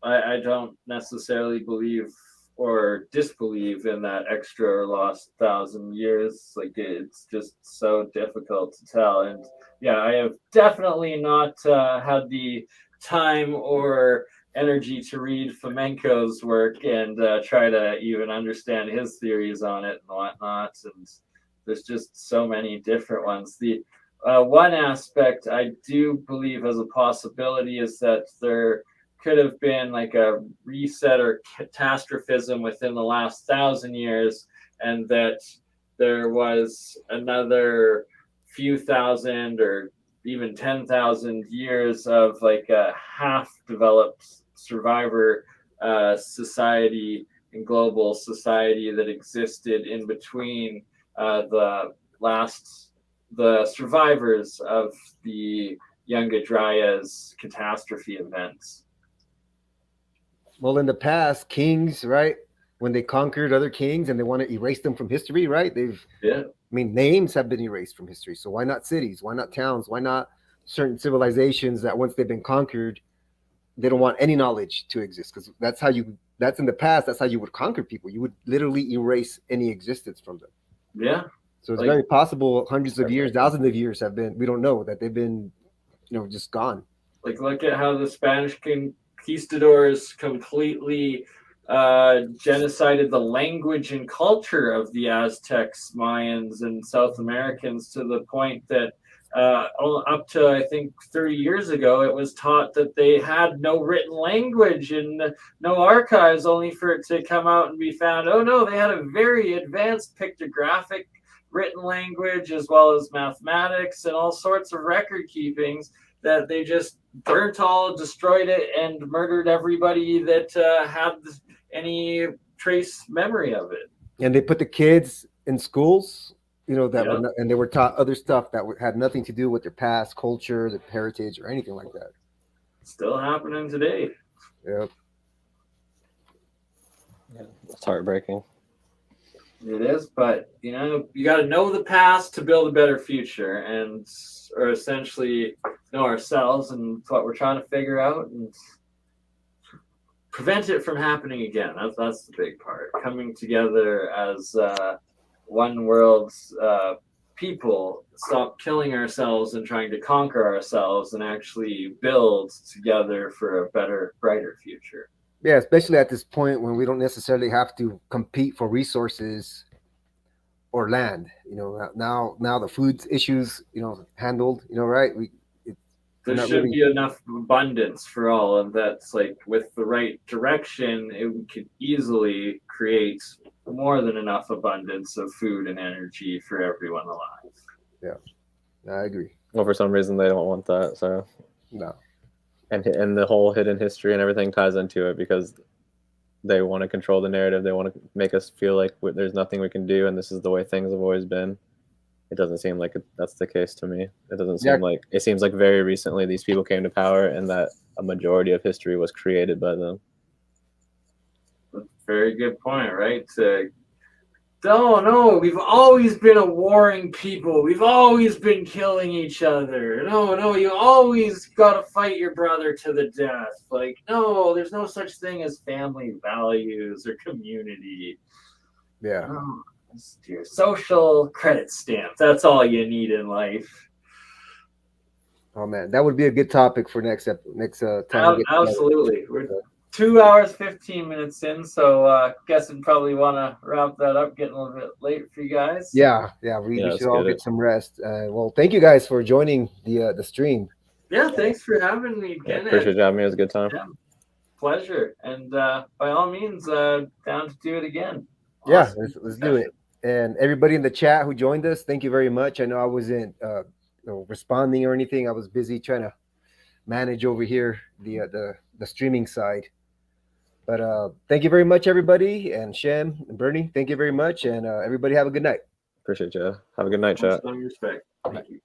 I don't necessarily believe or disbelieve in that extra or lost 1,000 years. Like, it's just so difficult to tell. And yeah, I have definitely not had the time or energy to read Flamenco's work and try to even understand his theories on it and whatnot. And there's just so many different ones. The one aspect I do believe as a possibility is that there could have been like a reset or catastrophism within the last 1,000 years, and that there was another few thousand or even 10,000 years of like a half-developed survivor society and global society that existed in between the survivors of the Younger Dryas catastrophe events. Well, in the past, kings, right, when they conquered other kings and they want to erase them from history, right? Names have been erased from history. So why not cities? Why not towns? Why not certain civilizations that once they've been conquered, they don't want any knowledge to exist? Because that's in the past, that's how you would conquer people. You would literally erase any existence from them. Yeah. So it's very possible hundreds of years, thousands of years we don't know that they've been, just gone. Like, look at how the Spanish conquistadors completely genocided the language and culture of the Aztecs, Mayans, and South Americans, to the point that up to, I think, 30 years ago, it was taught that they had no written language and no archives, only for it to come out and be found, oh no, they had a very advanced pictographic written language, as well as mathematics and all sorts of record keepings, that they just burnt all, destroyed it, and murdered everybody that had any trace memory of it. And they put the kids in schools, and they were taught other stuff that had nothing to do with their past culture, their heritage, or anything like that. Still happening today. Yep. Yeah, it's heartbreaking. It is, but you got to know the past to build a better future, or essentially know ourselves and what we're trying to figure out and prevent it from happening again. That's the big part. Coming together as one world's people, stop killing ourselves and trying to conquer ourselves, and actually build together for a better, brighter future. Yeah, especially at this point when we don't necessarily have to compete for resources or land. Now the food issues, handled. Right? There should be enough abundance for all, and that's like, with the right direction, it could easily create more than enough abundance of food and energy for everyone alive. Yeah, I agree. Well, for some reason they don't want that, so no. And the whole hidden history and everything ties into it, because they want to control the narrative. They want to make us feel like there's nothing we can do, and this is the way things have always been. It doesn't seem like that's the case to me. It doesn't seem like, it seems like very recently these people came to power, and that a majority of history was created by them. Very good point, right? No, we've always been a warring people. We've always been killing each other. No, you always got to fight your brother to the death. Like, no, there's no such thing as family values or community. Yeah. Oh, your social credit stamp. That's all you need in life. Oh man, that would be a good topic for next time. Absolutely. We're 2 hours 15 minutes in, so guess we'd probably want to wrap that up. Getting a little bit late for you guys. We should all get some rest. Well, thank you guys for joining the stream. Yeah, thanks for having me Yeah, again. appreciate Ed. you having me. It was a good time. Yeah, pleasure. And by all means, down to do it again. Yeah, Awesome let's do discussion. it. And everybody in the chat who joined us, thank you very much. I know I wasn't responding or anything. I was busy trying to manage over here the streaming side. But thank you very much, everybody, and Shem and Bernie. Thank you very much, and everybody have a good night. Appreciate you. Have a good night, Much chat. love and respect. Thank you.